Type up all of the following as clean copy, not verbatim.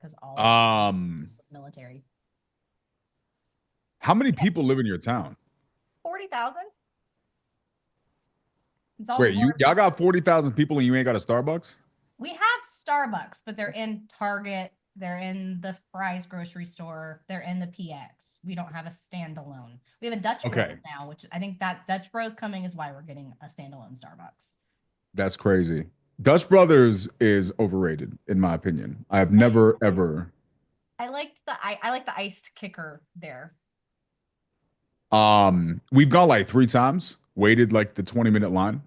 because all of Um, it was military. how many people live in your town? 40,000. It's all Wait, y'all more. got 40,000 people and you ain't got a Starbucks? We have Starbucks, but they're in Target. They're in the Fry's grocery store. They're in the PX. We don't have a standalone. We have a Dutch Bros Okay, now, which I think that Dutch Bros coming is why we're getting a standalone Starbucks. that's crazy. Dutch Brothers is overrated, in my opinion. I have I never ever. I like the iced kicker there. We've gone like 3 times, waited like the 20-minute line,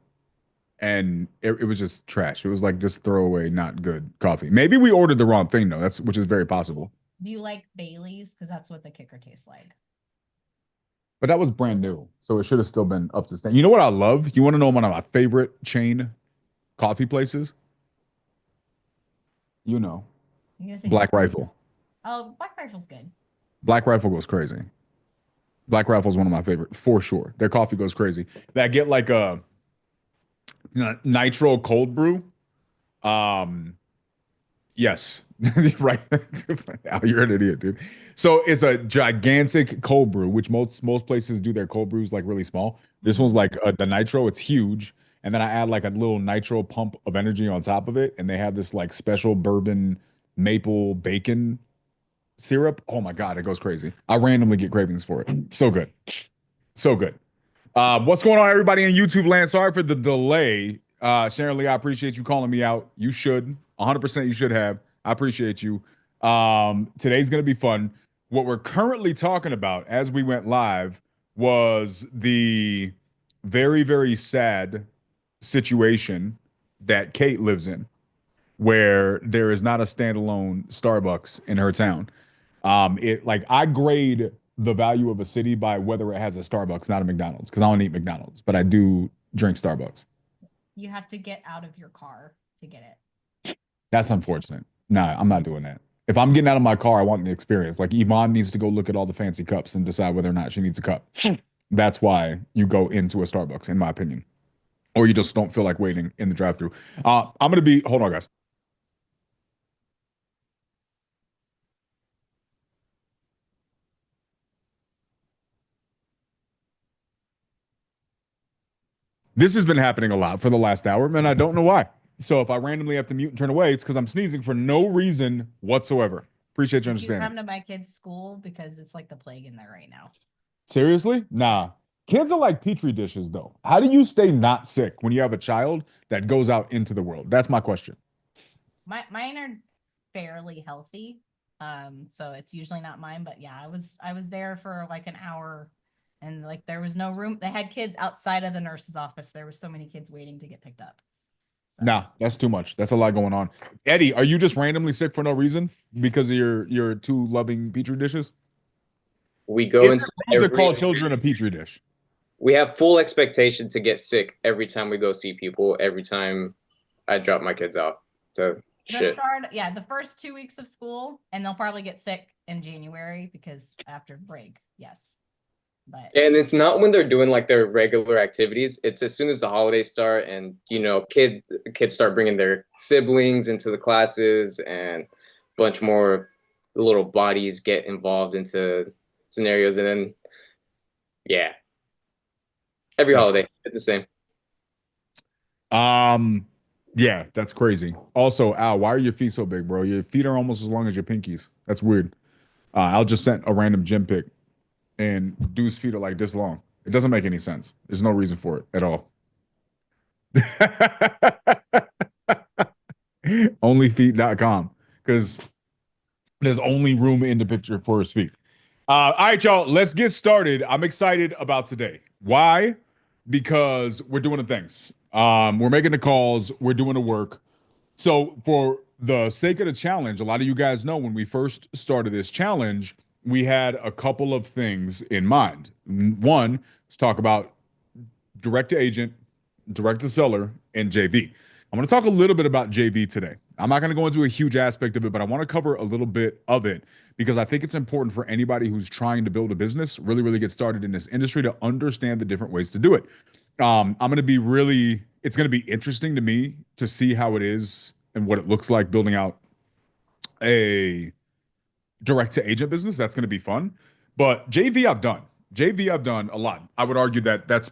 and it was just trash. It was like just throwaway, not good coffee. Maybe we ordered the wrong thing though. That's which is very possible. Do you like Bailey's? Because that's what the kicker tastes like. But that was brand new, so it should have still been up to stand. You know what I love? You want to know one of my favorite chain coffee places? You know, You gonna say Black Dunkin'? Rifle. Oh, Black Rifle's good. Black Rifle goes crazy. Black Rifle is one of my favorite for sure. Their coffee goes crazy. That get like a nitro cold brew. Um, yes, right. Al, you're an idiot, dude. So it's a gigantic cold brew, which most places do their cold brews like really small. This one's Mhm. like the nitro. It's huge, and then I add like a little nitro pump of energy on top of it, and they have this like special bourbon maple bacon syrup. Oh my god, it goes crazy. I randomly get cravings for it. So good, so good. What's going on, everybody in YouTube land? Sorry for the delay. Sharon Lee, I appreciate you calling me out. You should, 100% you should have. I appreciate you. Today's going to be fun. What we're currently talking about as we went live was the very, very sad situation that Kate lives in, where there is not a standalone Starbucks in her town. It like I grade the value of a city by whether it has a Starbucks, not a McDonald's, because I don't eat McDonald's, but I do drink Starbucks. You have to get out of your car to get it. That's unfortunate. Nah, I'm not doing that. If I'm getting out of my car, I want the experience. Like Yvonne needs to go look at all the fancy cups and decide whether or not she needs a cup. That's why you go into a Starbucks, in my opinion, or you just don't feel like waiting in the drive-through. I'm gonna be. Hold on, guys. This has been happening a lot for the last hour, and I don't know why. So if I randomly have to mute and turn away, it's because I'm sneezing for no reason whatsoever. Appreciate your Did you understanding. come to my kid's school? Because it's like the plague in there right now. Seriously? Nah. Yes. Kids are like petri dishes, though. How do you stay not sick when you have a child that goes out into the world? That's my question. Mine are fairly healthy. So it's usually not mine, but yeah, I was there for like an hour and like there was no room. They had kids outside of the nurse's office. There were so many kids waiting to get picked up. So Nah, that's too much. That's a lot going on. Eddie, are you just randomly sick for no reason because of your two loving petri dishes? We go Is it into wrong to every call children a petri dish? we have full expectation to get sick every time we go see people, every time I drop my kids off. So shit. the first 2 weeks of school, and they'll probably get sick in January because after break, yes. But And it's not when they're doing like their regular activities. It's as soon as the holidays start and kids start bringing their siblings into the classes and a bunch more little bodies get involved into scenarios and then yeah, every That's holiday it's the same. um yeah, that's crazy. Also, Al, why are your feet so big, bro? Your feet are almost as long as your pinkies. That's weird. Al just sent a random gym pic, and dude's feet are like this long. It doesn't make any sense. There's no reason for it at all. Onlyfeet.com because there's only room in the picture for his feet. All right, y'all, let's get started. I'm excited about today. Why? Because we're doing the things. We're making the calls, we're doing the work. So, for the sake of the challenge, a lot of you guys know when we first started this challenge, we had a couple of things in mind. One, let's talk about direct to agent, direct to seller, and JV. I'm going to talk a little bit about JV today. I'm not going to go into a huge aspect of it, but I want to cover a little bit of it because I think it's important for anybody who's trying to build a business, really, really get started in this industry to understand the different ways to do it. I'm going to be really, it's going to be interesting to me to see how it is and what it looks like building out a direct to agent business, that's going to be fun. But JV I've done. JV I've done a lot. I would argue that that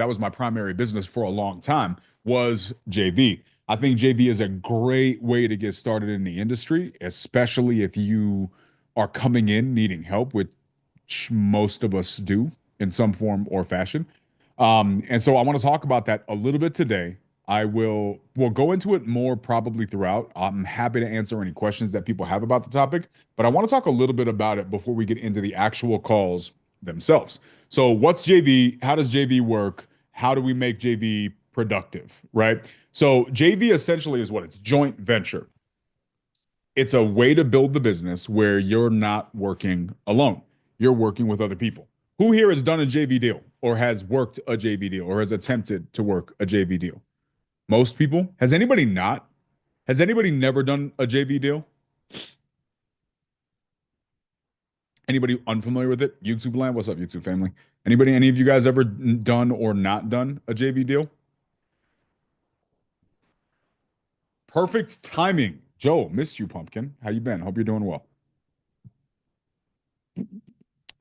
was my primary business for a long time was JV. I think JV is a great way to get started in the industry, especially if you are coming in needing help, which most of us do in some form or fashion. And so I want to talk about that a little bit today. We'll go into it more probably throughout. I'm happy to answer any questions that people have about the topic, but I want to talk a little bit about it before we get into the actual calls themselves. So what's JV? How does JV work? How do we make JV productive, right? So JV essentially is what? It's joint venture. It's a way to build the business where you're not working alone. You're working with other people. Who here has done a JV deal or has worked a JV deal or has attempted to work a JV deal? Most people. Has anybody not? Has anybody never done a JV deal? Anybody unfamiliar with it? YouTube land? What's up, YouTube family? Any of you guys ever done or not done a JV deal? Perfect timing. Joe, missed you, pumpkin. How you been? Hope you're doing well.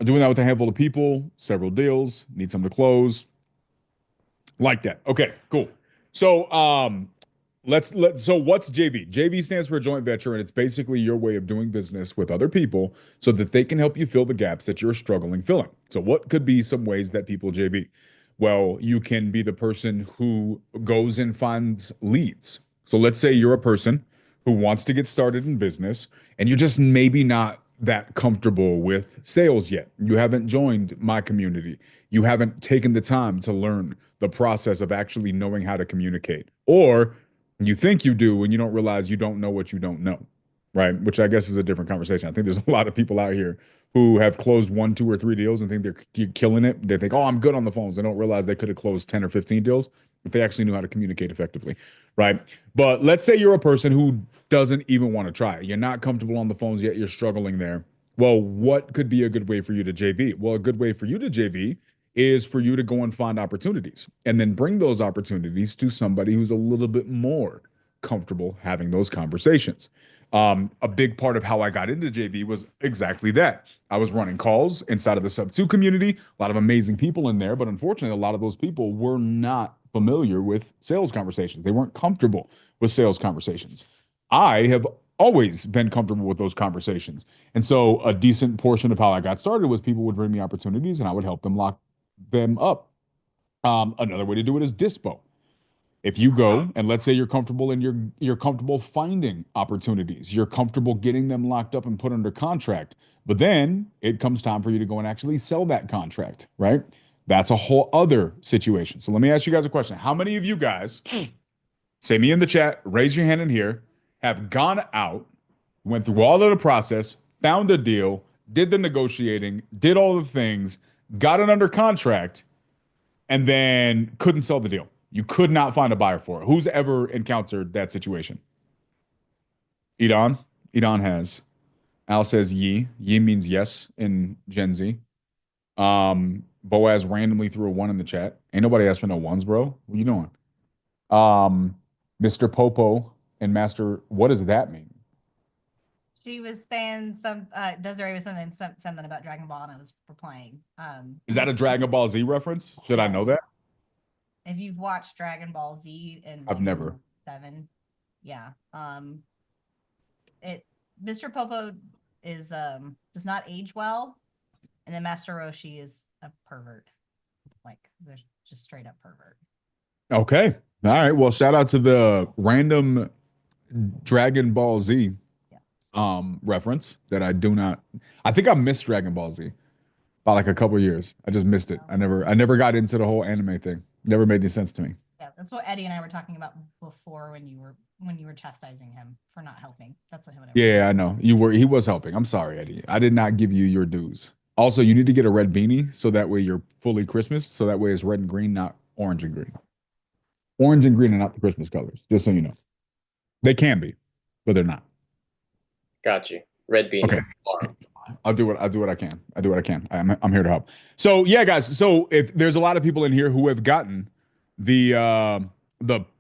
Doing that with a handful of people, several deals, need some to close. Like that. Okay, cool. So so what's JV? JV stands for joint venture, and it's basically your way of doing business with other people so that they can help you fill the gaps that you're struggling filling. So what could be some ways that people JV? Well, you can be the person who goes and finds leads. So let's say you're a person who wants to get started in business and you're just maybe not that comfortable with sales yet. You haven't joined my community. You haven't taken the time to learn the process of actually knowing how to communicate. Or you think you do and you don't realize you don't know what you don't know, right? Which I guess is a different conversation. I think there's a lot of people out here who have closed 1, 2, or 3 deals and think they're killing it. They think, oh, I'm good on the phones. They don't realize they could have closed 10 or 15 deals if they actually knew how to communicate effectively, right? But let's say you're a person who doesn't even want to try it. You're not comfortable on the phones yet. You're struggling there. Well, what could be a good way for you to JV? Well, a good way for you to JV is for you to go and find opportunities and then bring those opportunities to somebody who's a little bit more comfortable having those conversations. A big part of how I got into JV was exactly that. I was running calls inside of the sub 2 community, a lot of amazing people in there, but unfortunately, a lot of those people were not familiar with sales conversations. They weren't comfortable with sales conversations. I have always been comfortable with those conversations. And so a decent portion of how I got started was people would bring me opportunities and I would help them lock them up. Another way to do it is dispo. If you go and let's say you're comfortable and you're comfortable finding opportunities, you're comfortable getting them locked up and put under contract, but then it comes time for you to go and actually sell that contract, right? That's a whole other situation. So let me ask you guys a question. How many of you guys, say me in the chat, raise your hand in here, have gone out, went through all of the process, found a deal, did the negotiating, did all the things, got it under contract, and then couldn't sell the deal? You could not find a buyer for it. Who's ever encountered that situation? Edon? Edon has. Al says ye. Ye means yes in Gen Z. Boaz randomly threw a 1 in the chat. Ain't nobody asked for no ones, bro. What you doing? Mr. Popo and Master, what does that mean? She was saying Desiree was saying something about Dragon Ball, and I was replying. Is that a Dragon Ball Z reference? Should I know that? If you've watched Dragon Ball Z and I've never. 7, yeah. Mr. Popo is does not age well, and then Master Roshi is a pervert. Like there's just straight up pervert. Okay. All right. Well, shout out to the random Dragon Ball Z reference that I do not. I think I missed Dragon Ball Z by like a couple years. I just missed it. I never got into the whole anime thing. Never made any sense to me. Yeah, that's what Eddie and I were talking about before when you were chastising him for not helping. That's what him and I Yeah, I know. He was helping. I'm sorry, Eddie. I did not give you your dues. Also, you need to get a red beanie so that way you're fully Christmas. So that way it's red and green, not orange and green. Orange and green are not the Christmas colors, just so you know. They can be, but they're not. Got you. Red beanie. Okay. I'll do what I can. I do what I can. I'm here to help. So yeah, guys. So if there's a lot of people in here who have gotten the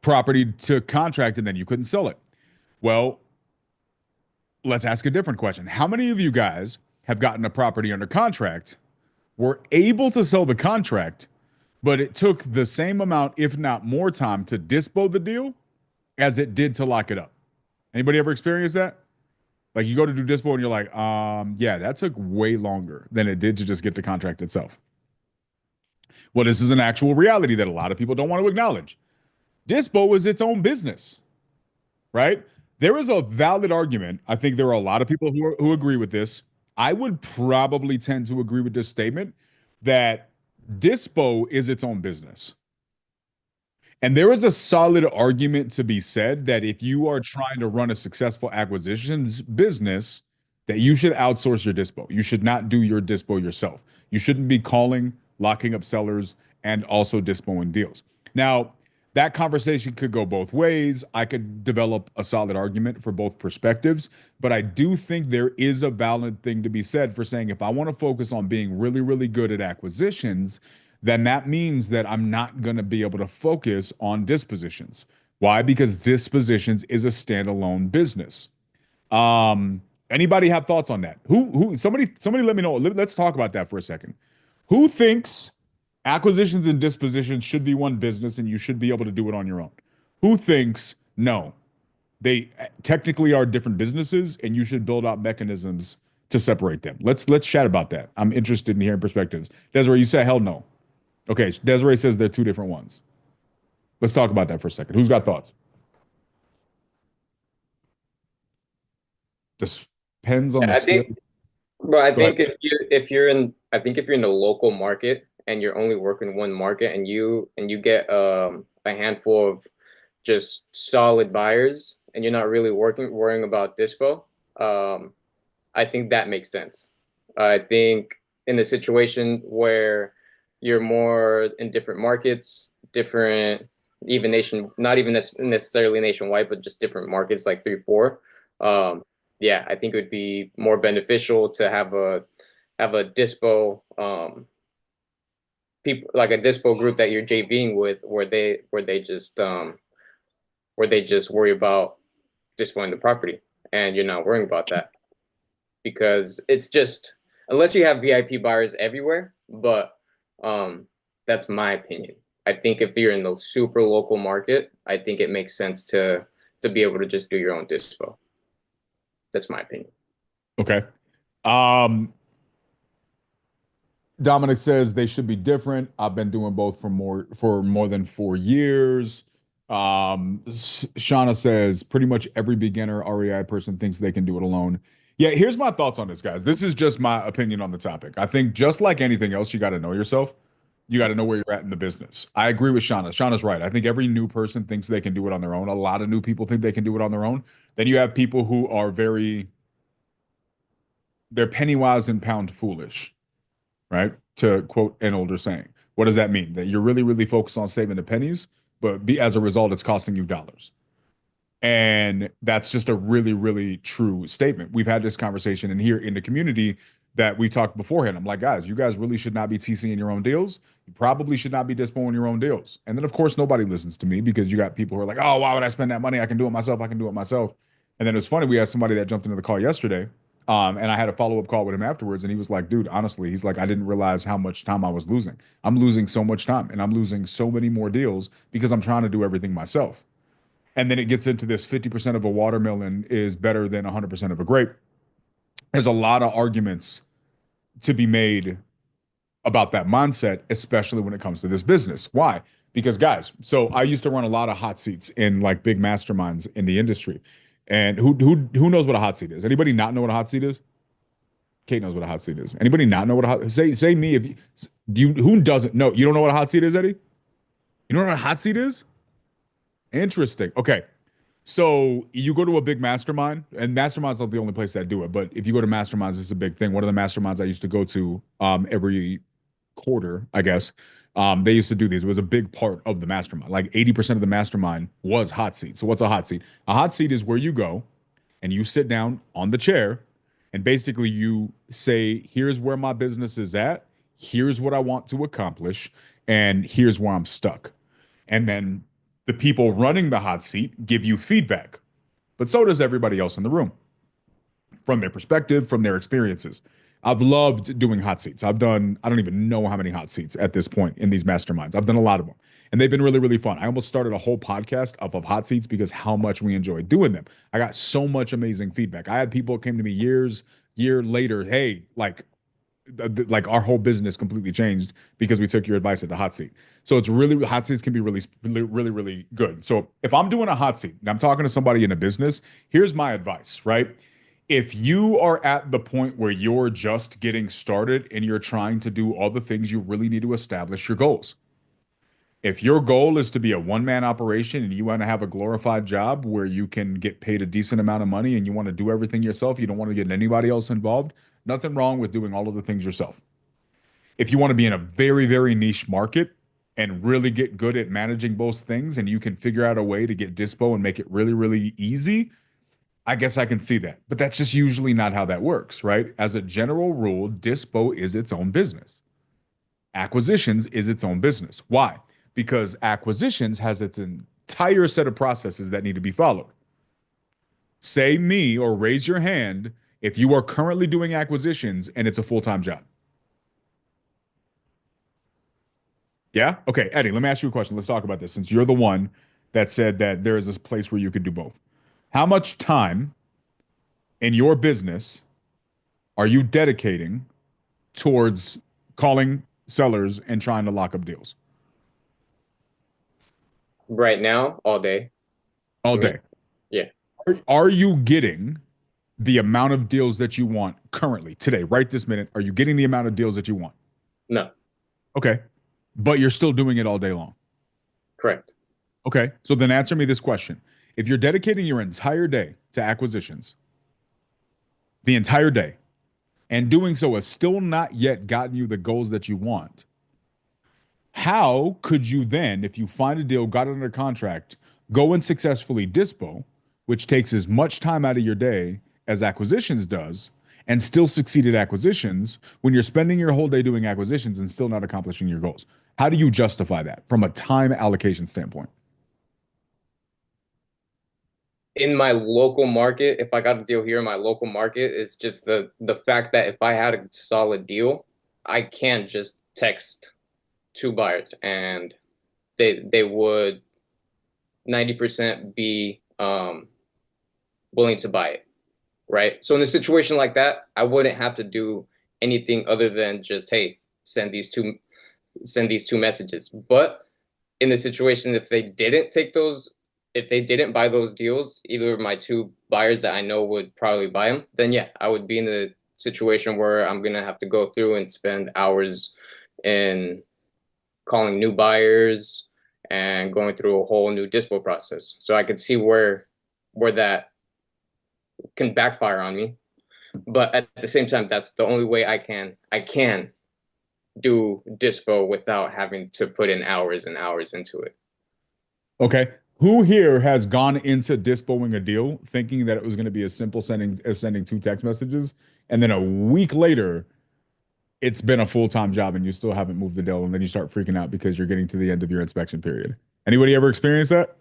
property to contract and then you couldn't sell it. Well, let's ask a different question. How many of you guys have gotten a property under contract, were able to sell the contract, but it took the same amount, if not more time, to dispo the deal as it did to lock it up? Anybody ever experienced that? Like you go to do dispo and you're like, yeah, that took way longer than it did to just get the contract itself. Well, this is an actual reality that a lot of people don't want to acknowledge. Dispo is its own business, right? There is a valid argument. I think there are a lot of people who agree with this. I would probably tend to agree with this statement that dispo is its own business. And there is a solid argument to be said that if you are trying to run a successful acquisitions business, that you should outsource your dispo. You should not do your dispo yourself. You shouldn't be calling, locking up sellers, and also dispoing deals. Now, that conversation could go both ways. I could develop a solid argument for both perspectives, but I do think there is a valid thing to be said for saying if I want to focus on being really, really good at acquisitions, then that means that I'm not going to be able to focus on dispositions. Why? Because dispositions is a standalone business. Anybody have thoughts on that? Somebody let me know. Let's talk about that for a second. Who thinks acquisitions and dispositions should be one business and you should be able to do it on your own? Who thinks no, they technically are different businesses and you should build out mechanisms to separate them? Let's chat about that. I'm interested in hearing perspectives. Desiree, you said hell no. Okay, Desiree says they're two different ones. Let's talk about that for a second. Who's got thoughts? This depends on the I scale. think, but I Go think ahead. if you're in the local market and you're only working one market and you get a handful of just solid buyers and you're not really worrying about dispo, I think that makes sense. I think in a situation where you're more in different markets, different, even not even necessarily nationwide, but just different markets like 3, 4. Yeah, I think it would be more beneficial to have a dispo people, like a dispo group that you're JVing with, where they just worry about dispoing the property and you're not worrying about that, because it's just, unless you have VIP buyers everywhere. But that's my opinion. I think if you're in the super local market, I think it makes sense to be able to just do your own dispo. That's my opinion. Okay. Um, Dominic says they should be different. I've been doing both for more than 4 years. Shauna says pretty much every beginner REI person thinks they can do it alone. Yeah, here's my thoughts on this, guys. This is just my opinion on the topic. I think just like anything else, you got to know yourself. You got to know where you're at in the business. I agree with Shauna. Shauna's right. I think every new person thinks they can do it on their own. A lot of new people think they can do it on their own. Then you have people who are they're penny wise and pound foolish, right? To quote an older saying. What does that mean? That you're really, really focused on saving the pennies, but as a result, it's costing you dollars. And that's just a really, really true statement. We've had this conversation in here in the community that we talked beforehand. I'm like, guys, you guys really should not be TCing your own deals. You probably should not be dispoing your own deals. And then, of course, nobody listens to me because you got people who are like, oh, why would I spend that money? I can do it myself. I can do it myself. And then it's funny. We had somebody that jumped into the call yesterday. And I had a follow-up call with him afterwards, and he was like, dude, honestly, he's like, I didn't realize how much time I was losing. I'm losing so much time, and I'm losing so many more deals because I'm trying to do everything myself. And then it gets into this 50% of a watermelon is better than 100% of a grape. There's a lot of arguments to be made about that mindset, especially when it comes to this business. Why? Because guys, so I used to run a lot of hot seats in like big masterminds in the industry. And who knows what a hot seat is? Anybody not know what a hot seat is? Kate knows what a hot seat is. Anybody not know what a hot say me if you, do you who doesn't know? You don't know what a hot seat is, Eddie? You know what a hot seat is? Interesting. Okay. So you go to a big mastermind, and masterminds not the only place that do it, but if you go to masterminds, it's a big thing. One of the masterminds I used to go to every quarter, I guess, they used to do these. It was a big part of the mastermind. Like 80% of the mastermind was hot seat. So what's a hot seat? A hot seat is where you go and you sit down on the chair and basically you say, here's where my business is at, here's what I want to accomplish, and here's where I'm stuck. And then the people running the hot seat give you feedback, but so does everybody else in the room. from their perspective, from their experiences. I've loved doing hot seats. I've done, I don't even know how many hot seats at this point in these masterminds. I've done a lot of them and they've been really, really fun. I almost started a whole podcast of hot seats because how much we enjoy doing them. I got so much amazing feedback. I had people came to me year later, hey, like our whole business completely changed because we took your advice at the hot seat. So it's really hot seats can be really good. So if I'm doing a hot seat and I'm talking to somebody in a business, here's my advice, right? If you are at the point where you're just getting started and you're trying to do all the things, you really need to establish your goals. If your goal is to be a one-man operation and you want to have a glorified job where you can get paid a decent amount of money and you want to do everything yourself, you don't want to get anybody else involved, nothing wrong with doing all of the things yourself. If you want to be in a very, very niche market and really get good at managing both things and you can figure out a way to get dispo and make it really, really easy, I guess I can see that. But that's just usually not how that works, right? As a general rule, dispo is its own business. Acquisitions is its own business. Why? Because acquisitions has its entire set of processes that need to be followed. Say me or raise your hand if you are currently doing acquisitions and it's a full-time job. Yeah? Okay, Eddie, let me ask you a question. Let's talk about this since you're the one that said that there is this place where you could do both. How much time in your business are you dedicating towards calling sellers and trying to lock up deals? Right now, all day. All I mean, day. yeah. Are you getting the amount of deals that you want currently, today, right this minute? Are you getting the amount of deals that you want? No, Okay. But you're still doing it all day long. correct. Okay. So then answer me this question. If you're dedicating your entire day to acquisitions, the entire day, and doing so has still not yet gotten you the goals that you want, how could you then, if you find a deal, got it under contract, go and successfully dispo, which takes as much time out of your day as acquisitions does, and still succeed at acquisitions when you're spending your whole day doing acquisitions and still not accomplishing your goals? How do you justify that from a time allocation standpoint? In my local market, if I got a deal here in my local market, it's just the fact that if I had a solid deal, I can't just text two buyers and they would 90% be willing to buy it, right? So in a situation like that, I wouldn't have to do anything other than just, hey, send these two messages. But in the situation, if they didn't buy those deals, either of my two buyers that I know would probably buy them, then yeah, I would be in the situation where I'm gonna have to go through and spend hours in calling new buyers and going through a whole new dispo process. So I could see where that can backfire on me. But at the same time, that's the only way I can do dispo without having to put in hours and hours into it. Okay. Who here has gone into dispoing a deal thinking that it was going to be as simple as sending two text messages, and then a week later, it's been a full-time job and you still haven't moved the deal, and then you start freaking out because you're getting to the end of your inspection period? Anybody ever experienced that?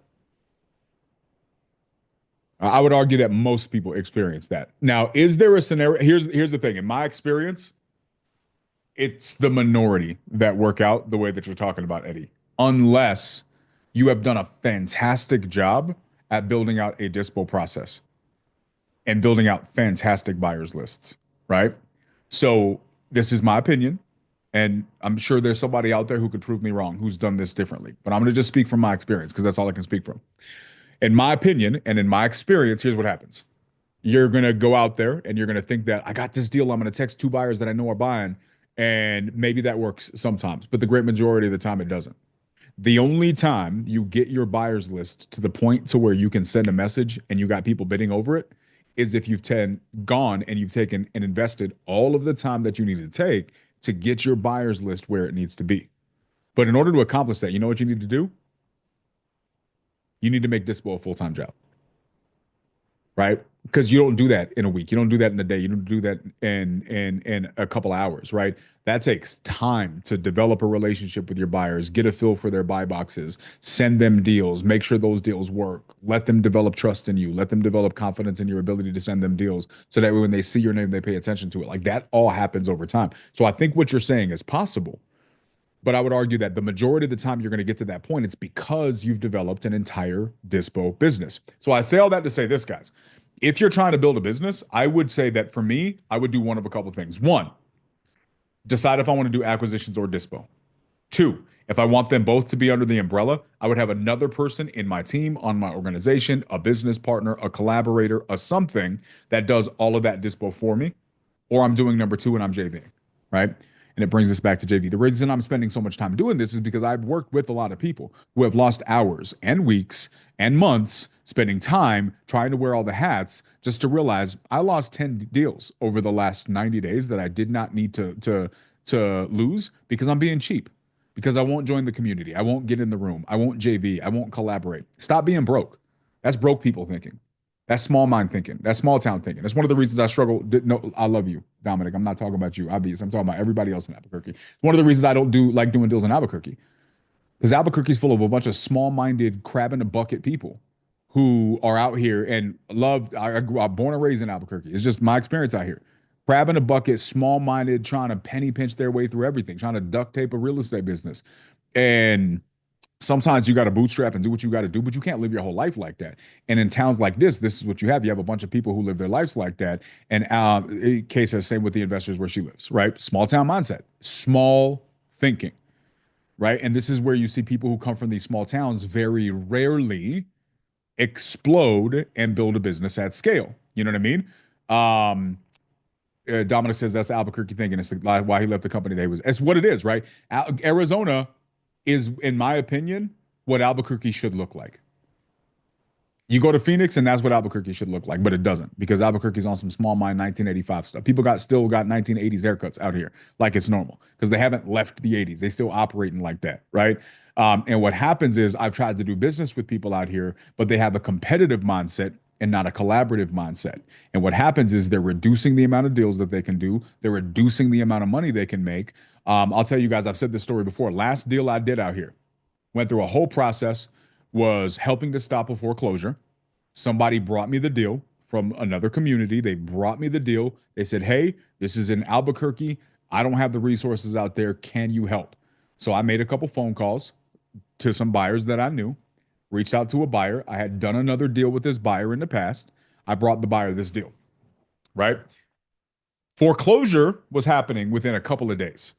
I would argue that most people experience that. Now, is there a scenario? Here's the thing. In my experience, it's the minority that work out the way that you're talking about, Eddie, unless you have done a fantastic job at building out a dispo process and building out fantastic buyers lists, right? So this is my opinion, and I'm sure there's somebody out there who could prove me wrong who's done this differently, but I'm going to just speak from my experience because that's all I can speak from. In my opinion and in my experience, here's what happens. You're going to go out there and you're going to think that I got this deal. I'm going to text two buyers that I know are buying, and maybe that works sometimes, but the great majority of the time it doesn't. The only time you get your buyers list to the point to where you can send a message and you got people bidding over it is if you've gone and you've taken and invested all of the time that you need to take to get your buyers list where it needs to be. But in order to accomplish that, you know what you need to do? You need to make dispo a full-time job, right? Because you don't do that in a week. You don't do that in a day. You don't do that in a couple hours, right? That takes time to develop a relationship with your buyers, get a feel for their buy boxes, send them deals, make sure those deals work, let them develop trust in you, let them develop confidence in your ability to send them deals so that when they see your name, they pay attention to it. Like that all happens over time. So I think what you're saying is possible. But I would argue that the majority of the time you're going to get to that point, it's because you've developed an entire dispo business. So I say all that to say this, guys. If you're trying to build a business, I would say that for me, I would do one of a couple of things. One, decide if I want to do acquisitions or dispo. Two, if I want them both to be under the umbrella, I would have another person in my team, on my organization, a business partner, a collaborator, a something that does all of that dispo for me. Or I'm doing number two and I'm JVing, right? And it brings us back to JV. The reason I'm spending so much time doing this is because I've worked with a lot of people who have lost hours and weeks and months spending time trying to wear all the hats just to realize I lost 10 deals over the last 90 days that I did not need to lose because I'm being cheap. Because I won't join the community. I won't get in the room. I won't JV. I won't collaborate. Stop being broke. That's broke people thinking. That's small mind thinking. That's small town thinking. That's one of the reasons I struggle. No, I love you, Dominic. I'm not talking about you, obvious. I'm talking about everybody else in Albuquerque. It's one of the reasons I don't like doing deals in Albuquerque. Because Albuquerque's full of a bunch of small-minded, crab in a bucket people who are out here and love. I'm born and raised in Albuquerque. It's just my experience out here. Crab in a bucket, small-minded, trying to penny pinch their way through everything, trying to duct tape a real estate business. And sometimes you got to bootstrap and do what you got to do, but you can't live your whole life like that. And in towns like this is what you have. You have a bunch of people who live their lives like that. And Case has same with the investors where she lives, right? Small town mindset, small thinking, right? And this is where you see people who come from these small towns very rarely explode and build a business at scale. You know what I mean? Dominic says that's the Albuquerque thinking. It's why he left the company that he was. It's what it is, right? Arizona is, in my opinion, what Albuquerque should look like. You go to Phoenix, and that's what Albuquerque should look like, but it doesn't because Albuquerque's on some small mind 1985 stuff. People still got 1980s haircuts out here like it's normal because they haven't left the 80s. They still operating like that, right? And what happens is I've tried to do business with people out here, but they have a competitive mindset and not a collaborative mindset. And what happens is they're reducing the amount of deals that they can do. They're reducing the amount of money they can make. I'll tell you guys, I've said this story before. Last deal I did out here, went through a whole process, was helping to stop a foreclosure. Somebody brought me the deal from another community. They brought me the deal. They said, hey, this is in Albuquerque. I don't have the resources out there. Can you help? So I made a couple phone calls to some buyers that I knew, reached out to a buyer. I had done another deal with this buyer in the past. I brought the buyer this deal, right? Foreclosure was happening within a couple of days.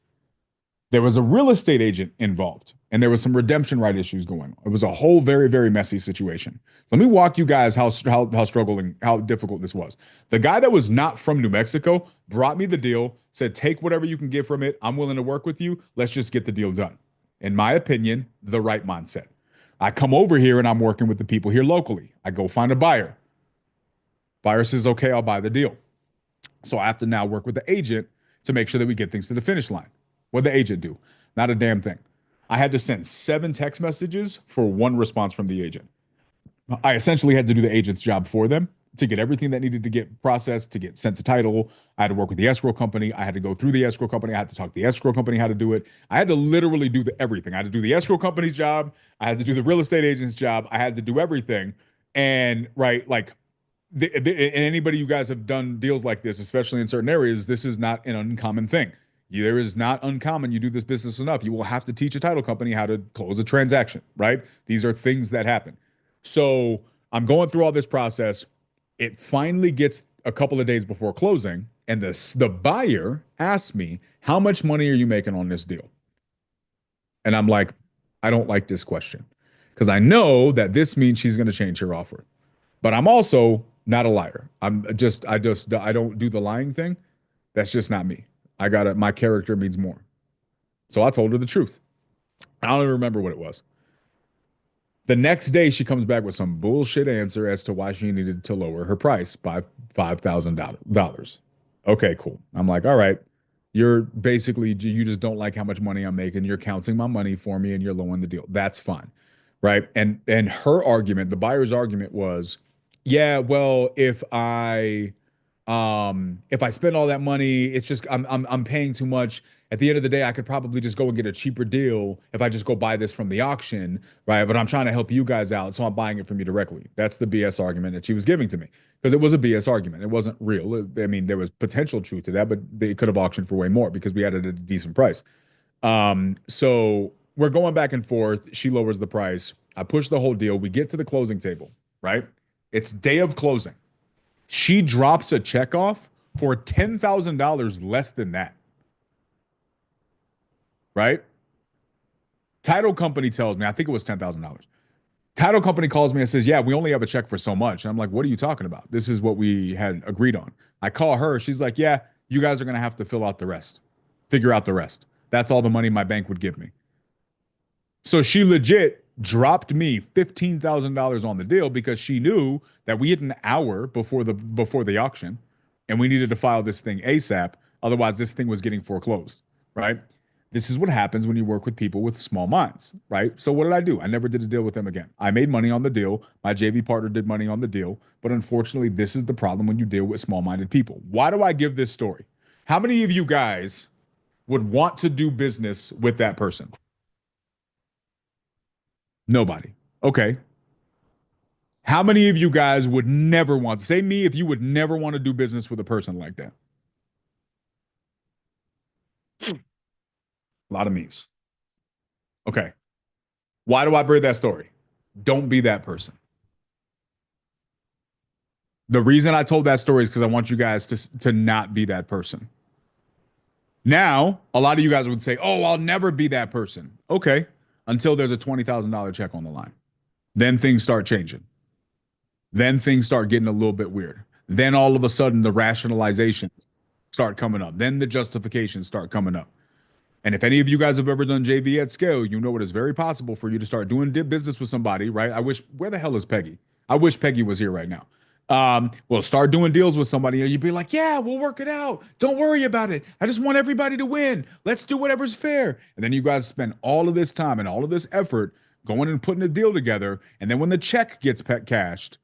There was a real estate agent involved, and there was some redemption right issues going on. It was a whole very, very messy situation. So let me walk you guys how struggling, how difficult this was. The guy that was not from New Mexico brought me the deal, said, take whatever you can get from it. I'm willing to work with you. Let's just get the deal done. In my opinion, the right mindset. I come over here and I'm working with the people here locally. I go find a buyer. Buyer says, okay, I'll buy the deal. So I have to now work with the agent to make sure that we get things to the finish line. What'd the agent do? Not a damn thing. I had to send 7 text messages for 1 response from the agent. I essentially had to do the agent's job for them to get everything that needed to get processed, to get sent to title. I had to work with the escrow company. I had to go through the escrow company. I had to talk to the escrow company how to do it. I had to literally do everything. I had to do the escrow company's job. I had to do the real estate agent's job. I had to do everything. And right, like, and anybody you guys have done deals like this, especially in certain areas, this is not an uncommon thing. There is not uncommon. You do this business enough, you will have to teach a title company how to close a transaction, right? These are things that happen. So I'm going through all this process. It finally gets a couple of days before closing, and the buyer asks me, how much money are you making on this deal? And I'm like, I don't like this question because I know that this means she's going to change her offer. But I'm also not a liar. I don't do the lying thing. That's just not me. My character means more. So I told her the truth. I don't even remember what it was. The next day, she comes back with some bullshit answer as to why she needed to lower her price by $5,000. Okay, cool. I'm like, all right, you just don't like how much money I'm making. You're counting my money for me and you're lowering the deal. That's fine. Right. And her argument, the buyer's argument was, Yeah, well, if I spend all that money, it's just I'm paying too much. At the end of the day, I could probably just go and get a cheaper deal if I just go buy this from the auction, right? But I'm trying to help you guys out, so I'm buying it from you directly. That's the BS argument that she was giving to me because it was a BS argument. It wasn't real. I mean, there was potential truth to that, but they could have auctioned for way more because we had it at a decent price. So we're going back and forth. She lowers the price. I push the whole deal. We get to the closing table, right? It's day of closing. She drops a check off for $10,000 less than that, right? Title company tells me, I think it was $10,000. Title company calls me and says, "Yeah, we only have a check for so much." And I'm like, "What are you talking about? This is what we had agreed on." I call her. She's like, "Yeah, you guys are going to have to fill out the rest, figure out the rest. That's all the money my bank would give me." So she legit dropped me $15,000 on the deal because she knew that we had an hour before the auction and we needed to file this thing ASAP. Otherwise, this thing was getting foreclosed, right? This is what happens when you work with people with small minds, right? So what did I do? I never did a deal with them again. I made money on the deal. My JV partner did money on the deal. But unfortunately, this is the problem when you deal with small-minded people. Why do I give this story? How many of you guys would want to do business with that person? Nobody. Okay. How many of you guys would never want to say me if you would never want to do business with a person like that? A lot of me's. Okay. Why do I bring that story? Don't be that person. The reason I told that story is because I want you guys to not be that person. Now, a lot of you guys would say, "Oh, I'll never be that person." Okay, until there's a $20,000 check on the line. Then things start changing. Then things start getting a little bit weird. Then all of a sudden the rationalizations start coming up. Then the justifications start coming up. And if any of you guys have ever done JV at scale, you know it is very possible for you to start doing business with somebody, right? Where the hell is Peggy? I wish Peggy was here right now. Well, start doing deals with somebody and you'd be like, "Yeah, we'll work it out. Don't worry about it. I just want everybody to win. Let's do whatever's fair." And then you guys spend all of this time and all of this effort going and putting a deal together. And then when the check gets cashed,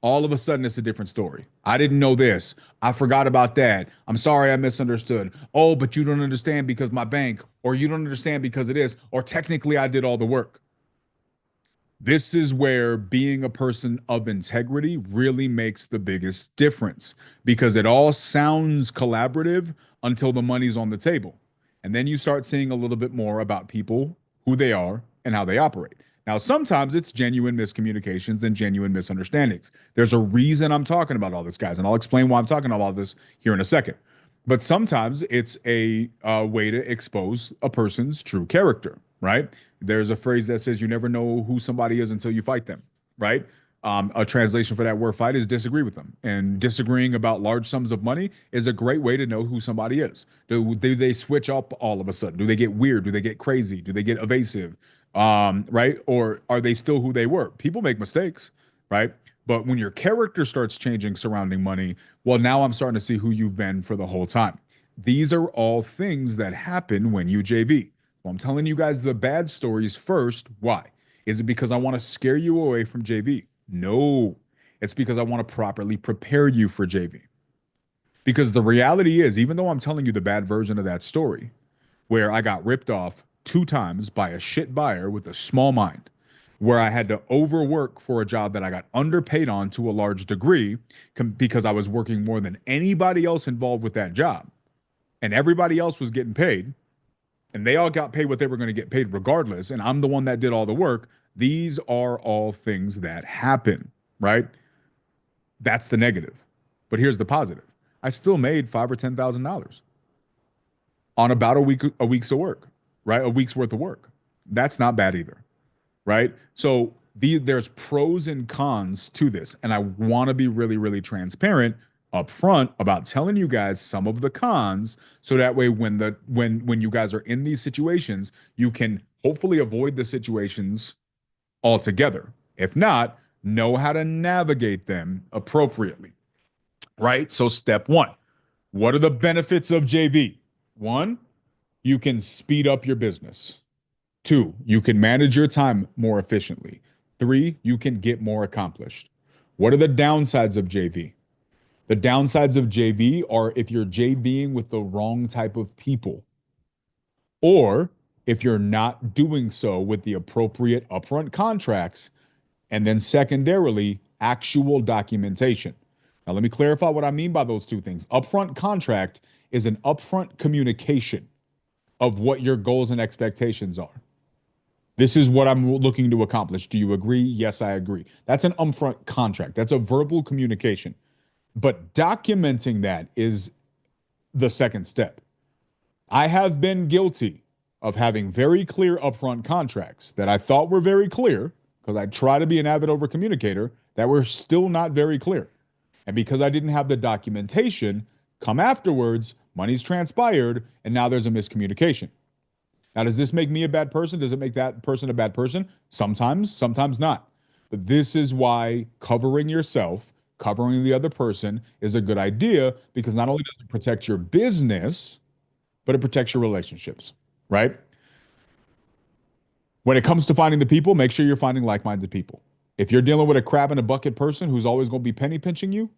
all of a sudden it's a different story. "I didn't know this. I forgot about that. I'm sorry, I misunderstood. Oh, but you don't understand because my bank, or you don't understand because it is, or technically I did all the work." This is where being a person of integrity really makes the biggest difference because it all sounds collaborative until the money's on the table. And then you start seeing a little bit more about people, who they are, and how they operate. Now, sometimes it's genuine miscommunications and genuine misunderstandings. There's a reason I'm talking about all this, guys, and I'll explain why I'm talking about all this here in a second. But sometimes it's a way to expose a person's true character, right? There's a phrase that says you never know who somebody is until you fight them, right? A translation for that word fight is disagree with them. And disagreeing about large sums of money is a great way to know who somebody is. Do they switch up all of a sudden? Do they get weird? Do they get crazy? Do they get evasive? Right? Or are they still who they were? People make mistakes, right? But when your character starts changing surrounding money, well, now I'm starting to see who you've been for the whole time. These are all things that happen when you JV. Well, I'm telling you guys the bad stories first. Why? Is it because I want to scare you away from JV? No, it's because I want to properly prepare you for JV. Because the reality is, even though I'm telling you the bad version of that story, where I got ripped off 2 times by a shit buyer with a small mind, where I had to overwork for a job that I got underpaid on to a large degree because I was working more than anybody else involved with that job. And everybody else was getting paid, and they all got paid what they were going to get paid regardless. And I'm the one that did all the work. These are all things that happen, right? That's the negative. But here's the positive. I still made $5,000 or $10,000 on about a week's of work, right? A week's worth of work. That's not bad either, right? So there's pros and cons to this, and I want to be really, really transparent up front about telling you guys some of the cons, so that way when you guys are in these situations, you can hopefully avoid the situations altogether. If not, know how to navigate them appropriately, right? So step one, what are the benefits of JV? One, you can speed up your business. Two, you can manage your time more efficiently. Three, you can get more accomplished. What are the downsides of JV? The downsides of JV are if you're JVing with the wrong type of people, or if you're not doing so with the appropriate upfront contracts, and then secondarily, actual documentation. Now, let me clarify what I mean by those two things. Upfront contract is an upfront communication of what your goals and expectations are. This is what I'm looking to accomplish. Do you agree? Yes, I agree. That's an upfront contract. That's a verbal communication. But documenting that is the second step. I have been guilty of having very clear upfront contracts that I thought were very clear because I try to be an avid over communicator that were still not very clear. And because I didn't have the documentation, come afterwards, money's transpired, and now there's a miscommunication. Now, does this make me a bad person? Does it make that person a bad person? Sometimes, sometimes not. But this is why covering yourself, covering the other person is a good idea because not only does it protect your business, but it protects your relationships, right? When it comes to finding the people, make sure you're finding like-minded people. If you're dealing with a crab in a bucket person who's always going to be penny pinching you,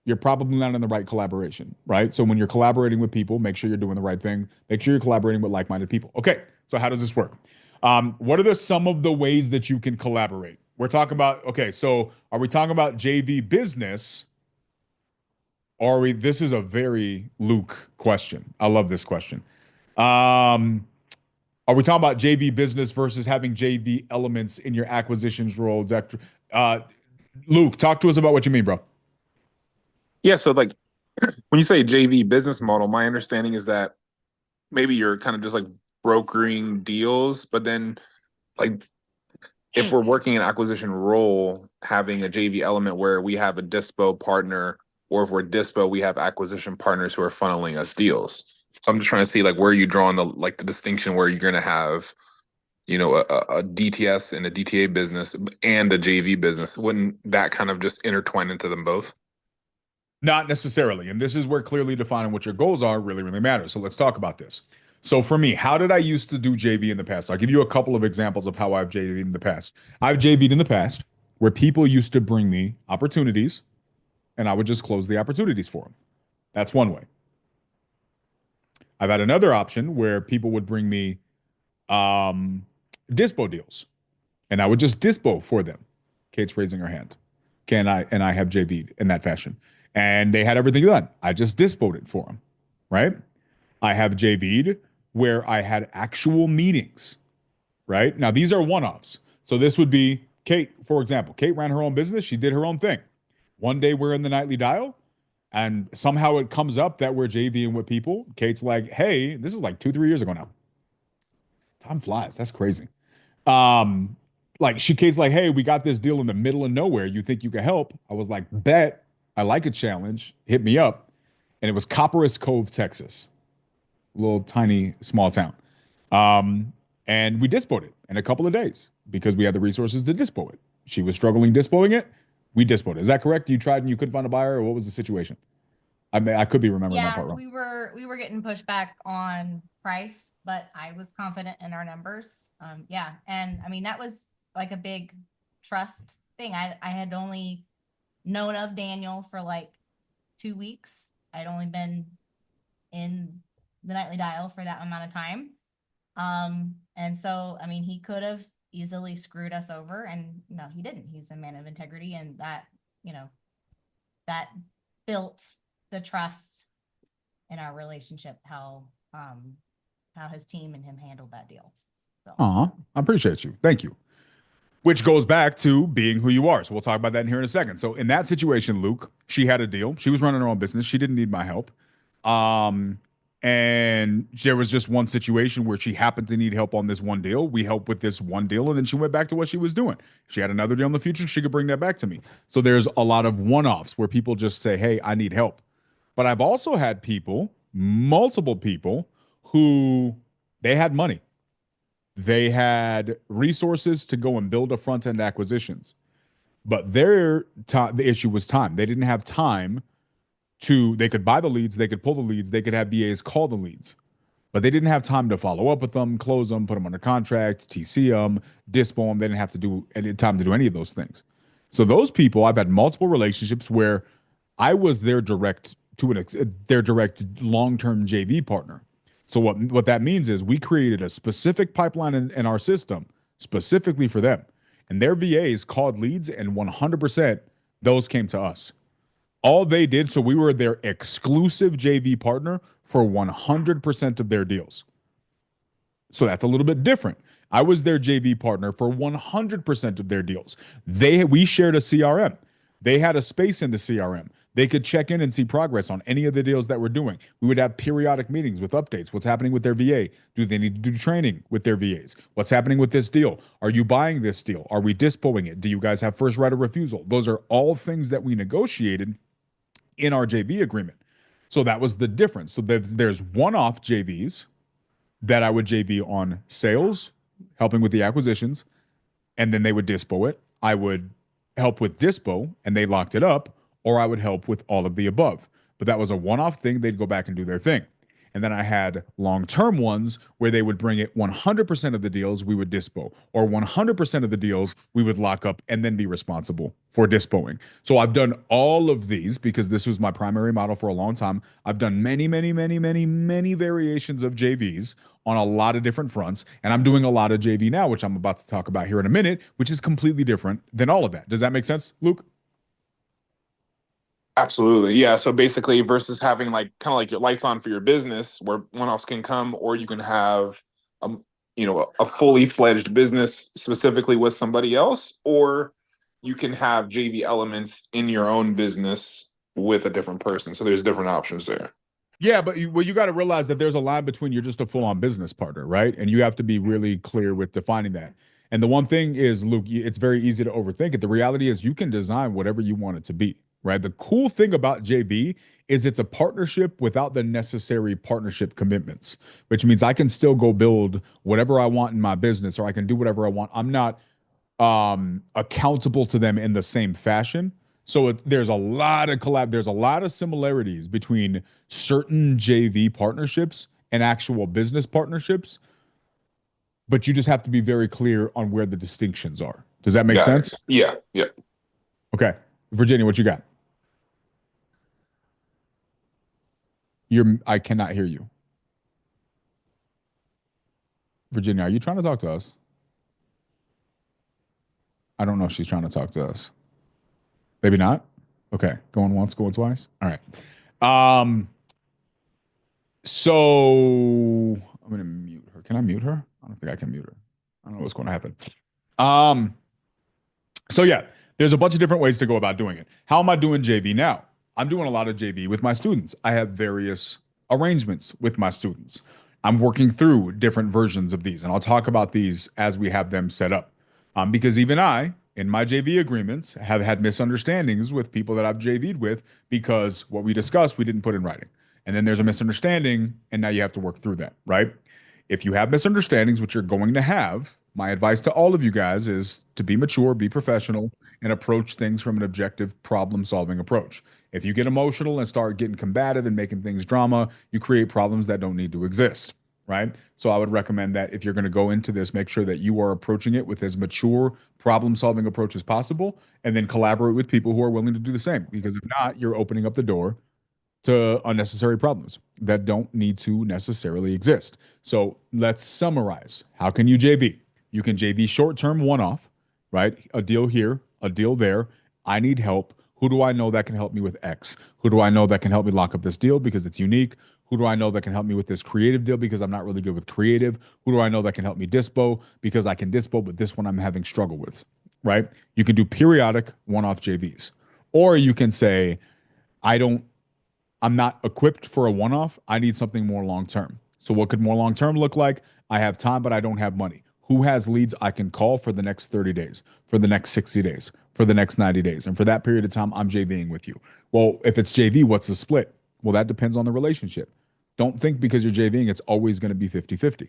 you're probably not in the right collaboration, right? So when you're collaborating with people, make sure you're doing the right thing. Make sure you're collaborating with like-minded people. Okay, so how does this work? What are some of the ways that you can collaborate? We're talking about, okay, so are we talking about JV business? Or are we, this is a very Luke question. I love this question. Are we talking about JV business versus having JV elements in your acquisitions role? Luke, talk to us about what you mean, bro. Yeah, so like when you say JV business model, my understanding is that maybe you're kind of just like brokering deals, but then like if we're working an acquisition role, having a JV element where we have a dispo partner, or if we're dispo, we have acquisition partners who are funneling us deals. So I'm just trying to see like where you drawing the distinction where you're going to have, you know, a DTS and a DTA business and a JV business. Wouldn't that kind of just intertwine into them both? Not necessarily. And this is where clearly defining what your goals are really, really matters. So let's talk about this. So for me, how did I used to do JV in the past? I'll give you a couple of examples of how I've JV'd in the past. I've JV'd in the past where people used to bring me opportunities and I would just close the opportunities for them. That's one way. I've had another option where people would bring me dispo deals and I would just dispo for them. Kate's raising her hand. I have JV'd in that fashion. And they had everything done. I just dispoed it for them, right? I have JV'd where I had actual meetings, right? Now, these are one-offs. So this would be Kate, for example. Kate ran her own business. She did her own thing. One day we're in the nightly dial and somehow it comes up that we're JVing with people. Kate's like, hey, this is like 2-3 years ago now. Time flies. That's crazy. Kate's like, hey, we got this deal in the middle of nowhere. You think you can help? I was like, bet. I like a challenge. Hit me up. And it was Copperas Cove, Texas. A little tiny, small town. And we dispoed it in a couple of days because we had the resources to dispo it. She was struggling dispoing it. We dispoed it. Is that correct? You tried and you couldn't find a buyer, or what was the situation? I mean, I could be remembering that part wrong. We were getting pushback on price, but I was confident in our numbers. And I mean, that was like a big trust thing. I had only known of Daniel for like 2 weeks. I'd only been in the nightly dial for that amount of time. And so, I mean, he could have easily screwed us over, and no, he didn't. He's a man of integrity, and that, you know, that built the trust in our relationship, how his team and him handled that deal. So. I appreciate you. Thank you. Which goes back to being who you are. So we'll talk about that in here in a second. So in that situation, Luke, she had a deal. She was running her own business. She didn't need my help. And there was just one situation where she happened to need help on this one deal. We helped with this one deal, and then she went back to what she was doing. If she had another deal in the future, she could bring that back to me. So there's a lot of one-offs where people just say, hey, I need help. But I've also had people, multiple people, who they had money. They had resources to go and build a front-end acquisitions. But the issue was time. They didn't have time they could buy the leads, they could pull the leads, they could have BAs call the leads. But they didn't have time to follow up with them, close them, put them under contract, TC them, dispo them. They didn't have to do any time to do any of those things. So those people, I've had multiple relationships where I was their direct their direct long-term JV partner. So what that means is we created a specific pipeline in our system specifically for them, and their VAs called leads, and 100% those came to us. All they did, so we were their exclusive JV partner for 100% of their deals. So that's a little bit different. I was their JV partner for 100% of their deals. We shared a CRM. They had a space in the CRM. They could check in and see progress on any of the deals that we're doing. We would have periodic meetings with updates. What's happening with their VA? Do they need to do training with their VAs? What's happening with this deal? Are you buying this deal? Are we dispoing it? Do you guys have first right of refusal? Those are all things that we negotiated in our JV agreement. So that was the difference. So there's one-off JVs that I would JV on sales, helping with the acquisitions, and then they would dispo it. I would help with dispo and they locked it up, or I would help with all of the above. But that was a one-off thing. They'd go back and do their thing. And then I had long-term ones where they would bring it 100% of the deals we would dispo, or 100% of the deals we would lock up and then be responsible for dispoing. So I've done all of these because this was my primary model for a long time. I've done many, many, many, many, many variations of JVs on a lot of different fronts. And I'm doing a lot of JV now, which I'm about to talk about here in a minute, which is completely different than all of that. Does that make sense, Luke? Absolutely. Yeah. So basically versus having like kind of like your lights on for your business where one else can come, or you can have a fully fledged business specifically with somebody else, or you can have JV elements in your own business with a different person. So there's different options there. Yeah, but you got to realize that there's a line between you're just a full-on business partner, right? And you have to be really clear with defining that. And the one thing is, Luke, it's very easy to overthink it. The reality is you can design whatever you want it to be, right? The cool thing about JV is it's a partnership without the necessary partnership commitments, which means I can still go build whatever I want in my business, or I can do whatever I want. I'm not accountable to them in the same fashion. So there's a lot of there's a lot of similarities between certain JV partnerships and actual business partnerships, but you just have to be very clear on where the distinctions are. Does that make sense? Yeah. Yeah. Okay. Virginia, what you got? I cannot hear you. Virginia, are you trying to talk to us? I don't know if she's trying to talk to us. Maybe not. Okay. Going once, going twice. All right. So I'm gonna mute her. Can I mute her? I don't think I can mute her. I don't know what's going to happen. So yeah, there's a bunch of different ways to go about doing it. How am I doing JV now? I'm doing a lot of JV with my students. I have various arrangements with my students. I'm working through different versions of these, and I'll talk about these as we have them set up. Because even I, in my JV agreements, have had misunderstandings with people that I've JV'd with because what we discussed, we didn't put in writing. And then there's a misunderstanding, and now you have to work through that, right? If you have misunderstandings, which you're going to have, my advice to all of you guys is to be mature, be professional, and approach things from an objective problem-solving approach. If you get emotional and start getting combative and making things drama, you create problems that don't need to exist, right? So I would recommend that if you're going to go into this, make sure that you are approaching it with as mature problem-solving approach as possible, and then collaborate with people who are willing to do the same. Because if not, you're opening up the door to unnecessary problems that don't need to necessarily exist. So let's summarize. How can you JV? You can JV short-term one-off, right? A deal here, a deal there. I need help. Who do I know that can help me with X? Who do I know that can help me lock up this deal because it's unique? Who do I know that can help me with this creative deal because I'm not really good with creative? Who do I know that can help me dispo because I can dispo, but this one I'm having struggle with, right? You can do periodic one-off JVs. Or you can say, I'm not equipped for a one-off. I need something more long-term. So what could more long-term look like? I have time, but I don't have money. Who has leads I can call for the next 30 days, for the next 60 days, for the next 90 days? And for that period of time, I'm JVing with you. Well, if it's JV, what's the split? Well, that depends on the relationship. Don't think because you're JVing, it's always going to be 50-50.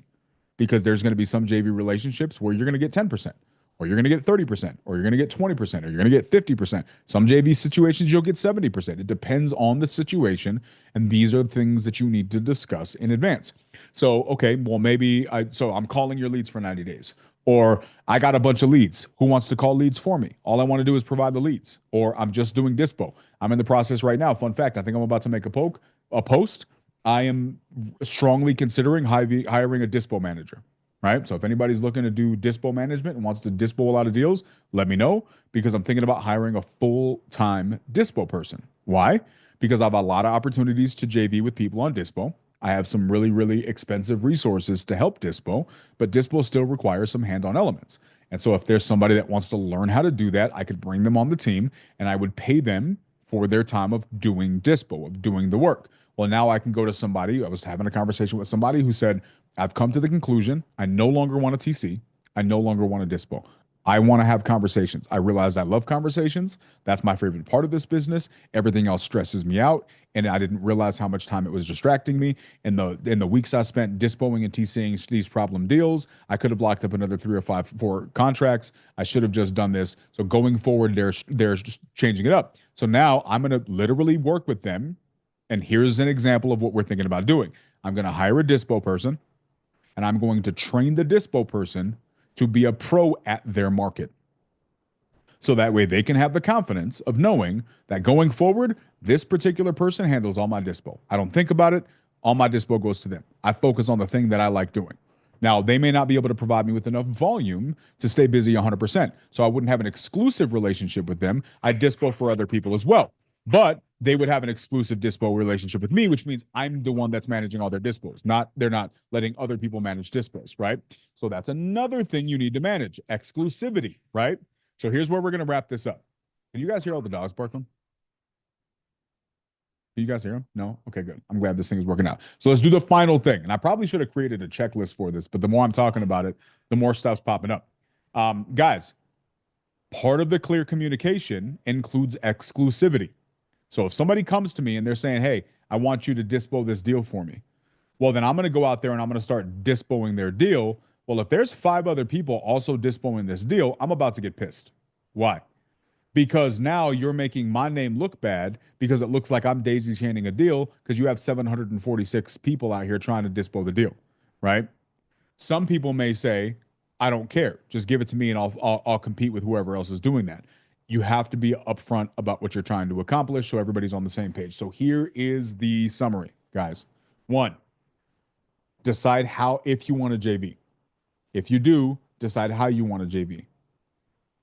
Because there's going to be some JV relationships where you're going to get 10%, or you're going to get 30%, or you're going to get 20%, or you're going to get 50%. Some JV situations, you'll get 70%. It depends on the situation, and these are things that you need to discuss in advance. So, okay, well, maybe I'm calling your leads for 90 days. Or I got a bunch of leads. Who wants to call leads for me? All I want to do is provide the leads. Or I'm just doing dispo. I'm in the process right now. Fun fact, I think I'm about to make a post. I am strongly considering hiring a dispo manager, right? So if anybody's looking to do dispo management and wants to dispo a lot of deals, let me know, because I'm thinking about hiring a full-time dispo person. Why? Because I have a lot of opportunities to JV with people on dispo. I have some really, really expensive resources to help dispo, but dispo still requires some hand-on elements. And so if there's somebody that wants to learn how to do that, I could bring them on the team and I would pay them for their time of doing dispo, of doing the work. Well, now I can go to somebody. I was having a conversation with somebody who said, I've come to the conclusion I no longer want a TC. I no longer want a dispo. I want to have conversations. I realize I love conversations. That's my favorite part of this business. Everything else stresses me out, and I didn't realize how much time it was distracting me. In the weeks I spent dispoing and TCing these problem deals, I could have locked up another 4 contracts. I should have just done this. So going forward, they're just changing it up. So now I'm going to literally work with them, and here's an example of what we're thinking about doing. I'm going to hire a dispo person, and I'm going to train the dispo person to be a pro at their market. So that way they can have the confidence of knowing that going forward, this particular person handles all my dispo. I don't think about it. All my dispo goes to them. I focus on the thing that I like doing. Now, they may not be able to provide me with enough volume to stay busy 100%. So I wouldn't have an exclusive relationship with them. I dispo for other people as well. But they would have an exclusive dispo relationship with me, which means I'm the one that's managing all their dispos. They're not letting other people manage dispos, right? So that's another thing you need to manage, exclusivity, right? So here's where we're going to wrap this up. Can you guys hear all the dogs barking? Can you guys hear them? No? Okay, good. I'm glad this thing is working out. So let's do the final thing. And I probably should have created a checklist for this, but the more I'm talking about it, the more stuff's popping up. Guys, part of the clear communication includes exclusivity. So if somebody comes to me and they're saying, hey, I want you to dispo this deal for me, well, then I'm going to go out there and I'm going to start dispoing their deal. Well, if there's 5 other people also dispoing this deal, I'm about to get pissed. Why? Because now you're making my name look bad because it looks like I'm daisy chaining a deal because you have 746 people out here trying to dispo the deal, right? Some people may say, I don't care. Just give it to me and I'll compete with whoever else is doing that. You have to be upfront about what you're trying to accomplish so everybody's on the same page. So here is the summary, guys. 1, decide if you want a JV. If you do, decide how you want a JV,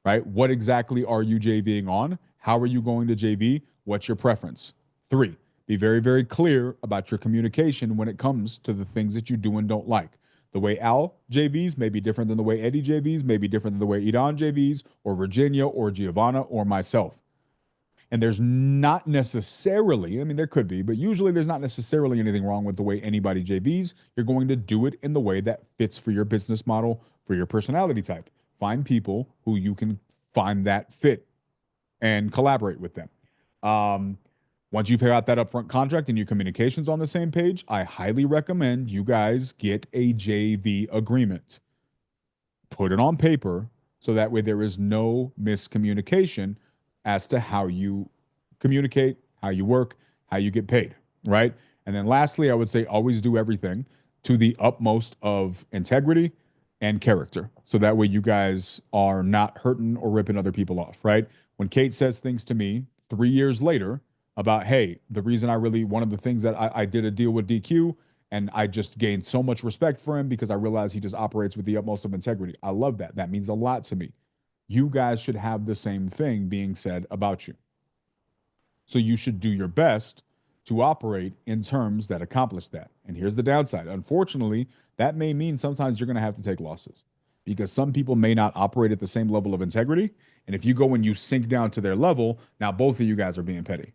right? What exactly are you JVing on? How are you going to JV? What's your preference? 3, be very, very clear about your communication when it comes to the things that you do and don't like. The way Al JVs may be different than the way Eddie JVs, may be different than the way Idan JVs, or Virginia, or Giovanna, or myself. And there's not necessarily, I mean, there could be, but usually there's not necessarily anything wrong with the way anybody JVs. You're going to do it in the way that fits for your business model, for your personality type. Find people who you can find that fit and collaborate with them. Once you've got that upfront contract and your communications on the same page, I highly recommend you guys get a JV agreement. Put it on paper so that way there is no miscommunication as to how you communicate, how you work, how you get paid, right? And then lastly, I would say always do everything to the utmost of integrity and character. So that way you guys are not hurting or ripping other people off, right? When Kate says things to me 3 years later about, hey, the reason one of the things that I did a deal with DQ and I just gained so much respect for him because I realized he just operates with the utmost of integrity. I love that. That means a lot to me. You guys should have the same thing being said about you. So you should do your best to operate in terms that accomplish that. And here's the downside. Unfortunately, that may mean sometimes you're going to have to take losses because some people may not operate at the same level of integrity. And if you go and you sink down to their level, now both of you guys are being petty.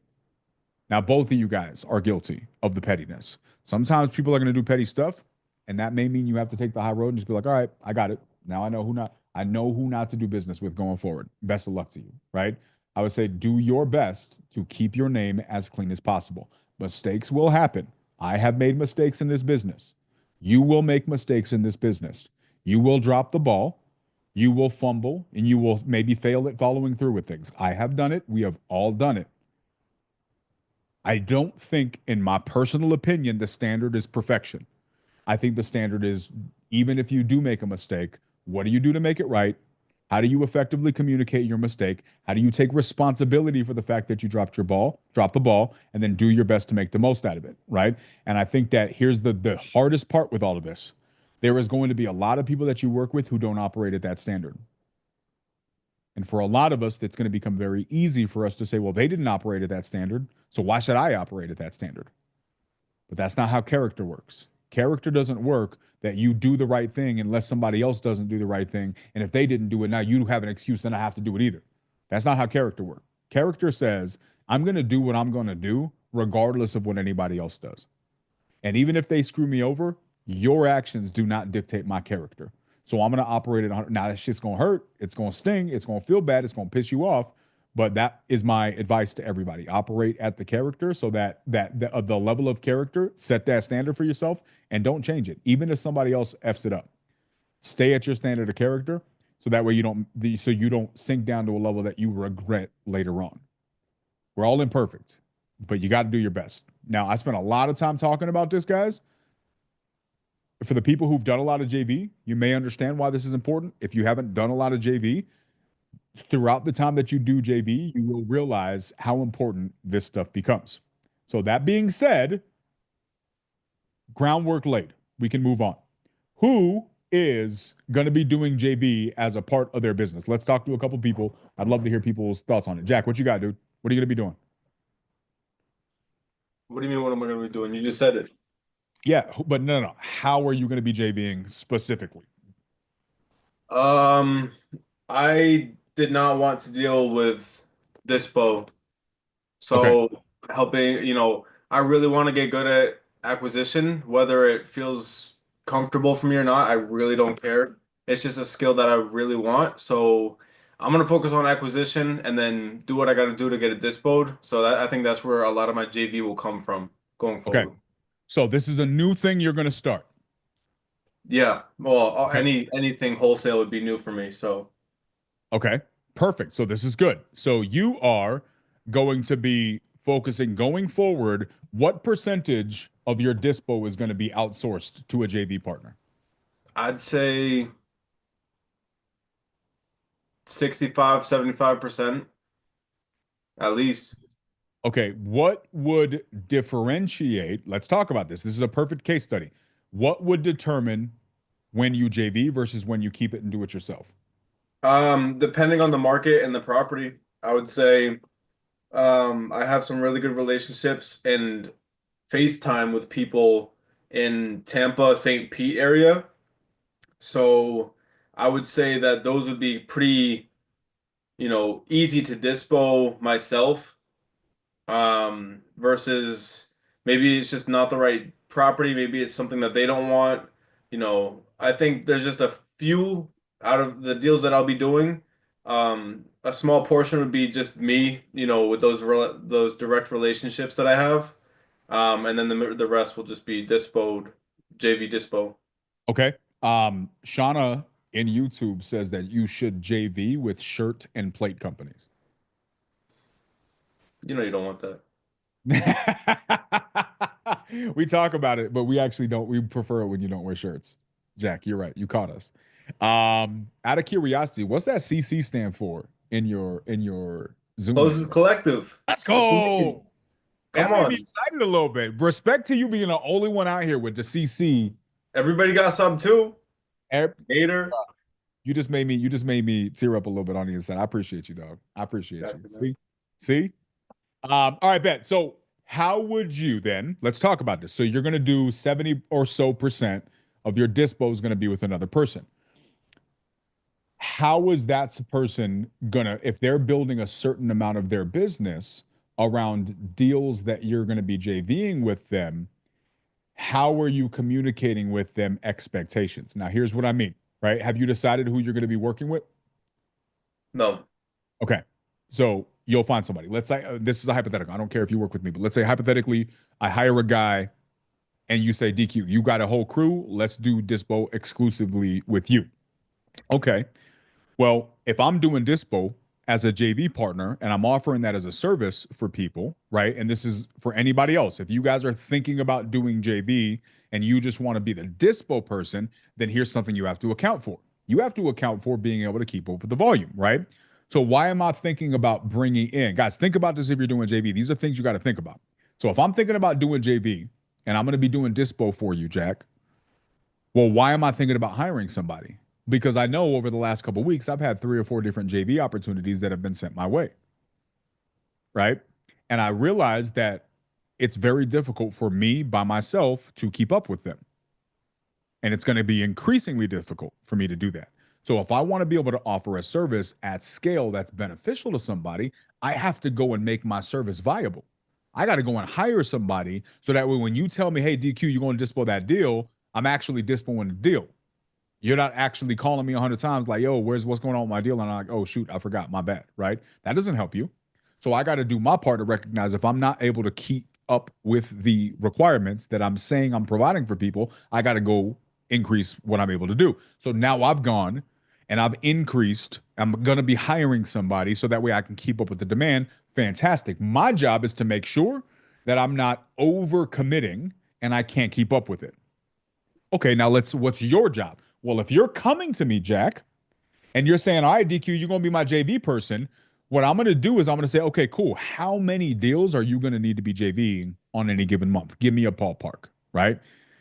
Now both of you guys are guilty of the pettiness. Sometimes people are going to do petty stuff, and that may mean you have to take the high road and just be like, all right, I got it. Now I know who not to do business with going forward. Best of luck to you, right? I would say do your best to keep your name as clean as possible. Mistakes will happen. I have made mistakes in this business. You will make mistakes in this business. You will drop the ball. You will fumble, and you will maybe fail at following through with things. I have done it. We have all done it. I don't think, in my personal opinion, the standard is perfection. I think the standard is, even if you do make a mistake, What do you do to make it right? How do you effectively communicate your mistake? How do you take responsibility for the fact that you drop the ball, and then do your best to make the most out of it, right? And I think that here's the hardest part with all of this. There is going to be a lot of people that you work with who don't operate at that standard. And for a lot of us, it's going to become very easy for us to say, well, they didn't operate at that standard, so why should I operate at that standard? But that's not how character works. Character doesn't work that you do the right thing unless somebody else doesn't do the right thing. And if they didn't do it, now you have an excuse, then I have to do it either. That's not how character works. Character says, I'm going to do what I'm going to do regardless of what anybody else does. And even if they screw me over, your actions do not dictate my character. So I'm going to operate it on. Now that shit's going to hurt. It's going to sting. It's going to feel bad. It's going to piss you off. But that is my advice to everybody. Operate at the character so that the level of character, set that standard for yourself and don't change it. Even if somebody else F's it up. Stay at your standard of character so that way you don't sink down to a level that you regret later on. We're all imperfect, but you got to do your best. Now, I spent a lot of time talking about this, guys. For the people who've done a lot of JV, you may understand why this is important. If you haven't done a lot of JV, throughout the time that you do JV, you will realize how important this stuff becomes. So that being said, groundwork laid. We can move on. Who is going to be doing JV as a part of their business? Let's talk to a couple people. I'd love to hear people's thoughts on it. Jack, what you got, dude? What are you going to be doing? What do you mean, what am I going to be doing? You just said it. Yeah, but no. How are you going to be JVing specifically? I did not want to deal with Dispo. So helping, I really want to get good at acquisition, whether it feels comfortable for me or not, I really don't care. It's just a skill that I really want. So I'm gonna focus on acquisition and then do what I gotta do to get it dispoed. So I think that's where a lot of my JV will come from going Okay. forward. So this is a new thing you're going to start. Yeah. Well, Okay. anything wholesale would be new for me. So Okay, perfect. So this is good. So you are going to be focusing going forward. What percentage of your dispo is going to be outsourced to a JV partner? I'd say 65, 75% at least. Okay, what would differentiate? Let's talk about this. This is a perfect case study. What would determine when you JV versus when you keep it and do it yourself? Depending on the market and the property, I would say I have some really good relationships and FaceTime with people in Tampa, St. Pete area. So I would say that those would be pretty, easy to dispo myself. Versus maybe it's just not the right property. Maybe it's something that they don't want. I think there's just a few out of the deals that I'll be doing. A small portion would be just me, with those direct relationships that I have. And then the rest will just be dispoed, JV dispo. Okay. Shauna in YouTube says that you should JV with shirt and plate companies. You don't want that. We talk about it, but we actually don't. We prefer it when you don't wear shirts. Jack, you're right. You caught us. Out of curiosity, what's that CC stand for in your Zoom? Closest collective. Let's go. Come That made on. me excited a little bit. Respect to you being the only one out here with the CC. Everybody got something too. Every- Hater. You just made me tear up a little bit on the inside. I appreciate you, dog. I appreciate you. Definitely. See? All right, bet. So how would you then, let's talk about this. So you're going to do 70 or so percent of your dispo is going to be with another person. How is that person gonna, if they're building a certain amount of their business around deals that you're going to be JVing with them, how are you communicating with them expectations? Now, here's what I mean, right? Have you decided who you're going to be working with? No. Okay. So you'll find somebody. Let's say this is a hypothetical. I don't care if you work with me, but let's say hypothetically, I hire a guy and you say, DQ, you got a whole crew. Let's do Dispo exclusively with you. Okay. Well, if I'm doing Dispo as a JV partner and I'm offering that as a service for people, right? And this is for anybody else. If you guys are thinking about doing JV and you just want to be the Dispo person, then here's something you have to account for. you have to account for being able to keep up with the volume, right? So why am I thinking about bringing in guys? Think about this if you're doing JV. These are things you got to think about. So if I'm thinking about doing JV and I'm going to be doing dispo for you, Jack, well, why am I thinking about hiring somebody? Because I know over the last couple of weeks, I've had 3 or 4 different JV opportunities that have been sent my way, right? And I realized that it's very difficult for me by myself to keep up with them. And it's going to be increasingly difficult for me to do that. So if I want to be able to offer a service at scale that's beneficial to somebody, I have to go and make my service viable. I got to go and hire somebody so that way when you tell me, hey, DQ, you're going to dispo that deal, I'm actually dispoing the deal. You're not actually calling me 100 times like, yo, what's going on with my deal? And I'm like, oh, shoot, I forgot, my bad, right? That doesn't help you. So I got to do my part to recognize if I'm not able to keep up with the requirements that I'm saying I'm providing for people, I got to go increase what I'm able to do. So now I've gone and I've increased. I'm going to be hiring somebody so that way I can keep up with the demand. Fantastic. My job is to make sure that I'm not overcommitting and I can't keep up with it. Okay, now what's your job? Well, if you're coming to me, Jack, and you're saying, all right, DQ, you're going to be my JV person, what I'm going to do is I'm going to say, okay, cool. How many deals are you going to need to be JVing on any given month? Give me a ballpark, right?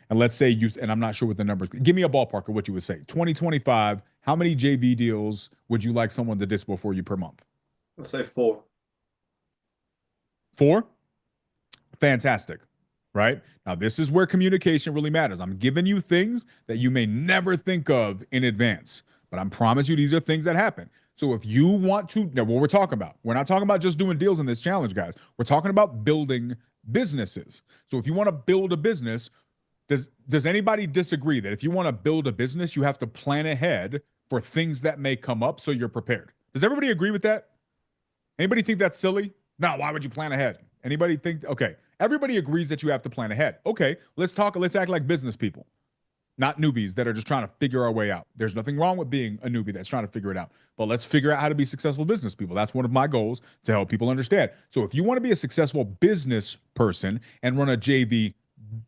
And let's say and I'm not sure what the numbers, give me a ballpark of what you would say. 2025, how many JV deals would you like someone to dispo for you per month? Let's say 4. 4? Fantastic. Right? Now, this is where communication really matters. I'm giving you things that you may never think of in advance, but I promise you these are things that happen. So if you want to, now what we're talking about, we're not talking about just doing deals in this challenge, guys. We're talking about building businesses. So if you want to build a business, does anybody disagree that if you want to build a business, you have to plan ahead for things that may come up so you're prepared? Does everybody agree with that? Anybody think that's silly? No, why would you plan ahead? Anybody think, okay, everybody agrees that you have to plan ahead. Okay, let's act like business people, not newbies that are just trying to figure our way out. There's nothing wrong with being a newbie that's trying to figure it out, but let's figure out how to be successful business people. That's one of my goals, to help people understand. So if you want to be a successful business person and run a JV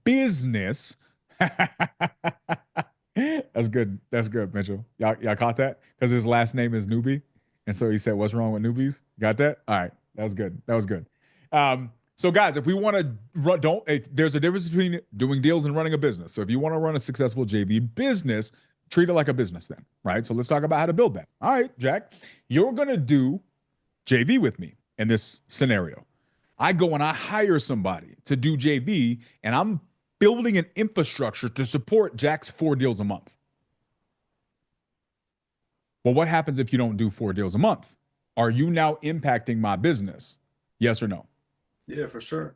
business, that's good. That's good, Mitchell. Y'all caught that? Because his last name is Newbie. And so he said, what's wrong with newbies? Got that? All right. That was good. That was good. So guys, if we want to run, there's a difference between doing deals and running a business. So if you want to run a successful JV business, treat it like a business then, right? So let's talk about how to build that. All right, Jack, you're going to do JV with me in this scenario. I go and I hire somebody to do JV, and I'm building an infrastructure to support Jack's 4 deals a month. Well, what happens if you don't do 4 deals a month? Are you now impacting my business? Yes or no? Yeah, for sure.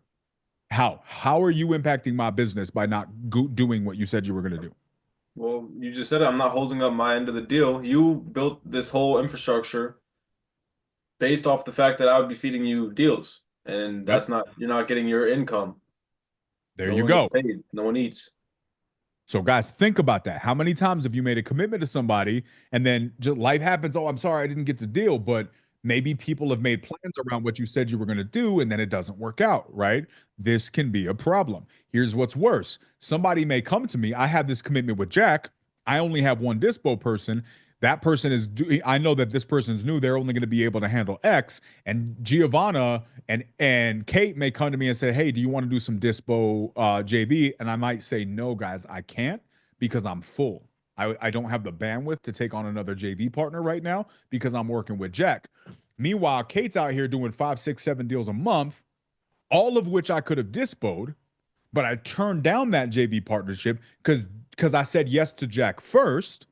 How? How are you impacting my business by not doing what you said you were going to do? Well, you just said it. I'm not holding up my end of the deal. You built this whole infrastructure based off the fact that I would be feeding you deals, and that's not, you're not getting your income. There No you one go. gets paid. No one eats. So guys, think about that. How many times have you made a commitment to somebody and then just life happens? Oh, I'm sorry, I didn't get the deal, but maybe people have made plans around what you said you were going to do and then it doesn't work out, right? This can be a problem. Here's what's worse. Somebody may come to me. I have this commitment with Jack. I only have one dispo person. That person is, I know that this person's new. They're only going to be able to handle X. And Giovanna and Kate may come to me and say, hey, do you want to do some dispo JV? And I might say, no, guys, I can't because I'm full. I don't have the bandwidth to take on another JV partner right now because I'm working with Jack. Meanwhile, Kate's out here doing 5, 6, 7 deals a month, all of which I could have dispoed, but I turned down that JV partnership because I said yes to Jack first,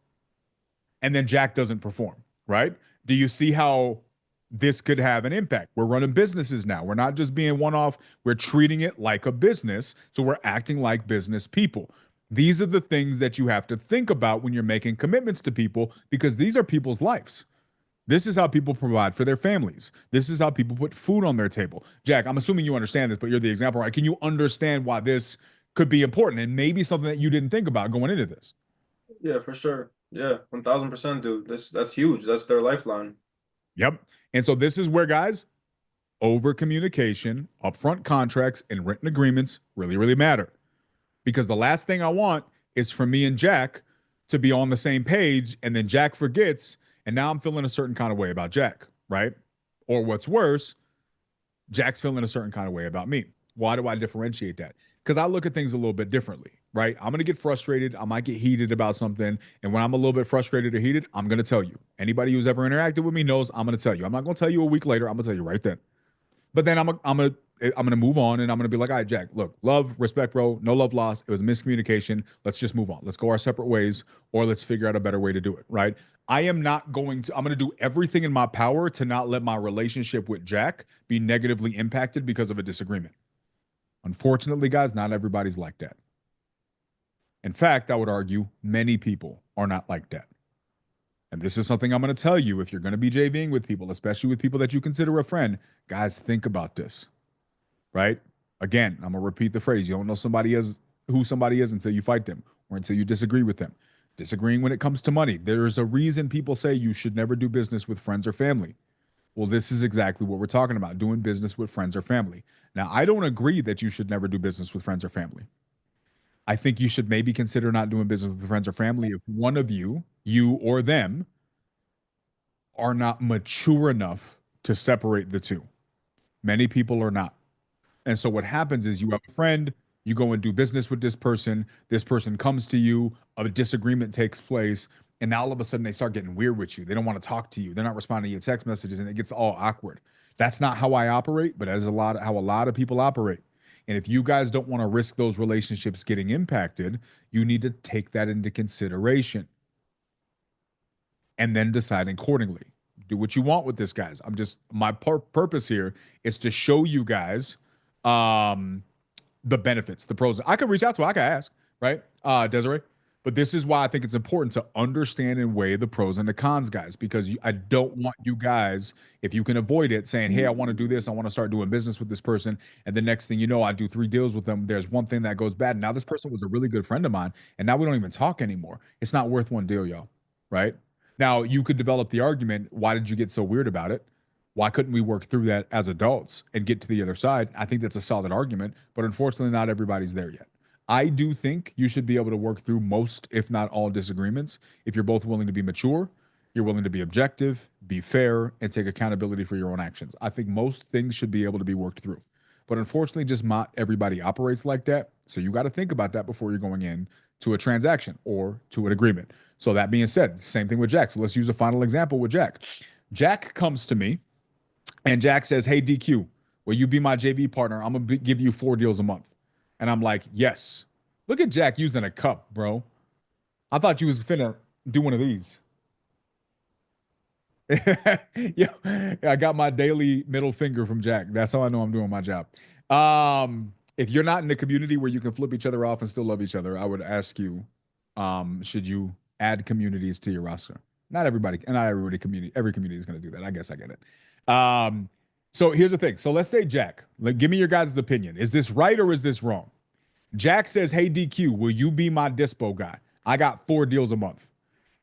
and then Jack doesn't perform, right? Do you see how this could have an impact? We're running businesses now. We're not just being one-off. We're treating it like a business, so we're acting like business people. These are the things that you have to think about when you're making commitments to people because these are people's lives. This is how people provide for their families. This is how people put food on their table. Jack, I'm assuming you understand this, but you're the example, right? Can you understand why this could be important and maybe something that you didn't think about going into this? Yeah, for sure. Yeah, 1000%, dude. That's huge. That's their lifeline. Yep. And so this is where, guys, over communication, upfront contracts, and written agreements really, really matter. Because the last thing I want is for me and Jack to be on the same page, and then Jack forgets, and now I'm feeling a certain kind of way about Jack, right? Or what's worse, Jack's feeling a certain kind of way about me. Why do I differentiate that? Because I look at things a little bit differently, right? I'm going to get frustrated. I might get heated about something. And when I'm a little bit frustrated or heated, I'm going to tell you. Anybody who's ever interacted with me knows I'm going to tell you. I'm not going to tell you a week later. I'm going to tell you right then. But then I'm gonna move on, and I'm gonna be like, all right, Jack, look, love, respect, bro, no love lost. It was a miscommunication. Let's just move on. Let's go our separate ways, or let's figure out a better way to do it, right? I'm gonna do everything in my power to not let my relationship with Jack be negatively impacted because of a disagreement. Unfortunately, guys, not everybody's like that. In fact, I would argue many people are not like that. And this is something I'm going to tell you if you're going to be JVing with people, especially with people that you consider a friend, guys, think about this, right? Again, I'm going to repeat the phrase. You don't know who somebody is until you fight them or until you disagree with them. Disagreeing when it comes to money. There's a reason people say you should never do business with friends or family. Well, this is exactly what we're talking about, doing business with friends or family. Now, I don't agree that you should never do business with friends or family. I think you should maybe consider not doing business with friends or family if one of you or them, are not mature enough to separate the two. Many people are not. And so what happens is you have a friend, you go and do business with this person comes to you, a disagreement takes place, and now all of a sudden they start getting weird with you. They don't want to talk to you. They're not responding to your text messages, and it gets all awkward. That's not how I operate, but that is how a lot of people operate. And if you guys don't want to risk those relationships getting impacted, you need to take that into consideration and then decide accordingly. Do what you want with this, guys. My purpose here is to show you guys the benefits, the pros. I could reach out to her, I could ask, right? Desiree. But this is why I think it's important to understand and weigh the pros and the cons, guys, because I don't want you guys, if you can avoid it, saying, hey, I want to do this. I want to start doing business with this person. And the next thing you know, I do 3 deals with them. There's one thing that goes bad. Now this person was a really good friend of mine, and now we don't even talk anymore. It's not worth one deal, y'all, right? Now, you could develop the argument, why did you get so weird about it? Why couldn't we work through that as adults and get to the other side? I think that's a solid argument, but unfortunately, not everybody's there yet. I do think you should be able to work through most, if not all, disagreements if you're both willing to be mature, you're willing to be objective, be fair, and take accountability for your own actions. I think most things should be able to be worked through. But unfortunately, just not everybody operates like that. So you got to think about that before you're going in to a transaction or to an agreement. So that being said, same thing with Jack. So let's use a final example with Jack. Jack comes to me and Jack says, hey, DQ, will you be my JV partner? I'm going to give you 4 deals a month. And I'm like, yes. Look at Jack using a cup, bro. I thought you was finna do one of these. Yeah, I got my daily middle finger from Jack. That's how I know I'm doing my job. If you're not in the community where you can flip each other off and still love each other, I would ask you, should you add communities to your roster? Every community is going to do that. I guess I get it. So here's the thing. So let's say Jack, give me your guys' opinion. Is this right or is this wrong? Jack says, hey, DQ, will you be my dispo guy? I got 4 deals a month.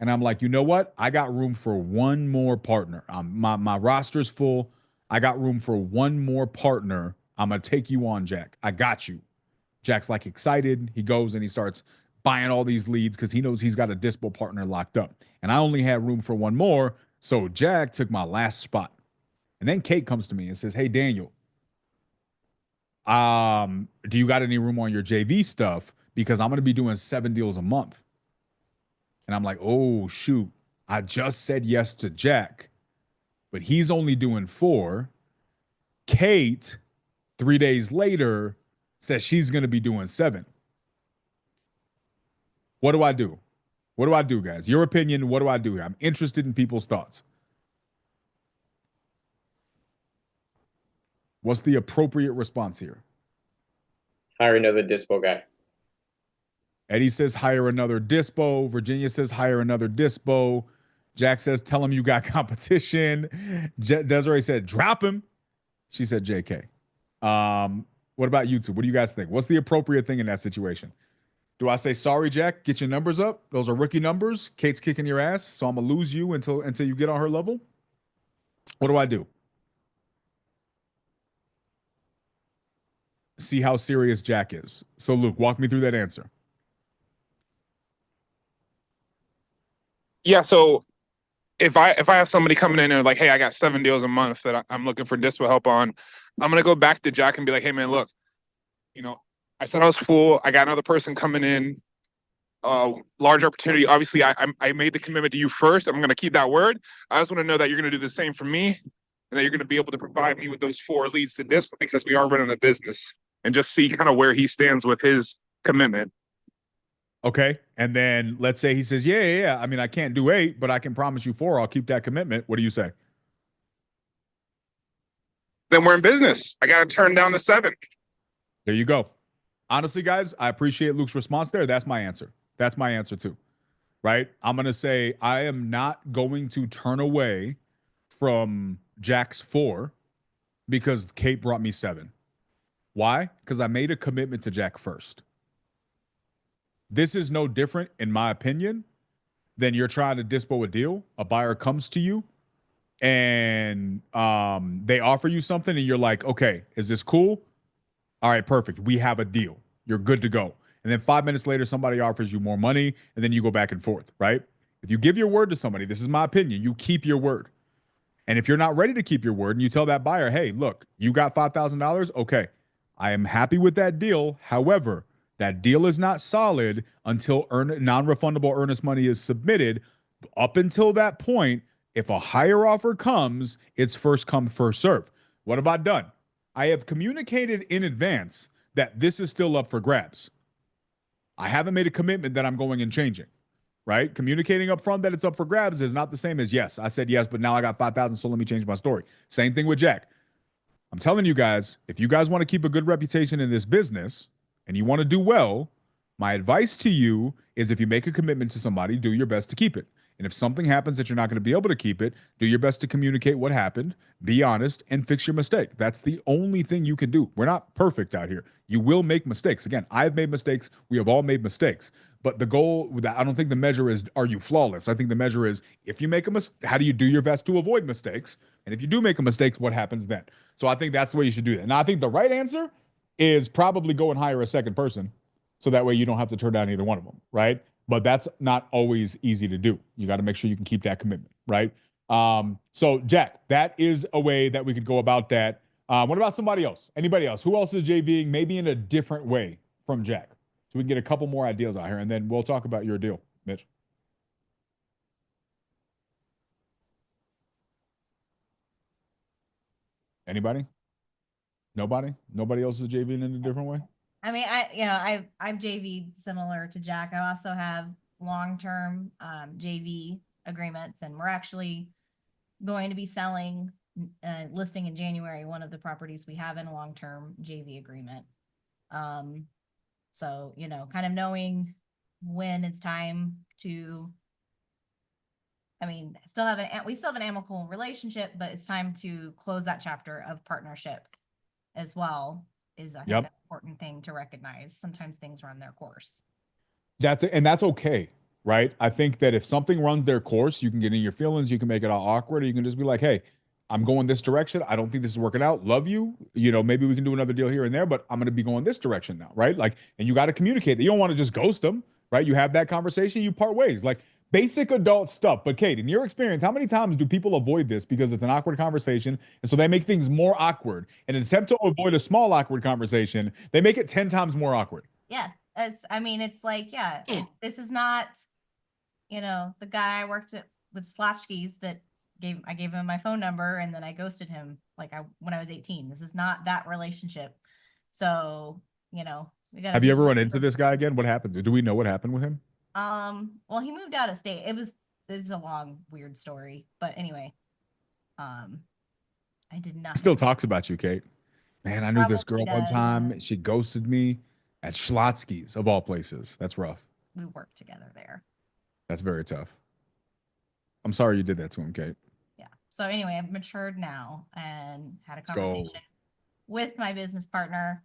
And I'm like, you know what? I got room for one more partner. My roster's full. I got room for one more partner. I'm going to take you on, Jack. I got you. Jack's like excited. He goes and he starts buying all these leads because he knows he's got a dispo partner locked up. And I only had room for one more. So Jack took my last spot. And then Kate comes to me and says, hey, Daniel, do you got any room on your JV stuff? Because I'm going to be doing 7 deals a month. And I'm like, oh, shoot. I just said yes to Jack, but he's only doing 4. Kate, 3 days later, says she's going to be doing 7. What do I do? What do I do, guys? Your opinion, what do I do here? I'm interested in people's thoughts. What's the appropriate response here? Hire another dispo guy. Eddie says hire another dispo. Virginia says hire another dispo. Jack says tell him you got competition. Desiree said drop him. She said JK. What about you two? What do you guys think? What's the appropriate thing in that situation? Do I say sorry, Jack? Get your numbers up. Those are rookie numbers. Kate's kicking your ass, so I'm gonna lose you until you get on her level. What do I do? See how serious Jack is. So Luke, walk me through that answer. Yeah, so if I have somebody coming in and like, hey, I got 7 deals a month that I'm looking for dispo help on, I'm gonna go back to Jack and be like, hey man, look, you know, I said I was full. I got another person coming in. Large opportunity. Obviously, I made the commitment to you first. I'm gonna keep that word. I just want to know that you're gonna do the same for me, and that you're gonna be able to provide me with those 4 leads to dispo because we are running a business, and just see kind of where he stands with his commitment. Okay. And then let's say he says, yeah. I mean, I can't do 8, but I can promise you 4. I'll keep that commitment. What do you say? Then we're in business. I got to turn down the 7. There you go. Honestly, guys, I appreciate Luke's response there. That's my answer. That's my answer too. Right? I'm going to say I am not going to turn away from Jack's 4 because Kate brought me 7. Why? Because I made a commitment to Jack first. This is no different, in my opinion, than you're trying to dispo a deal. A buyer comes to you and they offer you something and you're like, okay, is this cool? All right, perfect. We have a deal. You're good to go. And then 5 minutes later, somebody offers you more money and then you go back and forth, right? If you give your word to somebody, this is my opinion, you keep your word. And if you're not ready to keep your word and you tell that buyer, hey, look, you got $5,000. Okay, I am happy with that deal. However, that deal is not solid until non-refundable earnest money is submitted. Up until that point, if a higher offer comes, it's first come, first serve. What have I done? I have communicated in advance that this is still up for grabs. I haven't made a commitment that I'm going and changing. Right? Communicating up front that it's up for grabs is not the same as yes. I said yes, but now I got 5,000, so let me change my story. Same thing with Jack. I'm telling you guys, if you guys want to keep a good reputation in this business and you want to do well, my advice to you is if you make a commitment to somebody, do your best to keep it. And if something happens that you're not going to be able to keep it, do your best to communicate what happened, be honest, and fix your mistake. That's the only thing you can do. We're not perfect out here. You will make mistakes. Again, I've made mistakes. We have all made mistakes. But the goal, I don't think the measure is, are you flawless? I think the measure is, if you make a mistake, how do you do your best to avoid mistakes? And if you do make a mistake, what happens then? So I think that's the way you should do that. Now, I think the right answer is probably go and hire a second person so that way you don't have to turn down either one of them, right? But that's not always easy to do. You got to make sure you can keep that commitment, right? So Jack, that is a way that we could go about that. What about somebody else? Anybody else? Who else is JVing maybe in a different way from Jack? So we can get a couple more ideas out here, and then we'll talk about your deal, Mitch. Anybody? Nobody? Nobody else is JVing in a different way? I mean, I've JV'd similar to Jack. I also have long-term JV agreements, and we're actually going to be selling, listing in January, one of the properties we have in a long-term JV agreement. So, kind of knowing when it's time to, I mean, we still have an amicable relationship, but it's time to close that chapter of partnership as well, is I think an important thing to recognize. Sometimes things run their course. That's okay, right? I think that if something runs their course, you can get in your feelings, you can make it all awkward, or you can just be like, hey, I'm going this direction. I don't think this is working out. Love you. Maybe we can do another deal here and there, but I'm going to be going this direction now, right? Like, and you got to communicate that. You don't want to just ghost them, right? You have that conversation, you part ways, like basic adult stuff. But Kate, in your experience, how many times do people avoid this because it's an awkward conversation? And so they make things more awkward. In an attempt to avoid a small awkward conversation, they make it 10 times more awkward. Yeah. It's like, this is not, the guy I worked with Slotchkis that I gave him my phone number and then I ghosted him when I was 18. This is not that relationship. So, we got. Have you ever run into this guy again? What happened? Do we know what happened with him? Well, he moved out of state. It's a long, weird story. But anyway, I did not. He still talks about you, Kate. Man, I knew this girl one time. Yeah. She ghosted me at Schlotsky's, of all places. That's rough. We worked together there. That's very tough. I'm sorry you did that to him, Kate. Yeah. So anyway, I've matured now and had a conversation with my business partner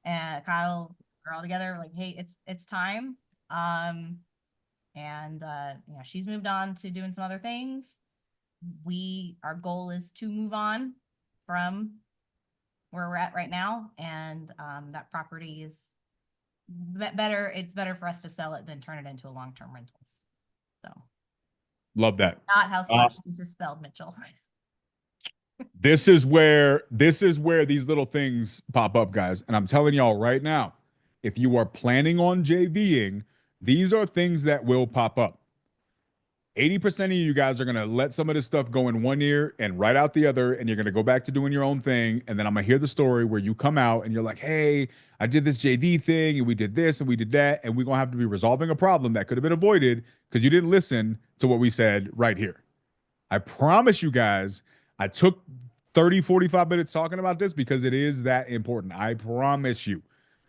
and Kyle. We're all together. Like, hey, it's time. She's moved on to doing some other things. Our goal is to move on from where we're at right now, and that property is better. It's better for us to sell it than turn it into a long-term rentals. So Love that. Not how Uh, slushies is spelled, Mitchell. this is where these little things pop up, guys. And I'm telling y'all right now, if you are planning on JVing, these are things that will pop up. 80% of you guys are going to let some of this stuff go in one ear and right out the other, and you're going to go back to doing your own thing. And then I'm going to hear the story where you come out and you're like, hey, I did this JV thing and we did this and we did that. And we're going to have to be resolving a problem that could have been avoided because you didn't listen to what we said right here. I promise you guys, I took 30, 45 minutes talking about this because it is that important. I promise you.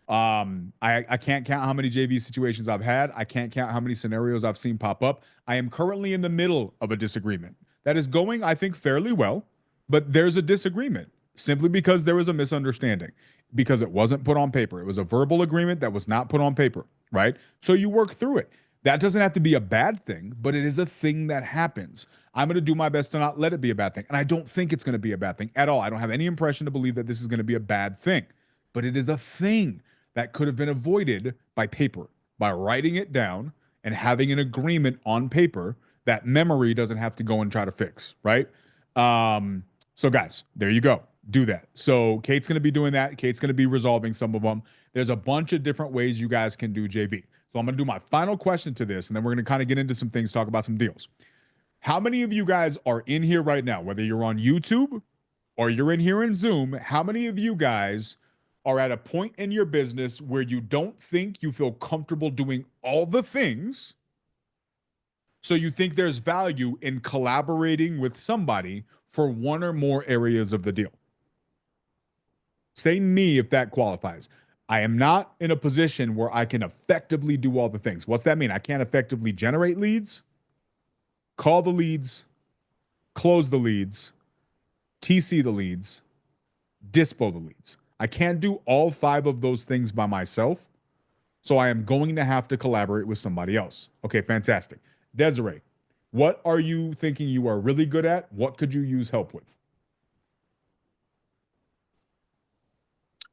I can't count how many JV situations I've had. I can't count how many scenarios I've seen pop up. I am currently in the middle of a disagreement that is going, I think, fairly well, but there's a disagreement simply because there was a misunderstanding because it wasn't put on paper. It was a verbal agreement that was not put on paper, right? So you work through it. That doesn't have to be a bad thing, but it is a thing that happens. I'm going to do my best to not let it be a bad thing. And I don't think it's going to be a bad thing at all. I don't have any impression to believe that this is going to be a bad thing, but it is a thing that could have been avoided by paper, by writing it down and having an agreement on paper that memory doesn't have to go and try to fix, right? So guys, there you go. Do that. So Kate's going to be doing that. Kate's going to be resolving some of them. There's a bunch of different ways you guys can do JV. So I'm going to do my final question to this, and then we're going to kind of get into some things, talk about some deals. How many of you guys are in here right now, whether you're on YouTube or you're in here in Zoom? How many of you guys are at a point in your business where you don't think you feel comfortable doing all the things, so you think there's value in collaborating with somebody for one or more areas of the deal? Say me if that qualifies. I am not in a position where I can effectively do all the things. What's that mean? I can't effectively generate leads, call the leads, close the leads, TC the leads, dispo the leads. I can't do all 5 of those things by myself. So I am going to have to collaborate with somebody else. Okay, fantastic. Desiree, what are you thinking you are really good at? What could you use help with?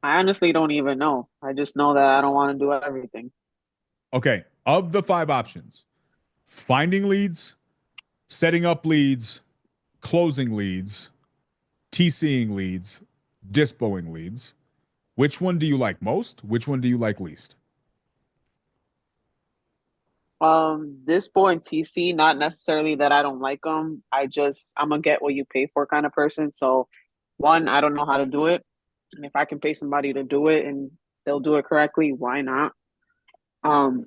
I honestly don't even know. I just know that I don't want to do everything. Okay, of the 5 options, finding leads, setting up leads, closing leads, TCing leads, dispoing leads, which one do you like most? Which one do you like least? This boy and TC, not necessarily that I don't like them. I'm gonna get what you pay for kind of person. So, one, I don't know how to do it, and if I can pay somebody to do it and they'll do it correctly, why not? Um,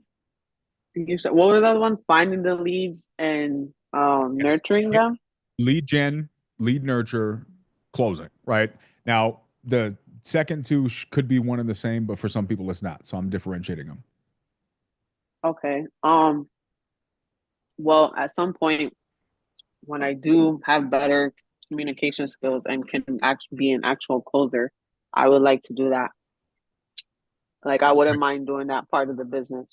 you said what was the other one? Finding the leads and Yes. nurturing them. Lead gen, lead nurture, closing, right? Now, the second 2 could be one and the same, but for some people it's not. So I'm differentiating them. Okay. Well, at some point, when I do have better communication skills and can actually be an actual closer, I would like to do that. Like I wouldn't mind doing that part of the business.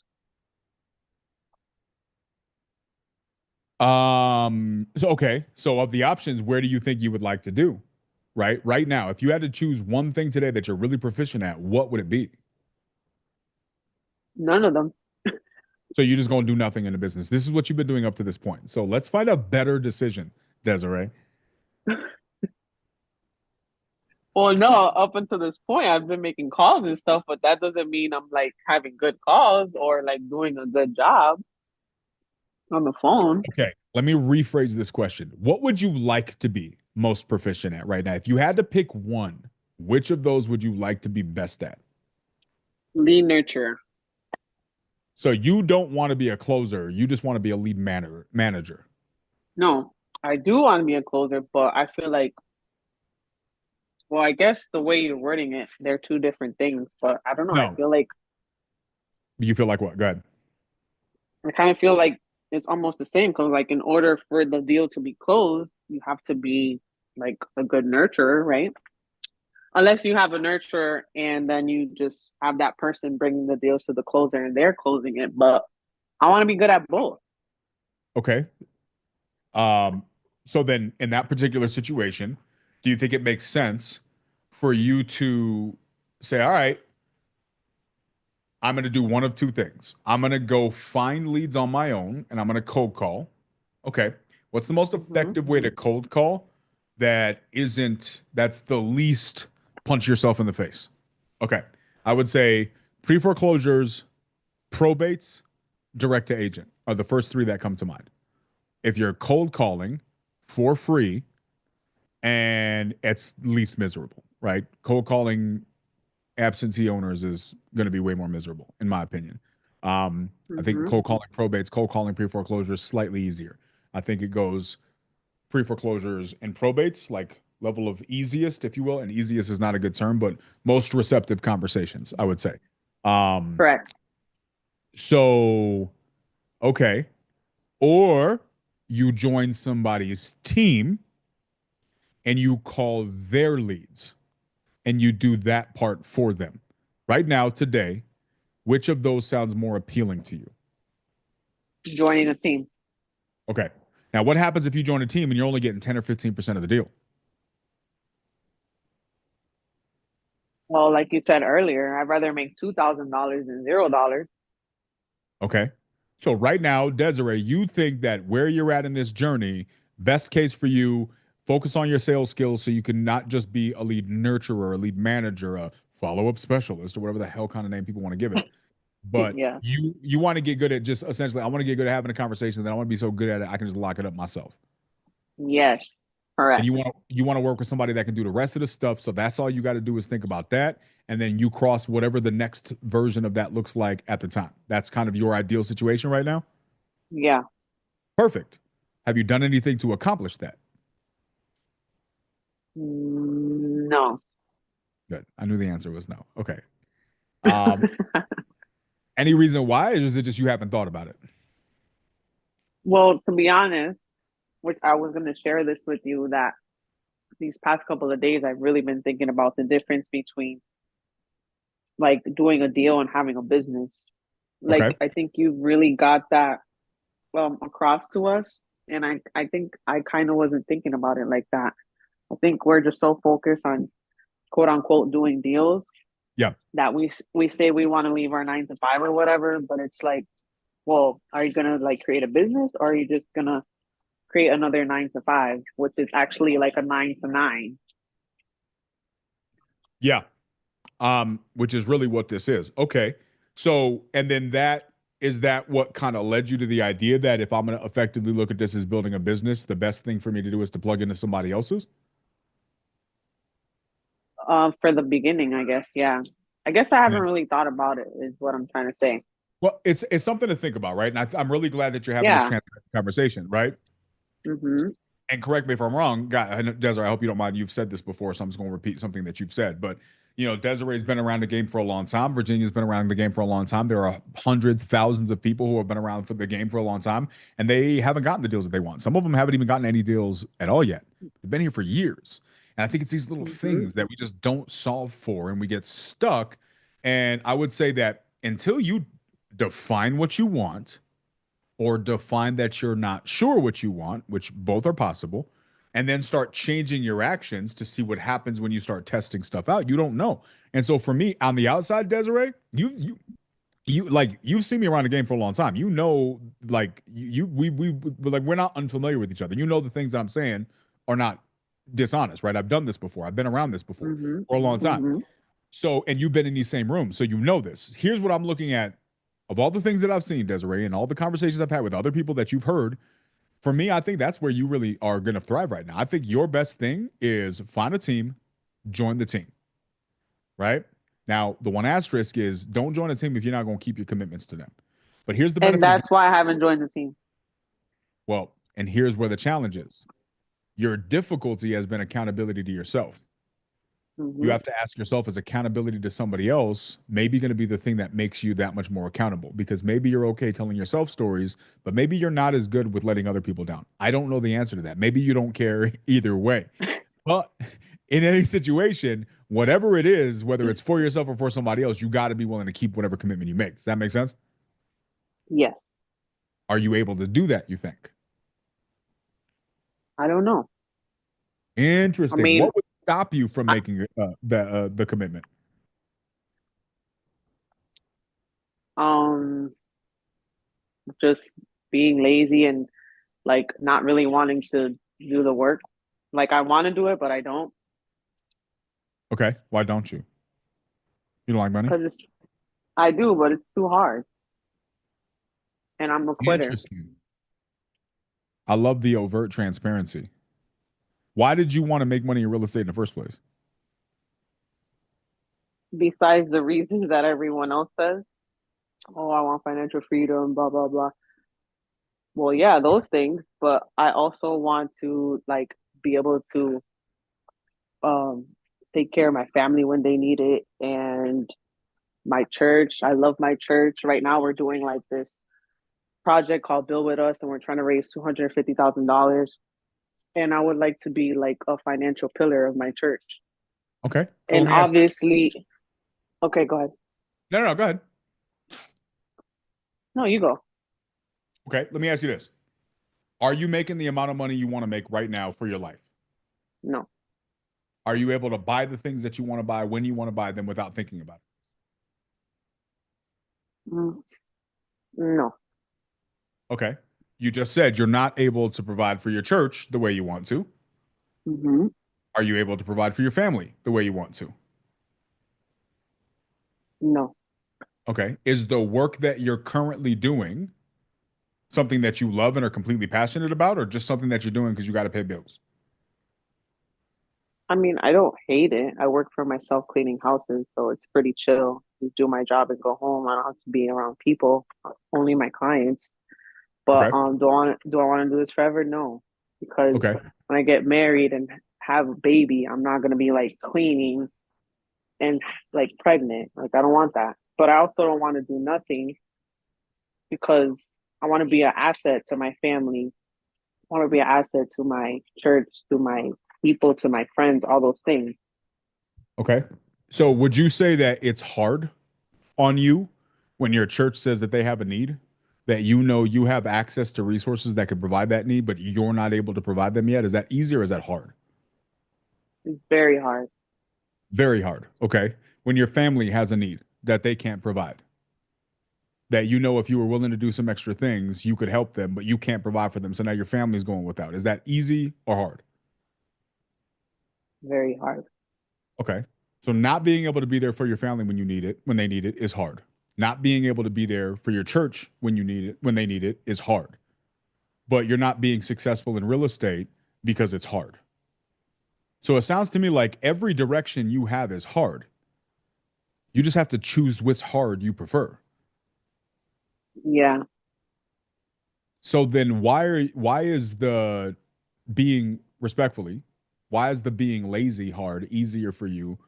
Okay. So of the options, where do you think you would like to do? Right now, if you had to choose one thing today that you're really proficient at, what would it be? None of them. So you're just going to do nothing in the business. This is what you've been doing up to this point. So let's find a better decision, Desiree. Well, no, up until this point, I've been making calls and stuff, but that doesn't mean I'm like having good calls or like doing a good job on the phone. Okay. Let me rephrase this question. What would you like to be most proficient at right now? If you had to pick one, which of those would you like to be best at? Lead nurture. So you don't want to be a closer. You just want to be a lead manager. No, I do want to be a closer, but I feel like, well, I guess the way you're wording it, they're 2 different things, but I don't know. I No. feel like, You feel like what? Go ahead. I kind of feel like it's almost the same because, like, in order for the deal to be closed, you have to be like a good nurturer, right? Unless you have a nurturer and then you just have that person bringing the deals to the closer and they're closing it. But I want to be good at both. Okay. So then in that particular situation, do you think it makes sense for you to say, all right, I'm going to do one of 2 things. I'm going to go find leads on my own and I'm going to cold call, Okay. What's the most effective way to cold call that's the least punch yourself in the face? Okay. I would say pre-foreclosures, probates, direct to agent are the first three that come to mind. If you're cold calling for free and it's least miserable, right? Cold calling absentee owners is going to be way more miserable, in my opinion. I think cold calling probates, cold calling pre-foreclosures slightly easier. I think it goes pre-foreclosures and probates, like level of easiest, if you will. And easiest is not a good term, but most receptive conversations, I would say. Um, Correct. so, okay. Or you join somebody's team and you call their leads and you do that part for them. Right now, today, which of those sounds more appealing to you? Joining a team. Okay. Now, what happens if you join a team and you're only getting 10 or 15% of the deal? Well, like you said earlier, I'd rather make $2,000 than $0. Okay. So right now, Desiree, you think that where you're at in this journey, best case for you, focus on your sales skills so you can not just be a lead nurturer, a lead manager, a follow-up specialist, or whatever the hell kind of name people want to give it. But Yeah. you want to get good at just essentially, I want to get good at having a conversation, then I want to be so good at it, I can just lock it up myself. Yes. And Correct. you want to work with somebody that can do the rest of the stuff. So that's all you got to do is think about that. And then you cross whatever the next version of that looks like at the time. That's kind of your ideal situation right now. Yeah. Perfect. Have you done anything to accomplish that? No. Good. I knew the answer was no. Okay. Um, any reason why, or is it just you haven't thought about it? Well, to be honest, which I was going to share this with you, that these past couple of days, I've really been thinking about the difference between like doing a deal and having a business. Okay. Like, I think you really got that across to us. And I think I kind of wasn't thinking about it like that. I think we're just so focused on quote unquote doing deals Yeah. that we say we want to leave our 9 to 5 or whatever, but it's like, well, are you gonna like create a business, or are you just gonna create another 9 to 5, which is actually like a 9 to 9? Yeah. Which is really what this is. Okay. So, and then that what kind of led you to the idea that if I'm going to effectively look at this as building a business, the best thing for me to do is to plug into somebody else's? For the beginning, I guess, yeah. I guess I haven't Yeah. really thought about it, is what I'm trying to say. Well, it's something to think about, right? And I'm really glad that you're having this Yeah. transparent conversation, right? Mm-hmm. And correct me if I'm wrong, Desiree, I hope you don't mind. You've said this before, so I'm just going to repeat something that you've said. But Desiree's been around the game for a long time. Virginia's been around the game for a long time. There are hundreds, thousands of people who have been around for the game for a long time, and they haven't gotten the deals that they want. Some of them haven't even gotten any deals at all yet. They've been here for years, and I think it's these little Mm-hmm. things that we just don't solve for, and we get stuck. And I would say that until you define what you want or define that you're not sure what you want, which both are possible, and then start changing your actions to see what happens when you start testing stuff out. You don't know. And so for me, on the outside, Desiree, you've seen me around the game for a long time. You know, like we like we're not unfamiliar with each other. You know the things that I'm saying are not dishonest, right? I've done this before. I've been around this before Mm-hmm. for a long time. Mm-hmm. So, and you've been in these same rooms, so you know this. Here's what I'm looking at of all the things that I've seen, Desiree, and all the conversations I've had with other people that you've heard. For me, I think that's where you really are going to thrive right now. I think your best thing is find a team, join the team, right? Now, the one asterisk is don't join a team if you're not going to keep your commitments to them. But here's the And benefit of, that's why I haven't joined the team. well, and here's where the challenge is. Your difficulty has been accountability to yourself. Mm-hmm. You have to ask yourself, is accountability to somebody else maybe going to be the thing that makes you that much more accountable? Because maybe you're okay telling yourself stories, but maybe you're not as good with letting other people down. I don't know the answer to that. Maybe you don't care either way. But in any situation, whatever it is, whether it's for yourself or for somebody else, you got to be willing to keep whatever commitment you make. Does that make sense? Yes. Are you able to do that, you think? I don't know. Interesting. I mean, What would stop you from making the commitment? um, just being lazy and like not really wanting to do the work. Like I want to do it, but I don't Okay. Why don't you? You don't like money? because I do, but it's too hard, and I'm a quitter. Interesting. I love the overt transparency. Why did you want to make money in real estate in the first place? Besides the reasons that everyone else says, oh, I want financial freedom, blah blah blah. Well, yeah, those things, but I also want to like be able to um take care of my family when they need it and my church. I love my church. Right now we're doing like this project called Build With Us and we're trying to raise $250,000. And I would like to be like a financial pillar of my church. Okay. So let And me ask you. obviously, okay, go ahead. No, go ahead. No, you go. Okay. Let me ask you this. Are you making the amount of money you want to make right now for your life? No. Are you able to buy the things that you want to buy when you want to buy them without thinking about Mm, no. it? Okay. You just said you're not able to provide for your church the way you want to. Hmm. Are you able to provide for your family the way you want to? No. Okay. Is the work that you're currently doing something that you love and are completely passionate about, or just something that you're doing because you got to pay bills? I mean, I don't hate it. I work for myself cleaning houses, so it's pretty chill. Just do my job and go home. I don't have to be around people, only my clients. But Okay. do I want to do this forever? No, because Okay. when I get married and have a baby, I'm not gonna be like cleaning and like pregnant. Like I don't want that. But I also don't want to do nothing because I want to be an asset to my family. I want to be an asset to my church, to my people, to my friends, all those things. Okay. So would you say that it's hard on you when your church says that they have a need, that you know you have access to resources that could provide that need, but you're not able to provide them yet? Is that easy or is that hard? It's very hard. Very hard. Okay. When your family has a need that they can't provide, that you know if you were willing to do some extra things, you could help them, but you can't provide for them. So now your family's going without. Is that easy or hard? Very hard. Okay. So not being able to be there for your family when you need it, when they need it, is hard. Not being able to be there for your church when you need it, when they need it, is hard. But you're not being successful in real estate because it's hard. So it sounds to me like every direction you have is hard. You just have to choose which hard you prefer. Yeah. So then why is the being respectfully, why is the being lazy hard easier for you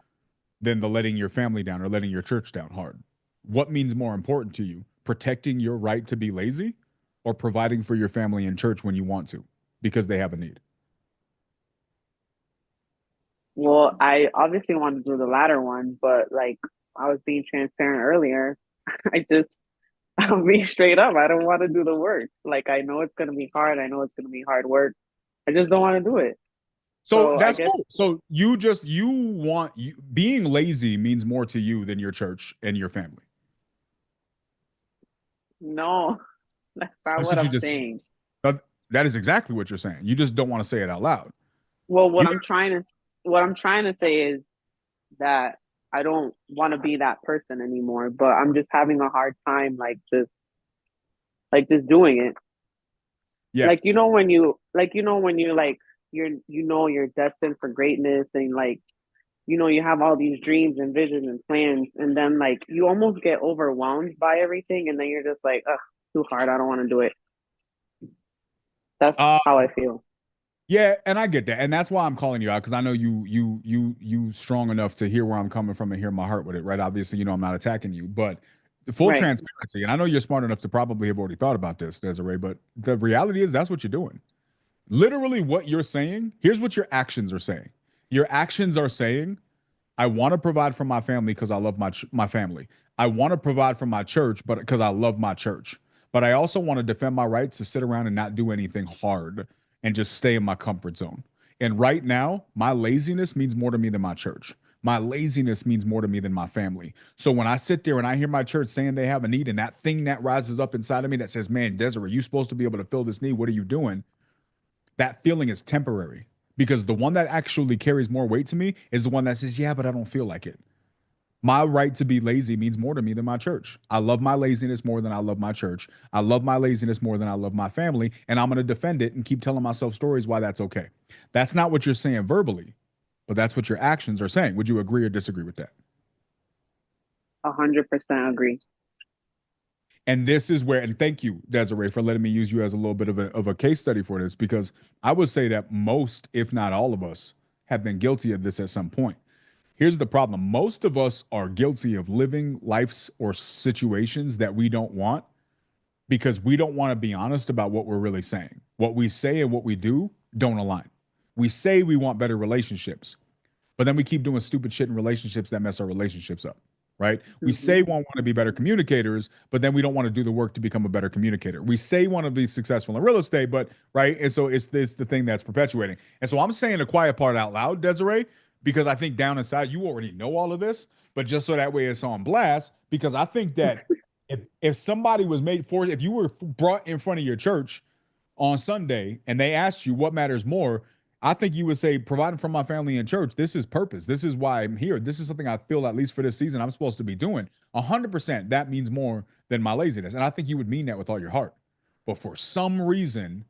than the letting your family down or letting your church down hard? What means more important to you? Protecting your right to be lazy or providing for your family and church when you want to because they have a need? Well, I obviously want to do the latter one, but like I was being transparent earlier, I just I'll be straight up. I don't want to do the work. Like I know it's gonna be hard. I know it's gonna be hard work. I just don't want to do it. So So I that's guess cool. So you want you being lazy means more to you than your church and your family. no, that's not That's what what you I'm just saying. that is exactly what you're saying. You just don't want to say it out loud. Well, You what I'm trying to say is that I don't want to be that person anymore, but I'm just having a hard time like just doing it. yeah. Like you know when you like you're destined for greatness and like you have all these dreams and visions and plans and then like you almost get overwhelmed by everything and then you're just like, ugh, too hard, I don't want to do it. That's Uh how I feel. yeah, and I get that. And that's why I'm calling you out because I know you strong enough to hear where I'm coming from and hear my heart with it, right? Obviously, I'm not attacking you, but the full Right. transparency, and I know you're smart enough to probably have already thought about this, Desiree, but the reality is that's what you're doing. Literally what you're saying, here's what your actions are saying. Your actions are saying, I want to provide for my family because I love my family. I want to provide for my church, but because I love my church. But I also want to defend my rights to sit around and not do anything hard and just stay in my comfort zone. And right now, my laziness means more to me than my church. My laziness means more to me than my family. So when I sit there and I hear my church saying they have a need and that thing that rises up inside of me that says, man, Desiree, you're supposed to be able to fill this need. What are you doing? that feeling is temporary because the one that actually carries more weight to me is the one that says, yeah, but I don't feel like it. My right to be lazy means more to me than my church. I love my laziness more than I love my church. I love my laziness more than I love my family. And I'm going to defend it and keep telling myself stories why that's okay. That's not what you're saying verbally, but that's what your actions are saying. Would you agree or disagree with that? 100% agree. And this is where, and thank you, Desiree, for letting me use you as a little bit of a case study for this, because I would say that most, if not all of us, have been guilty of this at some point. Here's the problem. Most of us are guilty of living lives or situations that we don't want because we don't want to be honest about what we're really saying. What we say and what we do don't align. We say we want better relationships, but then we keep doing stupid shit in relationships that mess our relationships up, right? We say we want to be better communicators, but then we don't want to do the work to become a better communicator. We say we want to be successful in real estate, but right? And so it's the thing that's perpetuating. And so I'm saying the quiet part out loud, Desiree, because I think down inside you already know all of this, but just so that way it's on blast, because I think that if somebody was made for, if you were brought in front of your church on Sunday and they asked you what matters more, I think you would say, providing for my family and church, this is purpose. This is why I'm here. This is something I feel, at least for this season, I'm supposed to be doing. 100%, that means more than my laziness. And I think you would mean that with all your heart. But for some reason,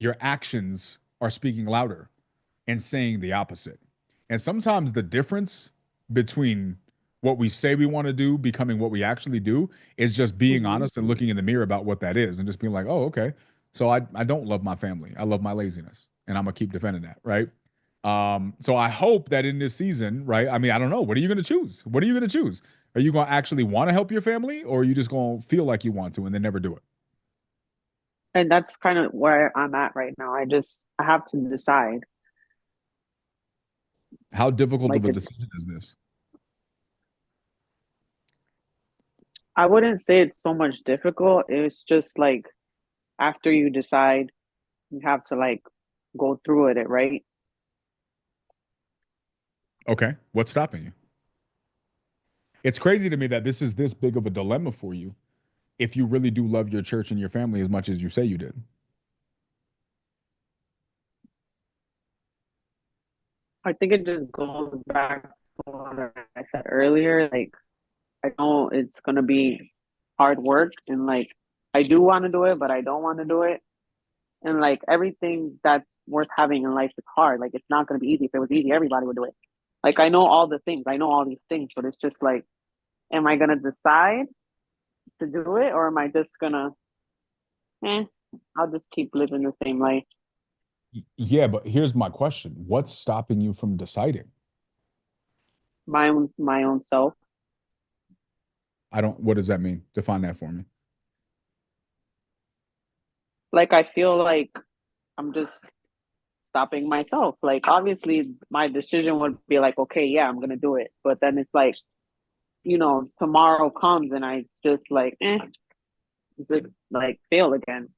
your actions are speaking louder and saying the opposite. And sometimes the difference between what we say we want to do becoming what we actually do is just being honest and looking in the mirror about what that is and just being like, oh, okay. So I don't love my family. I love my laziness. And I'm gonna keep defending that, right? So I hope that in this season, right? I mean, I don't know. What are you gonna choose? What are you gonna choose? Are you gonna actually want to help your family, or are you just gonna feel like you want to and then never do it? And that's kind of where I'm at right now. I have to decide. How difficult Like of a it's, decision is this? I wouldn't say it's so much difficult. It's just like after you decide, you have to like go through it, right? Okay, what's stopping you? It's crazy to me that this is this big of a dilemma for you if you really do love your church and your family as much as you say you did. I think it just goes back to what I said earlier. Like, I know it's gonna be hard work, and like, I do want to do it, but I don't want to do it. And like, everything that's worth having in life is hard. Like, it's not gonna be easy. If it was easy, everybody would do it. Like, I know all the things, I know all these things, but it's just like, am I gonna decide to do it, or am I just gonna, eh, I'll just keep living the same life? Yeah, but here's my question. What's stopping you from deciding? My own self. I don't, what does that mean? Define that for me. Like, I feel like I'm just stopping myself. Like, obviously, my decision would be like, okay, yeah, I'm gonna do it. But then it's like, tomorrow comes and I just like, just like fail again.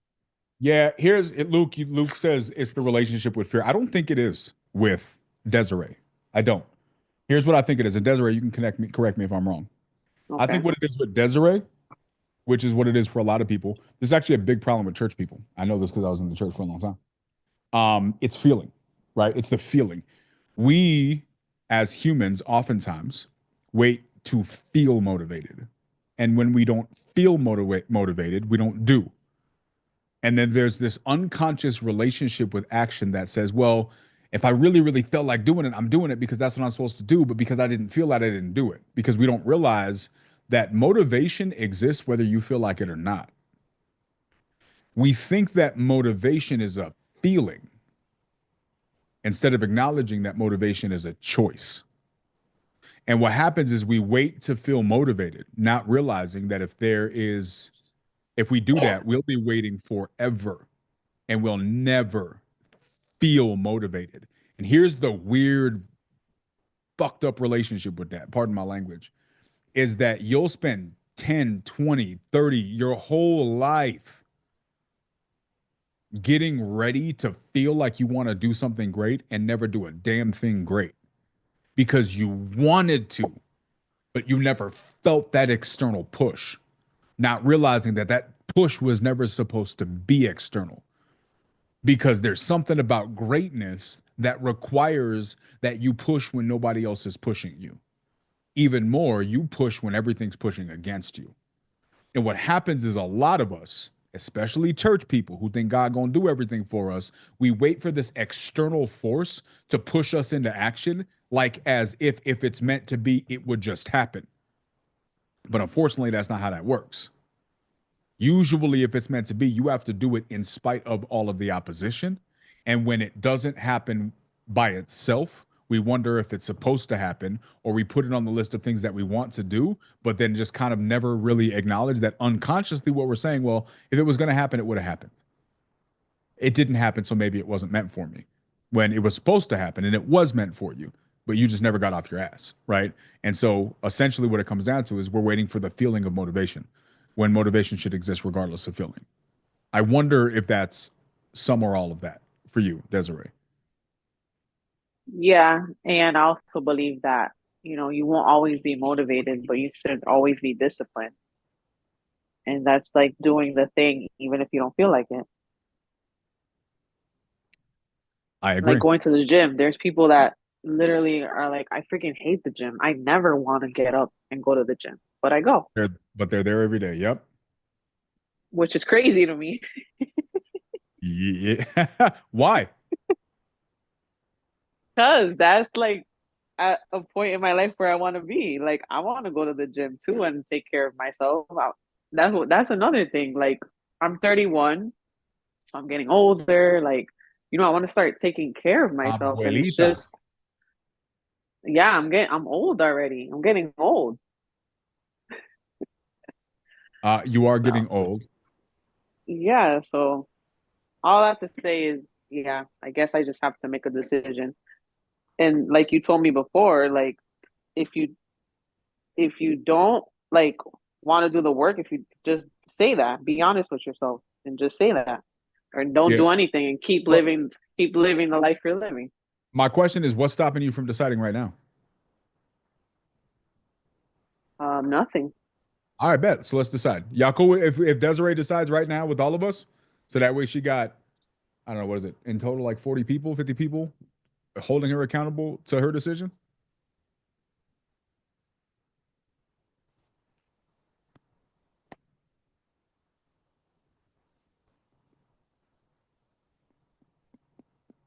Yeah, here's it, Luke. Luke says it's the relationship with fear. I don't think it is with Desiree. I don't. Here's what I think it is. And Desiree, you can correct me if I'm wrong. I Okay. think what it is with Desiree, which is what it is for a lot of people, this is actually a big problem with church people. I know this because I was in the church for a long time. It's feeling, right? It's the feeling. We as humans oftentimes wait to feel motivated. And when we don't feel motivated, we don't do. And then there's this unconscious relationship with action that says, well, if I really, really felt like doing it, I'm doing it because that's what I'm supposed to do. But because I didn't feel that, I didn't do it. Because we don't realize that motivation exists whether you feel like it or not. We think that motivation is a feeling instead of acknowledging that motivation is a choice. And what happens is we wait to feel motivated, not realizing that if we do that, we'll be waiting forever and we'll never feel motivated. And here's the weird, fucked up relationship with that, pardon my language, is that you'll spend 10, 20, 30, your whole life getting ready to feel like you want to do something great and never do a damn thing great because you wanted to, but you never felt that external push, not realizing that that push was never supposed to be external. because there's something about greatness that requires that you push when nobody else is pushing you. Even more, you push when everything's pushing against you. And what happens is a lot of us, especially church people who think God gonna do everything for us, we wait for this external force to push us into action, like as if it's meant to be, it would just happen. But unfortunately, that's not how that works. Usually, if it's meant to be, you have to do it in spite of all of the opposition. And when it doesn't happen by itself, we wonder if it's supposed to happen, or we put it on the list of things that we want to do, but then just kind of never really acknowledge that unconsciously what we're saying, well, if it was going to happen, it would have happened. It didn't happen, so maybe it wasn't meant for me. When it was supposed to happen and it was meant for you, but you just never got off your ass, right? And so essentially what it comes down to is we're waiting for the feeling of motivation when motivation should exist regardless of feeling. I wonder if that's some or all of that for you, Desiree. Yeah, and I also believe that, you won't always be motivated, but you should always be disciplined. And that's like doing the thing even if you don't feel like it. I Like agree. going to the gym. There's people that literally are like, I freaking hate the gym. I never want to get up and go to the gym, but I go, But they're there every day. Yep. which is crazy to me. Yeah. Why? Because that's like at a point in my life where I want to be. Like I want to go to the gym too and take care of myself. That's another thing. Like I'm 31, so I'm getting older. Like, I want to start taking care of myself. And it's Abuelita. just, yeah, I'm old already. I'm getting old. You are So getting old. yeah, so all I have to say is, yeah, I guess I just have to make a decision. And like you told me before, like if you if you don't like want to do the work, if you just say that, be honest with yourself and just say that. Or don't Yeah. do anything and But keep living the life you're living. my question is, what's stopping you from deciding right now? Nothing. All right, bet. So let's decide. Y'all cool if Desiree decides right now with all of us? So that way she got, I don't know, what is it? In total, like 40 people, 50 people holding her accountable to her decision?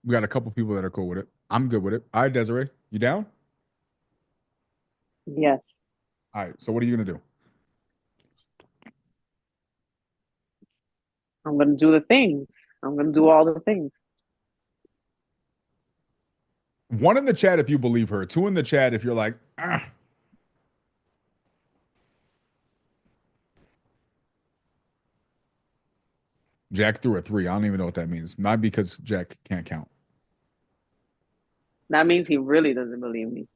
We got a couple people that are cool with it. I'm good with it. All right, Desiree, you down? Yes. All right. So what are you gonna do? I'm gonna do the things. I'm gonna do all the things. One in the chat if you believe her. Two in the chat if you're like, ah. Jack threw a three. I don't even know what that means. Not because Jack can't count. That means he really doesn't believe me.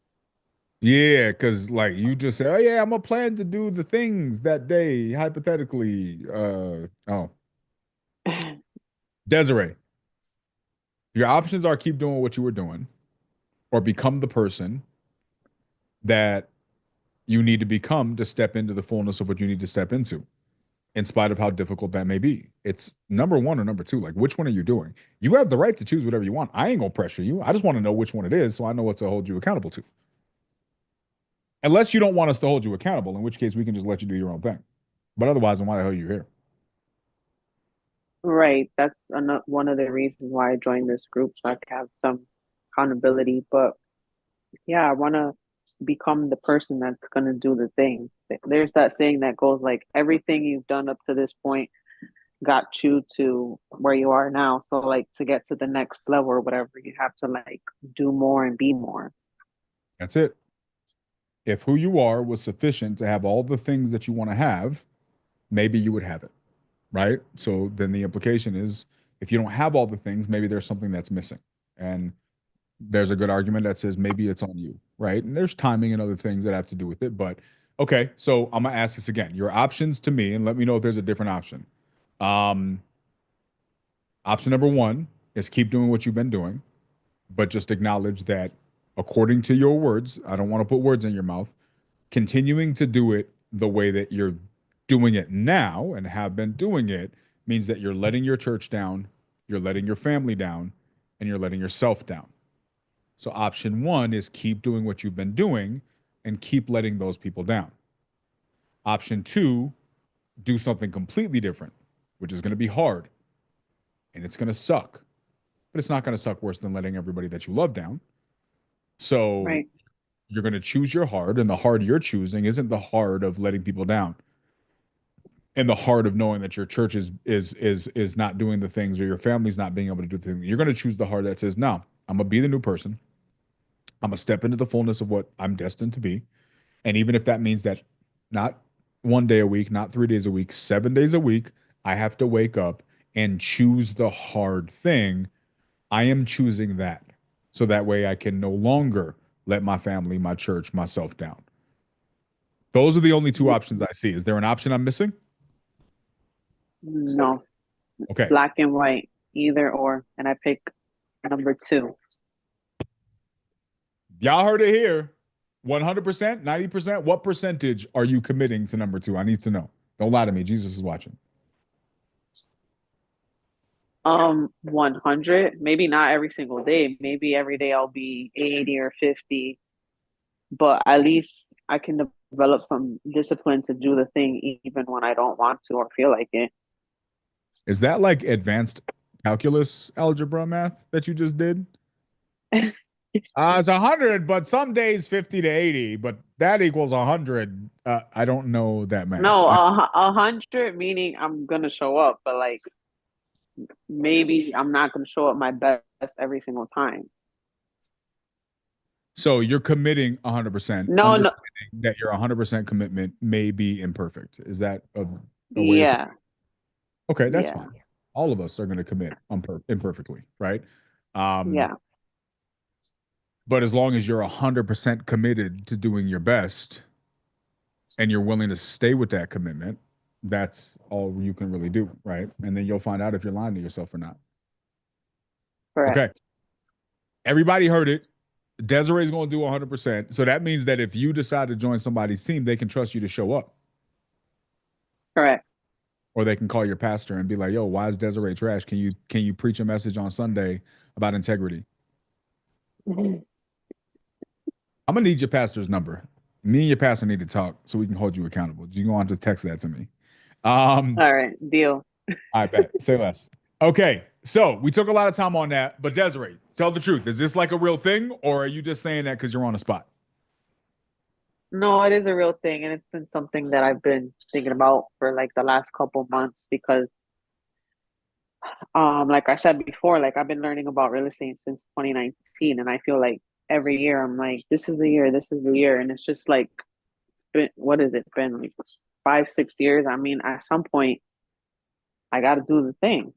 Yeah, because like you just said, oh yeah, I'm gonna plan to do the things that day, hypothetically. Oh, Desiree, your options are keep doing what you were doing, or become the person that you need to become to step into the fullness of what you need to step into, in spite of how difficult that may be. It's number one or number two. Like, which one are you doing? You have the right to choose whatever you want. I ain't gonna pressure you. I just want to know which one it is so I know what to hold you accountable to. Unless you don't want us to hold you accountable, in which case we can just let you do your own thing. But otherwise, then why the hell are you here? Right. That's one of the reasons why I joined this group, so I can have some accountability. But yeah, I want to become the person that's going to do the thing. There's that saying that goes like, everything you've done up to this point got you to where you are now. So like to get to the next level or whatever, you have to like do more and be more. That's it. If who you are was sufficient to have all the things that you want to have, maybe you would have it, right? So then the implication is if you don't have all the things, maybe there's something that's missing. And there's a good argument that says maybe it's on you, right? And there's timing and other things that have to do with it. But okay, so I'm gonna ask this again. Your options to me, and let me know if there's a different option. Um, Option number one is keep doing what you've been doing, but just acknowledge that according to your words, I don't want to put words in your mouth, continuing to do it the way that you're doing it now and have been doing it means that you're letting your church down you're letting your family down, and you're letting yourself down. So option one is keep doing what you've been doing and keep letting those people down. Option two, do something completely different, which is going to be hard and it's going to suck, but it's not going to suck worse than letting everybody that you love down. So Right. you're going to choose your hard, and the hard you're choosing isn't the hard of letting people down and the hard of knowing that your church is not doing the things, or your family's not being able to do the things. You're going to choose the hard that says, no, I'm going to be the new person. I'm going to step into the fullness of what I'm destined to be. And even if that means that not 1 day a week, not 3 days a week, 7 days a week, I have to wake up and choose the hard thing. I am choosing that. So that way I can no longer let my family, my church, myself down. Those are the only two options I see. Is there an option I'm missing? No. Okay. Black and white, either or. And I pick number 2. Y'all heard it here. 100%, 90%. What percentage are you committing to number 2? I need to know. Don't lie to me. Jesus is watching. 100. Maybe not every single day. Maybe every day I'll be 80 or 50. But at least I can develop some discipline to do the thing even when I don't want to or feel like it. Is that like advanced calculus algebra math that you just did? It's 100, but some days 50 to 80, but that equals 100. I don't know that math. No, 100 meaning I'm gonna show up, but like maybe I'm not gonna show up my best every single time. So you're committing 100%. No, no. That your 100% commitment may be imperfect. Is that a way? Yeah. Okay, that's Yeah. fine. All of us are going to commit imperfectly, right? Yeah. But as long as you're 100% committed to doing your best and you're willing to stay with that commitment, that's all you can really do, right? And then you'll find out if you're lying to yourself or not. Correct. Okay. Everybody heard it. Desiree's going to do 100%. So that means that if you decide to join somebody's team, they can trust you to show up. Correct. Or they can call your pastor and be like, yo, why is Desiree trash? Can you preach a message on Sunday about integrity? I'm gonna need your pastor's number. Me and your pastor need to talk so we can hold you accountable. You're gonna have to text that to me. All right, deal. I bet. Say less. Okay, so we took a lot of time on that, but Desiree, tell the truth. Is this like a real thing, or are you just saying that because you're on the spot? No, it is a real thing, and it's been something that I've been thinking about for like the last couple months because like I said before, like I've been learning about real estate since 2019, and I feel like every year I'm like, this is the year, and it's just like what has it been, like 5-6 years? I mean, at some point I got to do the thing.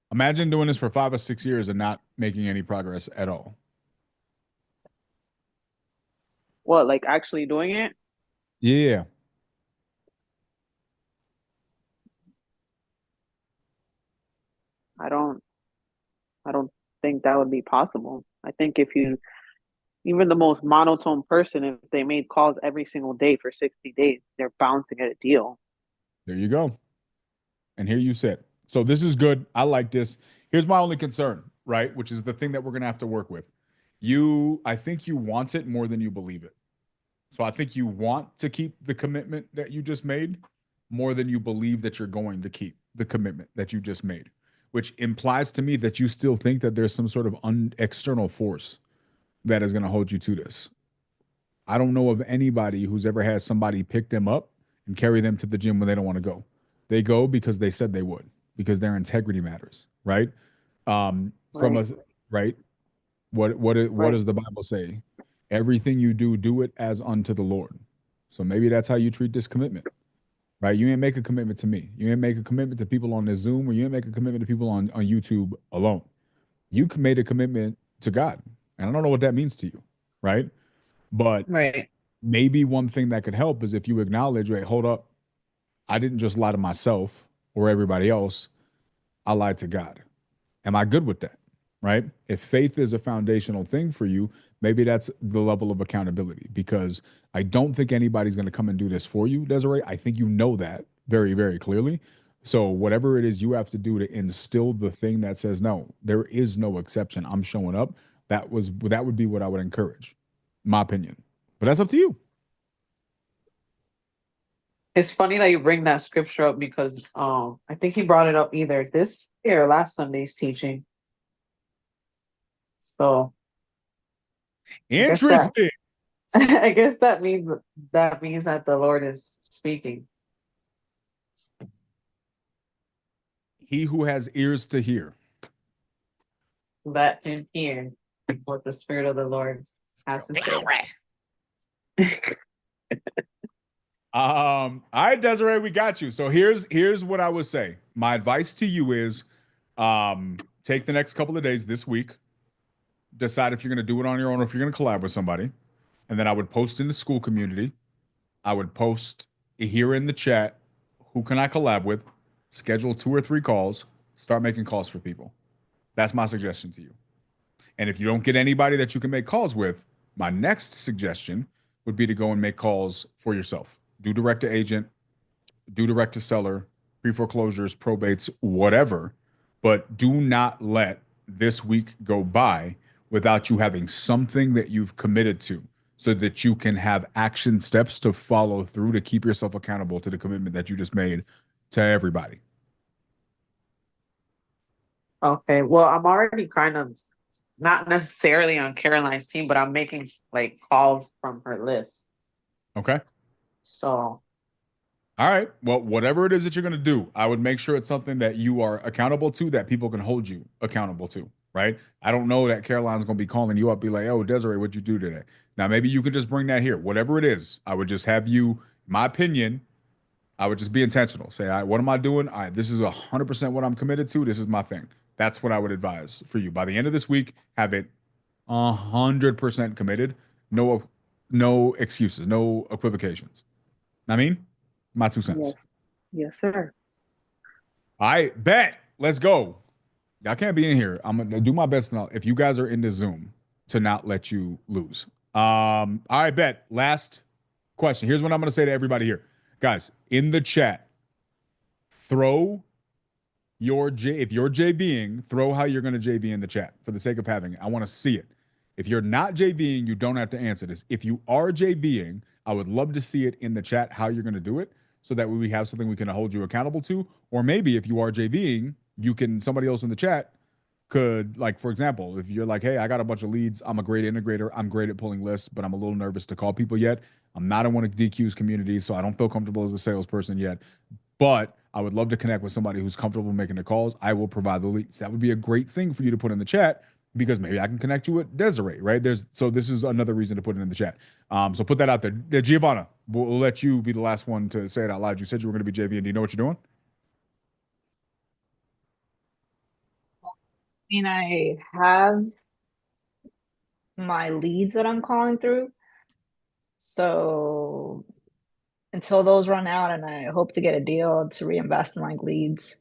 Imagine doing this for 5 or 6 years and not making any progress at all. What, like actually doing it? Yeah. I don't think that would be possible. I think if you, even the most monotone person, if they made calls every single day for 60 days, they're bound to get a deal. There you go. And here you sit. So this is good. I like this. Here's my only concern, right? Which is the thing that we're going to have to work with. I think you want it more than you believe it. So I think you want to keep the commitment that you just made more than you believe that you're going to keep the commitment that you just made, which implies to me that you still think that there's some sort of external force that is going to hold you to this. I don't know of anybody who's ever had somebody pick them up and carry them to the gym when they don't want to go. They go because they said they would, because their integrity matters, right? From us, right? What does the Bible say? Everything you do, do it as unto the Lord. So maybe that's how you treat this commitment, right? You ain't make a commitment to me. You ain't make a commitment to people on this Zoom, or you ain't make a commitment to people on YouTube alone. You made a commitment to God. And I don't know what that means to you, right? But maybe one thing that could help is if you acknowledge, wait, hold up. I didn't just lie to myself or everybody else. I lied to God. Am I good with that? Right? If faith is a foundational thing for you, maybe that's the level of accountability, because I don't think anybody's going to come and do this for you, Desiree. I think you know that very, very clearly. So whatever it is you have to do to instill the thing that says no, there is no exception. I'm showing up. That would be what I would encourage, my opinion. But that's up to you. It's funny that you bring that scripture up because I think he brought it up either this year or last Sunday's teaching. So I guess that Interesting. I guess that means that the Lord is speaking. He who has ears to hear. Let him hear what the Spirit of the Lord has to say. All right, Desiree, we got you. So here's what I would say. My advice to you is take the next couple of days this week, decide if you're gonna do it on your own or if you're gonna collab with somebody. And then I would post in the school community. I would post here in the chat, who can I collab with? Schedule 2 or 3 calls, start making calls for people. That's my suggestion to you. And if you don't get anybody that you can make calls with, my next suggestion would be to go and make calls for yourself. Do direct to agent, do direct to seller, pre-foreclosures, probates, whatever. But do not let this week go by without you having something that you've committed to so that you can have action steps to follow through to keep yourself accountable to the commitment that you just made to everybody. Okay, well, I'm already kind of not necessarily on Caroline's team, but I'm making like calls from her list. Okay. So, all right. Well, whatever it is that you're going to do, I would make sure it's something that you are accountable to, that people can hold you accountable to, right? I don't know that Caroline's going to be calling you up, be like, oh, Desiree, what'd you do today? Now, maybe you could just bring that here. Whatever it is, I would just have you, my opinion, I would just be intentional. Say, all right, what am I doing? All right, this is 100% what I'm committed to. This is my thing. That's what I would advise for you. By the end of this week, have it 100% committed. No excuses, no equivocations. I mean, my 2 cents. yes, sir. I bet. Let's go. Y'all can't be in here. I'm gonna do my best now. If you guys are in this Zoom, to not let you lose. All right, bet. Last question. Here's what I'm gonna say to everybody here. Guys, in the chat, throw if you're JVing, throw how you're gonna JV in the chat for the sake of having it. I want to see it. If you're not JVing, you don't have to answer this. If you are JVing, I would love to see it in the chat how you're gonna do it, so that way we have something we can hold you accountable to. Or maybe if you are JVing, somebody else in the chat could, like, for example, if you're like, hey, I got a bunch of leads, I'm a great integrator, I'm great at pulling lists, but I'm a little nervous to call people yet. I'm not in one of DQ's communities, so I don't feel comfortable as a salesperson yet. But I would love to connect with somebody who's comfortable making the calls. I will provide the leads. That would be a great thing for you to put in the chat, because maybe I can connect you with Desiree, right? So this is another reason to put it in the chat. So put that out there. Giovanna, we'll let you be the last one to say it out loud. You said you were going to be JV, and do you know what you're doing? I mean, I have my leads that I'm calling through. So until those run out and I hope to get a deal to reinvest in like leads,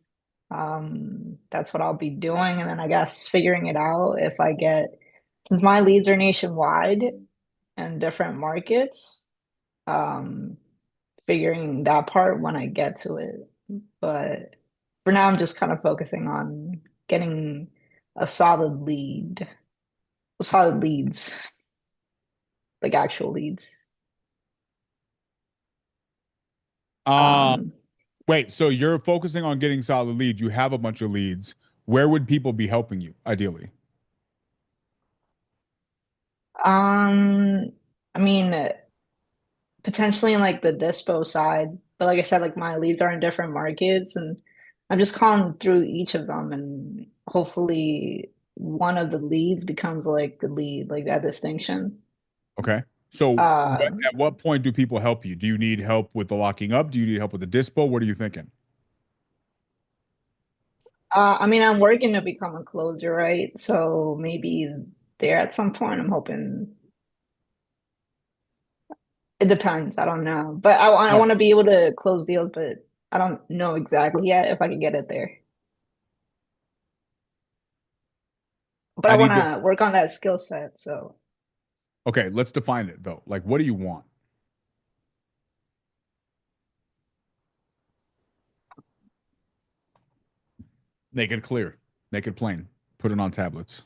that's what I'll be doing. And then I guess figuring it out if I get, since my leads are nationwide and different markets, figuring that part when I get to it. But for now, I'm just kind of focusing on getting a solid leads, like actual leads. Wait, so you're focusing on getting solid leads. You have a bunch of leads. Where would people be helping you, ideally? I mean, potentially in like the dispo side, but like I said, like my leads are in different markets, and I'm just calling through each of them, and hopefully one of the leads becomes like the lead, like that distinction. Okay. So at what point do people help you? Do you need help with the locking up? Do you need help with the dispo? What are you thinking? I mean, I'm working to become a closer, right? So maybe there at some point, I'm hoping. It depends. I don't know, but I No, want to be able to close deals, but I don't know exactly yet if I can get it there. But I I want need this. to work on that skill set. So Okay, let's define it though. Like, what do you want? Make it clear. Make it plain. Put it on tablets.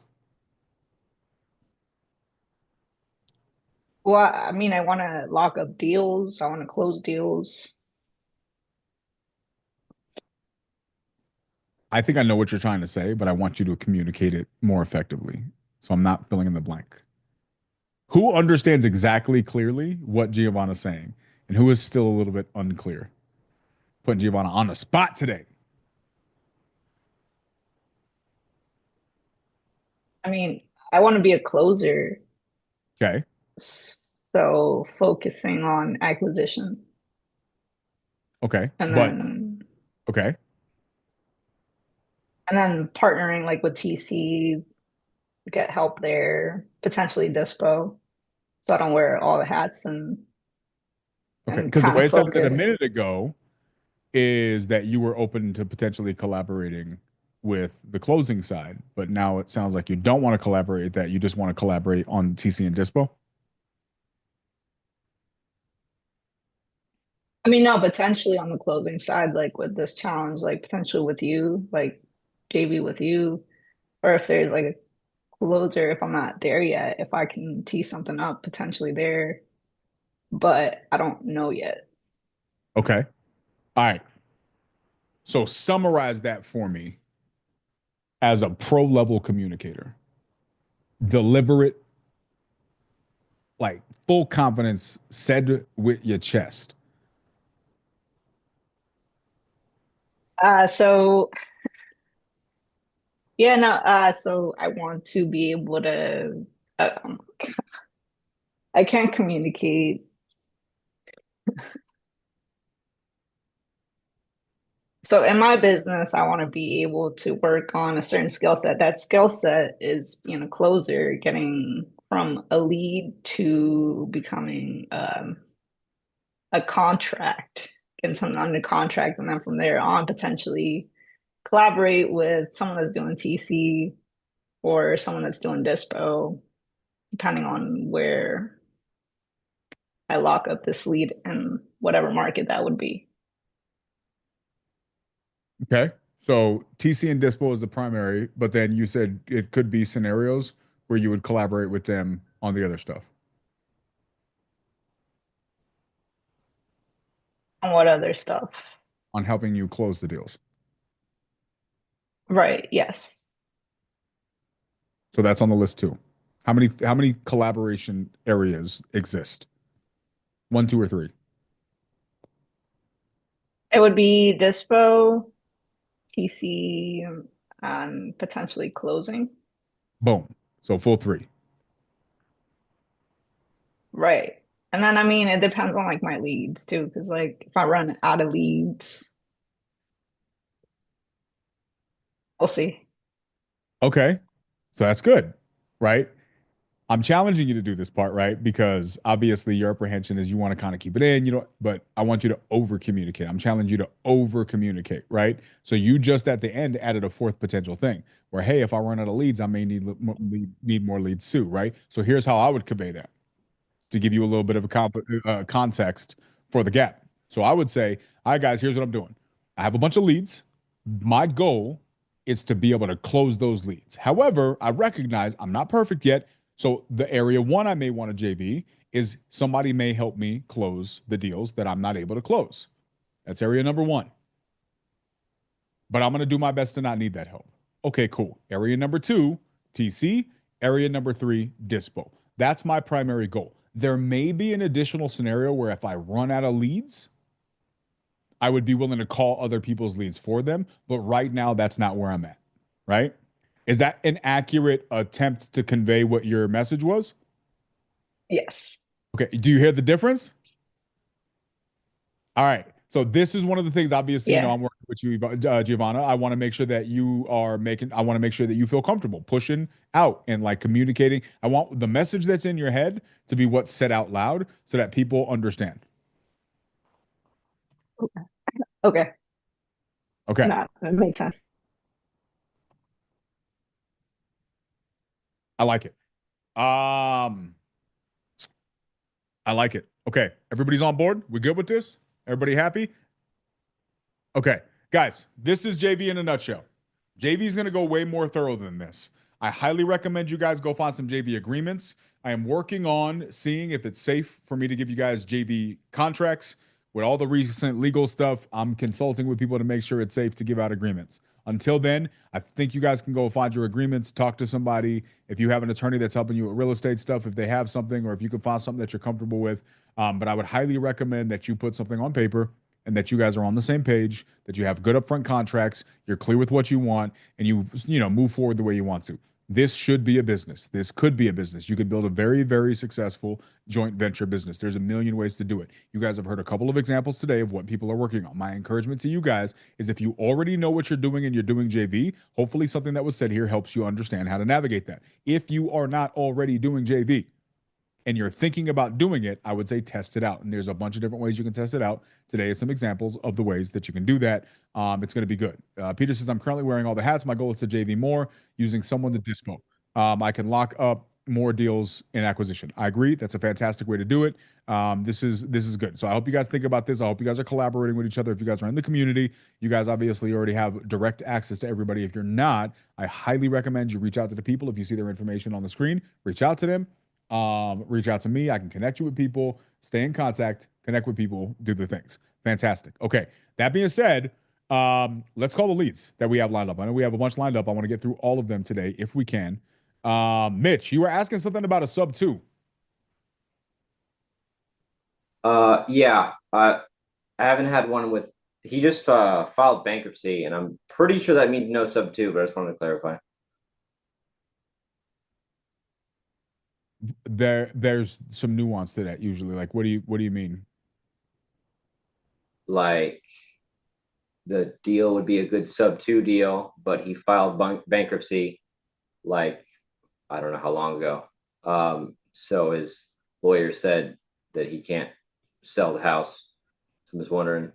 Well, I mean, I want to lock up deals. I want to close deals. I think I know what you're trying to say, but I want you to communicate it more effectively. So I'm not filling in the blank. Who understands exactly clearly what Giovanna's saying and who is still a little bit unclear? Putting Giovanna on the spot today. I mean, I want to be a closer. Okay. So focusing on acquisition. Okay. And but then okay. And then partnering like with TC, get help there, potentially Dispo. So I don't wear all the hats Okay. and Because the kind way of I said it a focus. minute ago is that you were open to potentially collaborating with the closing side, but now it sounds like you don't want to collaborate that you just want to collaborate on TC and Dispo. I mean, no, potentially on the closing side, like with this challenge, like potentially with you, like JV with you, or if there's like a closer, if I'm not there yet, if I can tee something up potentially there, but I don't know yet. Okay. All right. So summarize that for me as a pro level communicator. Deliver it like full confidence, said with your chest. So yeah, no, so I want to be able to, um, I can't communicate. So in my business, I want to be able to work on a certain skill set. That skill set is being a closer, getting from a lead to becoming a contract, getting something under contract, and then from there on, potentially collaborate with someone that's doing TC or someone that's doing Dispo, depending on where I lock up this lead in whatever market that would be. Okay. So TC and Dispo is the primary, but then you said it could be scenarios where you would collaborate with them on the other stuff. And what other stuff? On helping you close the deals. Right. Yes. So that's on the list too. How many collaboration areas exist? 1, 2, or 3? It would be Dispo, TC, and potentially closing. Boom. So full 3. Right. And then I mean it depends on like my leads too, because like if I run out of leads, we'll see. Okay. So that's good, right? I'm challenging you to do this part, right? Because obviously your apprehension is you want to kind of keep it in, but I want you to over communicate. I'm challenging you to over communicate, right? So you just at the end added a fourth potential thing where, hey, if I run out of leads, I may need more leads too, right? So here's how I would convey that to give you a little bit of a context for the gap. So I would say, all right, guys, here's what I'm doing. I have a bunch of leads. My goal is to be able to close those leads. However, I recognize I'm not perfect yet. So the area one I may want to JV is somebody may help me close the deals that I'm not able to close. That's area number one. But I'm going to do my best to not need that help. Okay, cool. Area number 2, TC. Area number 3, Dispo. That's my primary goal. There may be an additional scenario where if I run out of leads, I would be willing to call other people's leads for them. But right now, that's not where I'm at. Right? Is that an accurate attempt to convey what your message was? Yes. Okay. Do you hear the difference? All right. So this is one of the things, obviously, Yeah. I'm working with you, Giovanna. I want to make sure that I want to make sure that you feel comfortable pushing out and like communicating. I want the message that's in your head to be what's said out loud so that people understand. Okay. Okay. That makes sense. I like it. I like it. Okay. Everybody's on board? We good with this? Everybody happy? Okay. Guys, this is JV in a nutshell. JV is going to go way more thorough than this. I highly recommend you guys go find some JV agreements. I am working on seeing if it's safe for me to give you guys JV contracts. With all the recent legal stuff, I'm consulting with people to make sure it's safe to give out agreements. Until then, I think you guys can go find your agreements, talk to somebody. If you have an attorney that's helping you with real estate stuff, if they have something, or if you can find something that you're comfortable with. But I would highly recommend that you put something on paper and that you guys are on the same page, that you have good upfront contracts, you're clear with what you want, and you move forward the way you want to. This should be a business. This could be a business. You could build a very, very successful joint venture business. There's a million ways to do it. You guys have heard a couple of examples today of what people are working on. My encouragement to you guys is if you already know what you're doing and you're doing JV, hopefully something that was said here helps you understand how to navigate that. If you are not already doing JV, and you're thinking about doing it, I would say test it out. And there's a bunch of different ways you can test it out. Today is some examples of the ways that you can do that. It's going to be good. Peter says, I'm currently wearing all the hats. My goal is to JV more using someone to dispo. I can lock up more deals in acquisition. I agree. That's a fantastic way to do it. This is good. So I hope you guys think about this. I hope you guys are collaborating with each other. If you guys are in the community, you guys obviously already have direct access to everybody. If you're not, I highly recommend you reach out to the people. If you see their information on the screen, reach out to them. Reach out to me. I can connect you with people, stay in contact, connect with people, do the things. Fantastic. Okay. That being said, let's call the leads that we have lined up. I know we have a bunch lined up. I want to get through all of them today if we can. Mitch, you were asking something about a sub 2. Yeah. I haven't had one with, he just filed bankruptcy, and I'm pretty sure that means no sub 2, but I just wanted to clarify. There's some nuance to that usually. Like, what do you mean? Like, the deal would be a good sub 2 deal, but he filed bankruptcy, like, I don't know how long ago. So his lawyer said that he can't sell the house. So I'm just wondering,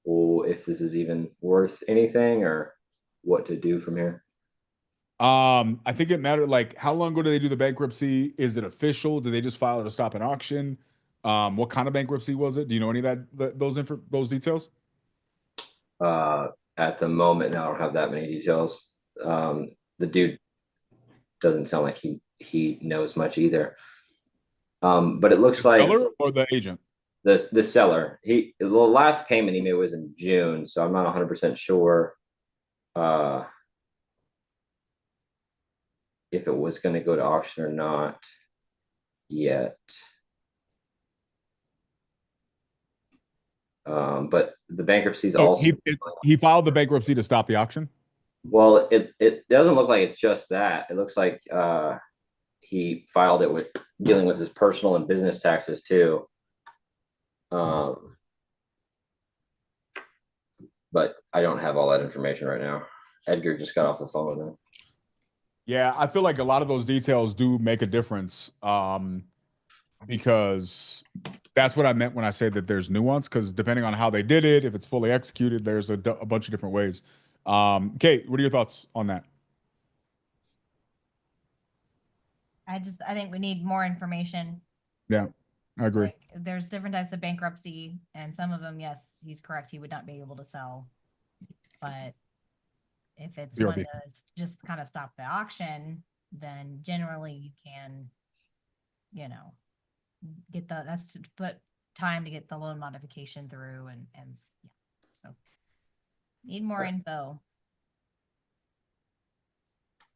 if this is even worth anything or what to do from here. I think it mattered. Like, how long ago did they do the bankruptcy? Is it official? Did they just file it to stop an auction? What kind of bankruptcy was it? Do you know any of those details? At the moment, I don't have that many details. The dude doesn't sound like he knows much either. But it looks The like seller or the agent? the seller. The last payment he made was in June, so I'm not 100% sure if it was going to go to auction or not yet. But the bankruptcy is also he filed the bankruptcy to stop the auction. Well, it doesn't look like it's just that. It looks like he filed it with dealing with his personal and business taxes too. But I don't have all that information right now. Edgar just got off the phone with him. Yeah, I feel like a lot of those details do make a difference. Because that's what I meant when I said that there's nuance, because depending on how they did it, if it's fully executed, there's a bunch of different ways. Kate, what are your thoughts on that? I think we need more information. Yeah, I agree. Like, there's different types of bankruptcy, and some of them, yes, he's correct, he would not be able to sell. But if it's one to just kind of stop the auction, then generally you can, get that's to put time to get the loan modification through, and yeah, so need more info.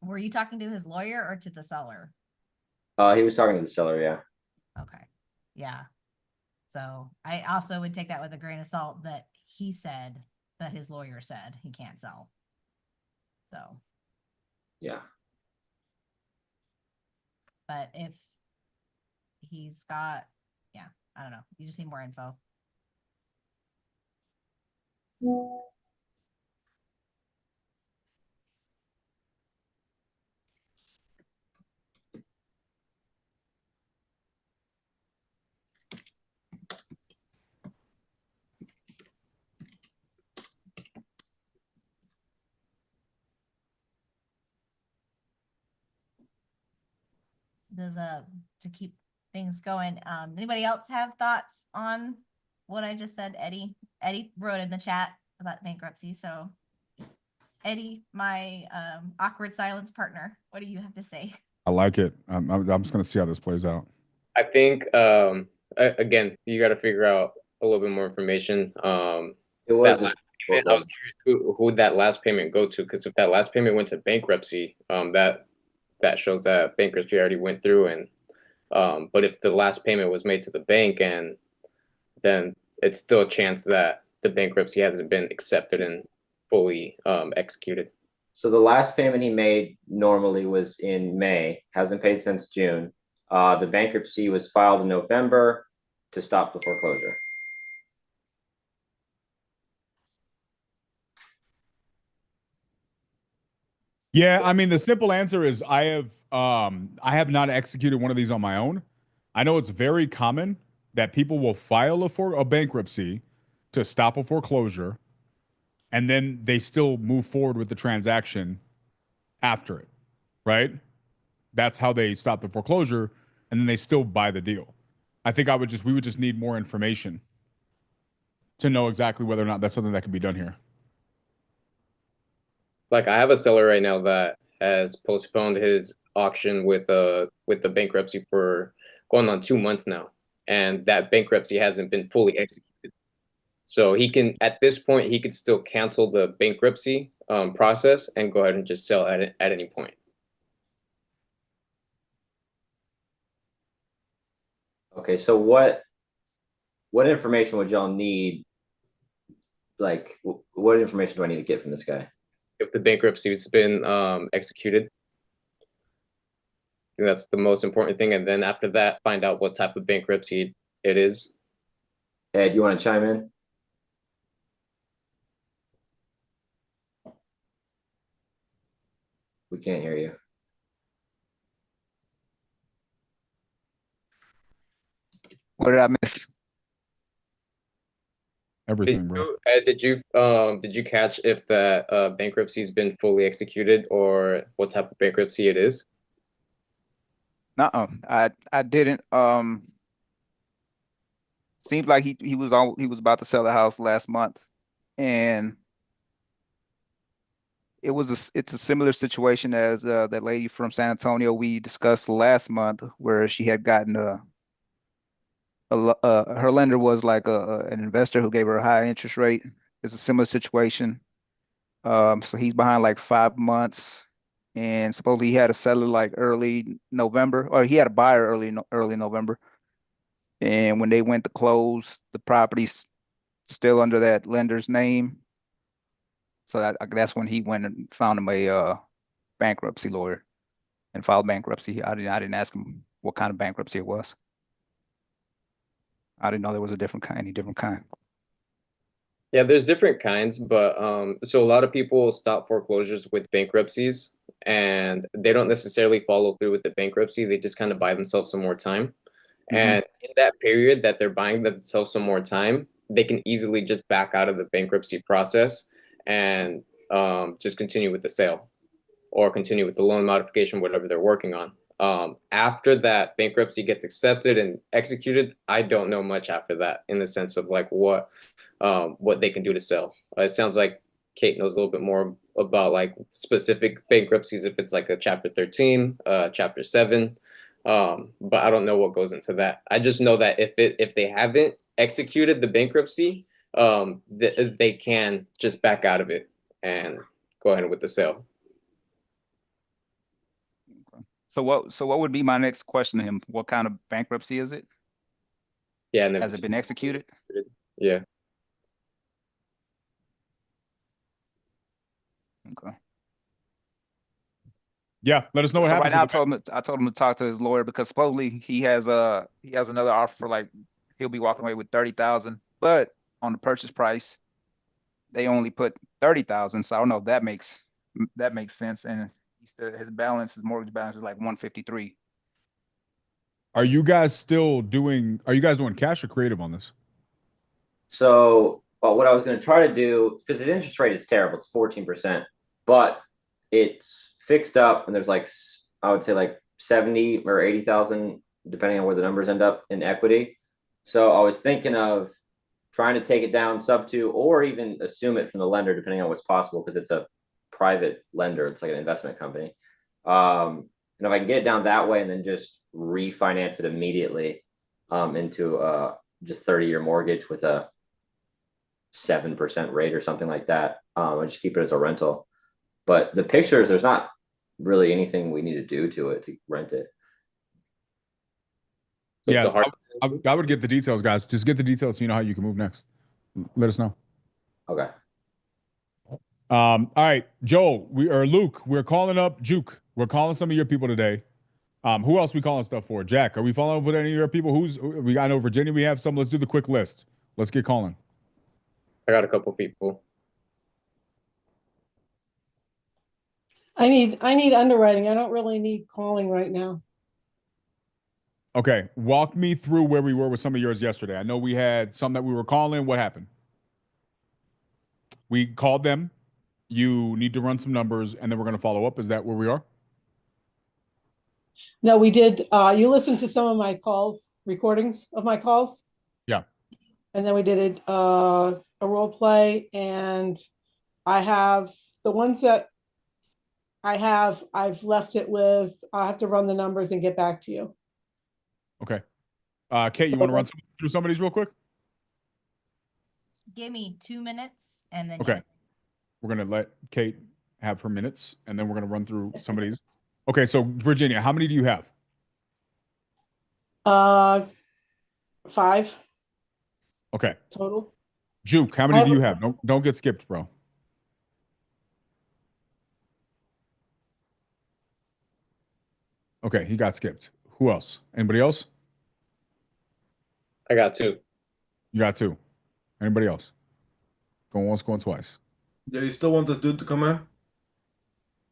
Were you talking to his lawyer or to the seller? He was talking to the seller, yeah. Okay. Yeah. So I also would take that with a grain of salt that he said that his lawyer said he can't sell. So. Yeah. But if he's got, yeah, I don't know. You just need more info. Does to keep things going. Anybody else have thoughts on what I just said? Eddie wrote in the chat about bankruptcy, so Eddie, my awkward silence partner, what do you have to say? I like it. I'm just gonna see how this plays out. I think again, you got to figure out a little bit more information. It was That a last payment, I was curious who would that last payment go to? Because if that last payment went to bankruptcy, that shows that bankruptcy already went through. And but if the last payment was made to the bank, and then it's still a chance that the bankruptcy hasn't been accepted and fully executed. So the last payment he made normally was in May, hasn't paid since June. The bankruptcy was filed in November to stop the foreclosure. Yeah, I mean the simple answer is I have not executed one of these on my own. I know it's very common that people will file a bankruptcy to stop a foreclosure, and then they still move forward with the transaction after it, right? That's how they stop the foreclosure, and then they still buy the deal. I think we would just need more information to know exactly whether or not that's something that can be done here. Like I have a seller right now that has postponed his auction with the bankruptcy for going on 2 months now, and that bankruptcy hasn't been fully executed. So he can, at this point, he could still cancel the bankruptcy process and go ahead and just sell at any point. Okay, so what information would y'all need? Like, what information do I need to get from this guy? If the bankruptcy has been executed, I think that's the most important thing. And then after that, find out what type of bankruptcy it is. Ed, you want to chime in? We can't hear you. What did I miss? Everything, bro. Did you catch if that bankruptcy's been fully executed or what type of bankruptcy it is? Nuh-uh. I didn't. Seems like he was about to sell the house last month, and it's a similar situation as that lady from San Antonio we discussed last month, where she had gotten her lender was like an investor who gave her a high interest rate. It's a similar situation. So he's behind like 5 months, and supposedly he had a seller like early November, or he had a buyer early November. And when they went to close, the property's still under that lender's name. So that's when he went and found him a bankruptcy lawyer and filed bankruptcy. I didn't ask him what kind of bankruptcy it was. I didn't know there was any different kind. Yeah, there's different kinds, but so a lot of people stop foreclosures with bankruptcies and they don't necessarily follow through with the bankruptcy. They just kind of buy themselves some more time. And in that period that they're buying themselves some more time, they can easily just back out of the bankruptcy process and just continue with the sale or continue with the loan modification, whatever they're working on. After that bankruptcy gets accepted and executed, I don't know much after that in the sense of like what they can do to sell. It sounds like Kate knows a little bit more about like specific bankruptcies, if it's like a Chapter 13, Chapter 7. But I don't know what goes into that. I just know that if they haven't executed the bankruptcy, they can just back out of it and go ahead with the sale. So what would be my next question to him? What kind of bankruptcy is it? Yeah, and Has it been executed? Yeah. Okay. Yeah, let us know what So happens. right now, I told him to talk to his lawyer because supposedly he has another offer for like he'll be walking away with 30,000, but on the purchase price, they only put 30,000. So I don't know if that makes sense. And his mortgage balance is like 153. Are you guys doing cash or creative on this? So, well, what I was going to try to do, because his interest rate is terrible, it's 14%, but it's fixed up, and there's like, I would say like 70 or 80,000, depending on where the numbers end up in equity. So I was thinking of trying to take it down sub 2 or even assume it from the lender, depending on what's possible, because it's a private lender. It's like an investment company. And if I can get it down that way and then just refinance it immediately into just 30-year mortgage with a 7% rate or something like that, and just keep it as a rental. But the pictures, there's not really anything we need to do to it to rent it. So it's Yeah, a hard. I would get the details, guys. Just get the details so you know how you can move next. Let us know. Okay. All right, Joel, Luke, we're calling up Juke. We're calling some of your people today. Who else we calling stuff for? Jack, are we following up with any of your people? I know Virginia, we have some. Let's do the quick list. Let's get calling. I got a couple people. I need underwriting. I don't really need calling right now. Okay, walk me through where we were with some of yours yesterday. I know we had some that we were calling. What happened? We called them. You need to run some numbers, and then we're going to follow up. Is that where we are? No, we did. You listened to some of my calls, recordings of my calls. Yeah. And then we did a role play, and I have the ones that I've left it with. I have to run the numbers and get back to you. Okay. Kate, you want to run through some of these real quick? Give me 2 minutes and then Okay. yes. We're going to let Kate have her minutes, and then we're going to run through some of these. Okay, so Virginia, how many do you have? 5 Okay. total. Juke, how many do you have? Don't get skipped, bro. Okay, he got skipped. Who else? Anybody else? I got 2. You got 2. Anybody else? Going once, going twice. Yeah, you still want this dude to come in?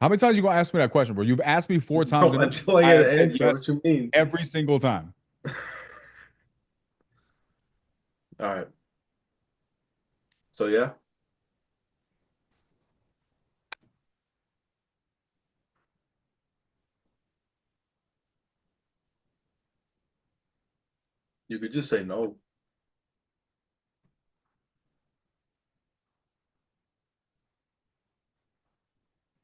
How many times you gonna ask me that question, bro? You've asked me 4 times No, until I get have an said answer. yes What you mean? every single time. All right. So yeah. You could just say no.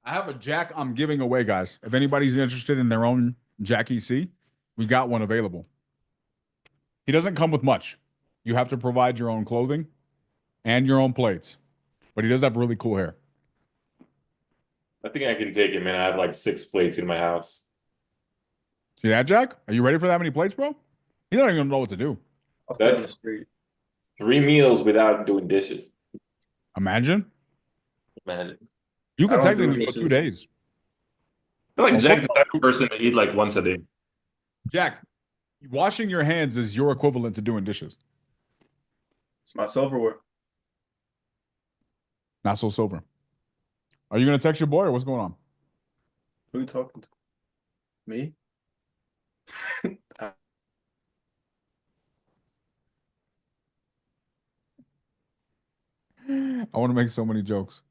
I have a Jack I'm giving away, guys. If anybody's interested in their own Jack EC, we got one available. He doesn't come with much. You have to provide your own clothing and your own plates, but he does have really cool hair. I think I can take it, man. I have like 6 plates in my house. See that, Jack? Are you ready for that many plates, bro? He doesn't even know what to do. I'll stay on the That's street. 3 meals without doing dishes. Imagine. Man, You I could don't do technically go 2 dishes. days. I feel like Well, Jack's the type of person to eat like once a day. Jack, washing your hands is your equivalent to doing dishes. It's my silverware. Not so silver. Are you gonna text your boy or what's going on? Who are you talking to? Me? I want to make so many jokes.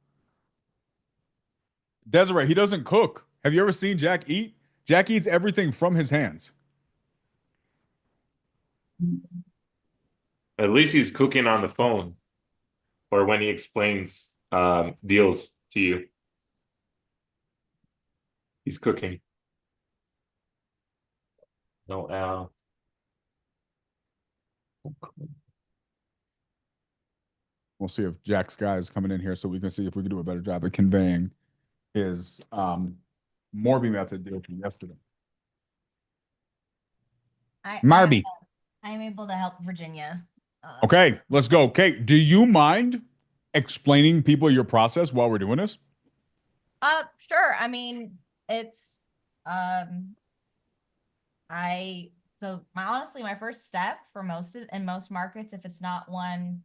Desiree, he doesn't cook. Have you ever seen Jack eat? Jack eats everything from his hands. At least he's cooking on the phone or when he explains deals to you. He's cooking. No, We'll see if Jack's guy is coming in here so we can see if we can do a better job at conveying his Morby method deal from yesterday. Marby. I'm able to help Virginia. Okay, let's go. Kate, do you mind explaining people your process while we're doing this? Sure. I mean, it's honestly my first step for most markets, if it's not one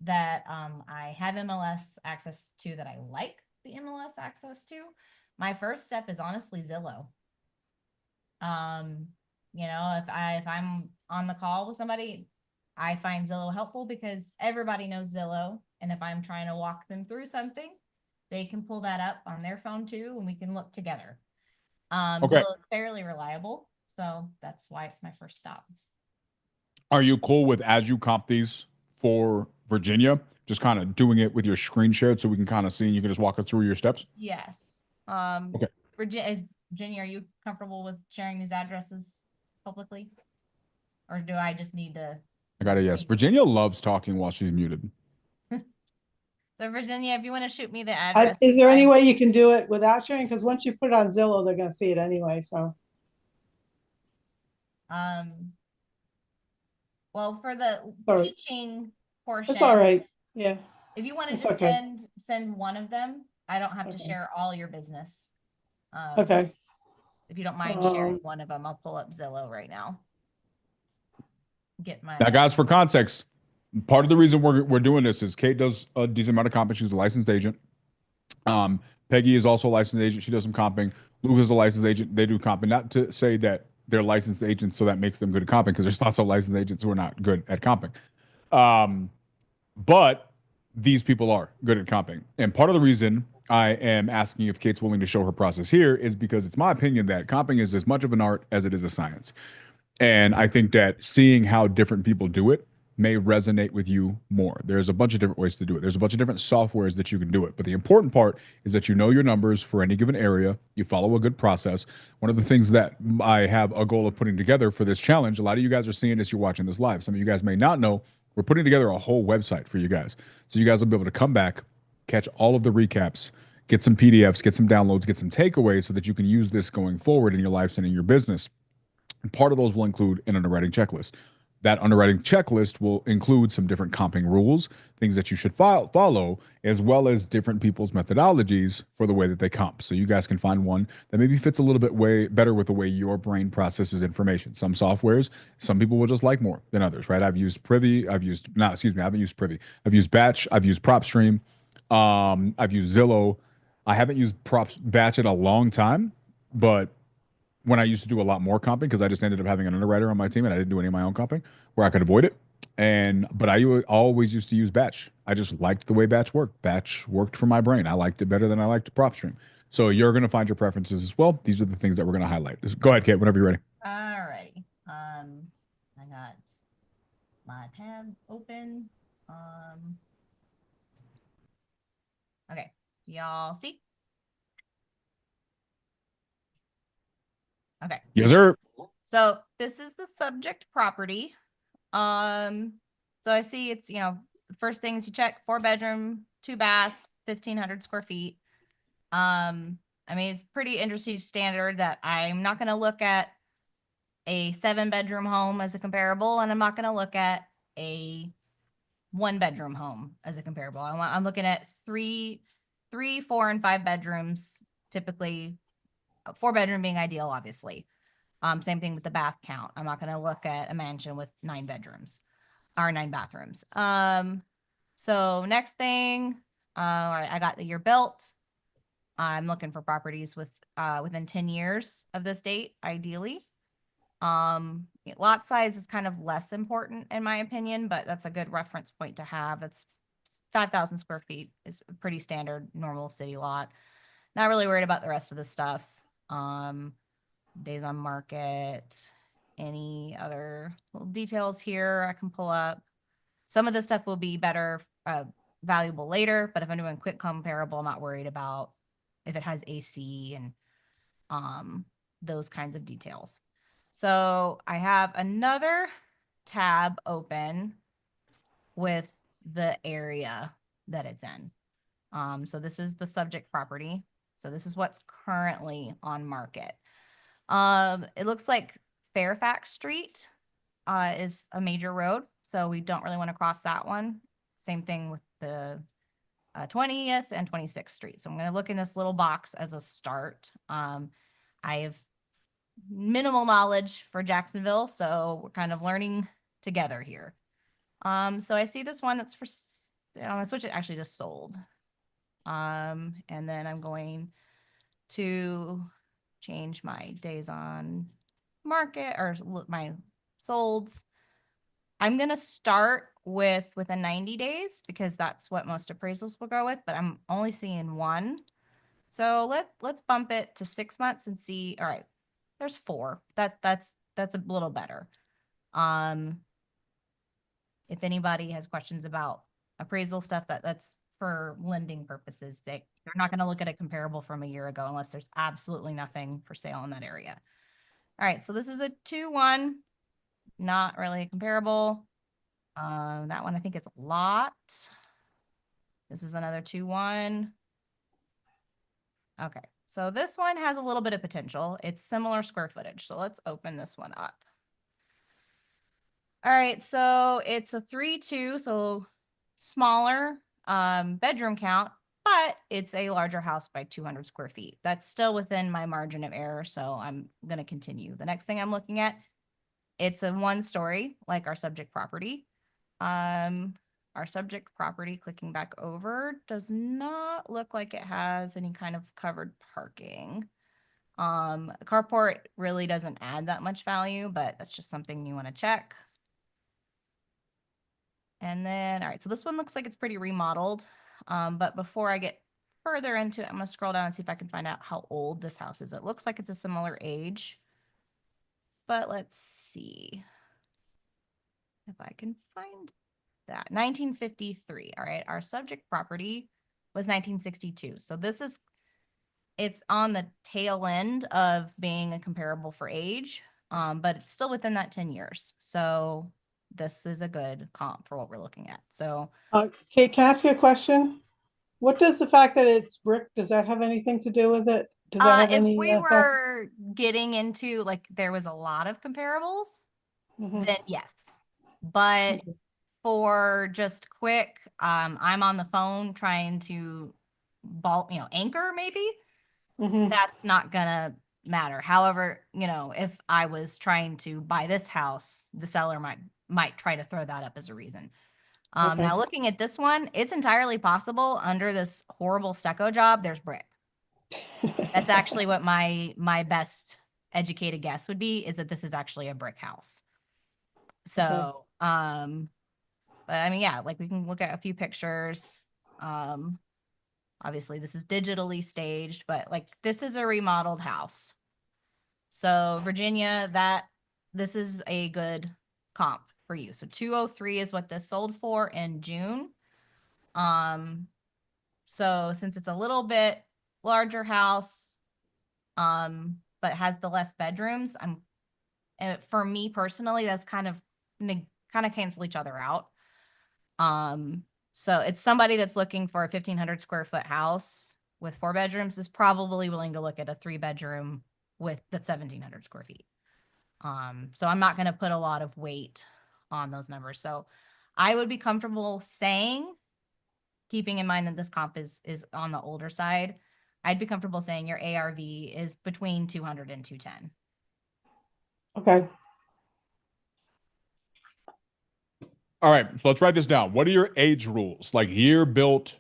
that I have MLS access to that I like the MLS access to, my first step is honestly Zillow. You know, if I'm on the call with somebody, I find Zillow helpful because everybody knows Zillow, and if I'm trying to walk them through something, they can pull that up on their phone too, and we can look together. Okay. Zillow is fairly reliable, so that's why it's my first stop. Are you cool with as you comp these for Virginia, just kind of doing it with your screen shared so we can kind of see and you can just walk us through your steps? Yes. Okay. Virginia, are you comfortable with sharing these addresses publicly? Or do I just need to? I got a yes. Virginia loves talking while she's muted. So Virginia, if you want to shoot me the address. Is there any way you can do it without sharing? Because once you put it on Zillow, they're gonna see it anyway, so. Well, for the Sorry. teaching portion. That's all right, yeah. If you wanted It's to okay. send one of them, I don't have to Okay. share all your business. Okay. If you don't mind sharing one of them, I'll pull up Zillow right now. Get my. Now, guys, for context, part of the reason we're doing this is Kate does a decent amount of comping. She's a licensed agent. Peggy is also a licensed agent. She does some comping. Luke is a licensed agent. They do comping. Not to say that they're licensed agents, so that makes them good at comping, because there's lots of licensed agents who are not good at comping. But these people are good at comping. And part of the reason I am asking if Kate's willing to show her process here is because it's my opinion that comping is as much of an art as it is a science. And I think that seeing how different people do it may resonate with you more. There's a bunch of different ways to do it. There's a bunch of different softwares that you can do it. But the important part is that you know your numbers for any given area. You follow a good process. One of the things that I have a goal of putting together for this challenge, a lot of you guys are seeing this, you're watching this live. Some of you guys may not know, we're putting together a whole website for you guys. So you guys will be able to come back, catch all of the recaps, get some PDFs, get some downloads, get some takeaways so that you can use this going forward in your lives and in your business. And part of those will include an underwriting checklist. That underwriting checklist will include some different comping rules, things that you should follow, as well as different people's methodologies for the way that they comp. So you guys can find one that maybe fits a little bit way better with the way your brain processes information. Some softwares, some people will just like more than others, right? I've used Privy. I haven't used Privy. I've used Batch. I've used PropStream. I've used Zillow. I haven't used Batch in a long time, but when I used to do a lot more comping, because I just ended up having an underwriter on my team and I didn't do any of my own comping where I could avoid it. But I always used to use Batch. I just liked the way Batch worked. Batch worked for my brain. I liked it better than I liked PropStream. So you're going to find your preferences as well. These are the things that we're going to highlight. Go ahead, Kate, whenever you're ready. All righty. I got my tab open. Okay, y'all see? Okay. Yes, sir. So this is the subject property. So I see it's, first things you check, 4-bedroom, 2-bath, 1,500 square feet. I mean, it's pretty interesting standard that I'm not going to look at a 7-bedroom home as a comparable, and I'm not going to look at a 1-bedroom home as a comparable. I'm looking at 3, 4, and 5 bedrooms, typically 4-bedroom being ideal, obviously. Same thing with the bath count. I'm not going to look at a mansion with 9 bedrooms or 9 bathrooms. So next thing, all right, I got the year built. I'm looking for properties with within 10 years of this date, ideally. Lot size is kind of less important in my opinion, but that's a good reference point to have. It's 5,000 square feet is a pretty standard normal city lot. Not really worried about the rest of the stuff. Days on market, any other little details here I can pull up. Some of this stuff will be better, valuable later, but if I'm doing quick comparable, I'm not worried about if it has AC and those kinds of details. So I have another tab open with the area that it's in. So this is the subject property. So this is what's currently on market. It looks like Fairfax Street is a major road, so we don't really want to cross that one. Same thing with the 20th and 26th Street. So I'm going to look in this little box as a start. I have minimal knowledge for Jacksonville, so we're kind of learning together here. So I see this one that's for, I'm going to switch it, actually just sold. And then I'm going to change my days on market or my solds. I'm going to start within 90 days because that's what most appraisals will go with, but I'm only seeing one. So let's bump it to 6 months and see. All right, there's 4. That's a little better. If anybody has questions about appraisal stuff that's for lending purposes. They're not going to look at a comparable from a year ago unless there's absolutely nothing for sale in that area. All right, so this is a 2-1, not really comparable. That one I think is a lot. This is another 2-1. Okay, so this one has a little bit of potential. It's similar square footage. So let's open this one up. All right, so it's a 3-2, so smaller bedroom count, but it's a larger house by 200 square feet. That's still within my margin of error, so I'm going to continue. The next thing I'm looking at, it's a 1-story, like our subject property. Our subject property, clicking back over, does not look like it has any kind of covered parking. A carport really doesn't add that much value, but that's just something you want to check. And then, all right, so this one looks like it's pretty remodeled. But before I get further into it, I'm going to scroll down and see if I can find out how old this house is. It looks like it's a similar age, but let's see if I can find that. 1953. All right, our subject property was 1962. So it's on the tail end of being a comparable for age, but it's still within that 10 years. So this is a good comp for what we're looking at. So Kate, can I ask you a question? What does the fact that it's brick, does that have anything to do with it? Does that have if any we effect? were getting into like there was a lot of comparables, then yes. But for just quick, I'm on the phone trying to anchor maybe. That's not gonna matter. However, if I was trying to buy this house, the seller might try to throw that up as a reason. Now looking at this one, it's entirely possible under this horrible stucco job, there's brick. That's actually what my best educated guess would be, is that this is actually a brick house. So, but I mean, yeah, like we can look at a few pictures. Obviously this is digitally staged, but like this is a remodeled house. So Virginia, this is a good comp for you. So 203 is what this sold for in June. So since it's a little bit larger house, but has the less bedrooms, for me personally, that's kind of cancel each other out. So it's somebody that's looking for a 1,500 square foot house with 4 bedrooms is probably willing to look at a 3-bedroom with that's 1,700 square feet. So I'm not going to put a lot of weight on those numbers. So I would be comfortable saying, keeping in mind that this comp is on the older side, I'd be comfortable saying your ARV is between 200 and 210. Okay. All right, so let's write this down. What are your age rules? Like year built,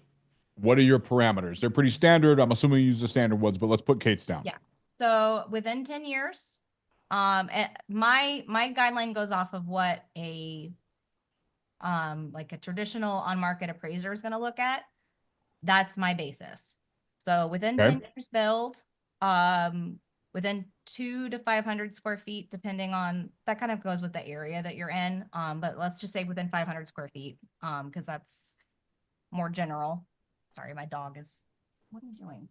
what are your parameters? They're pretty standard. I'm assuming you use the standard ones, but let's put Kate's down. Yeah. So within 10 years, my guideline goes off of what like a traditional on-market appraiser is going to look at. That's my basis. So within 10 years build, within 200 to 500 square feet, depending on, that kind of goes with the area that you're in. But let's just say within 500 square feet, because that's more general. Sorry, my dog is, what are you doing?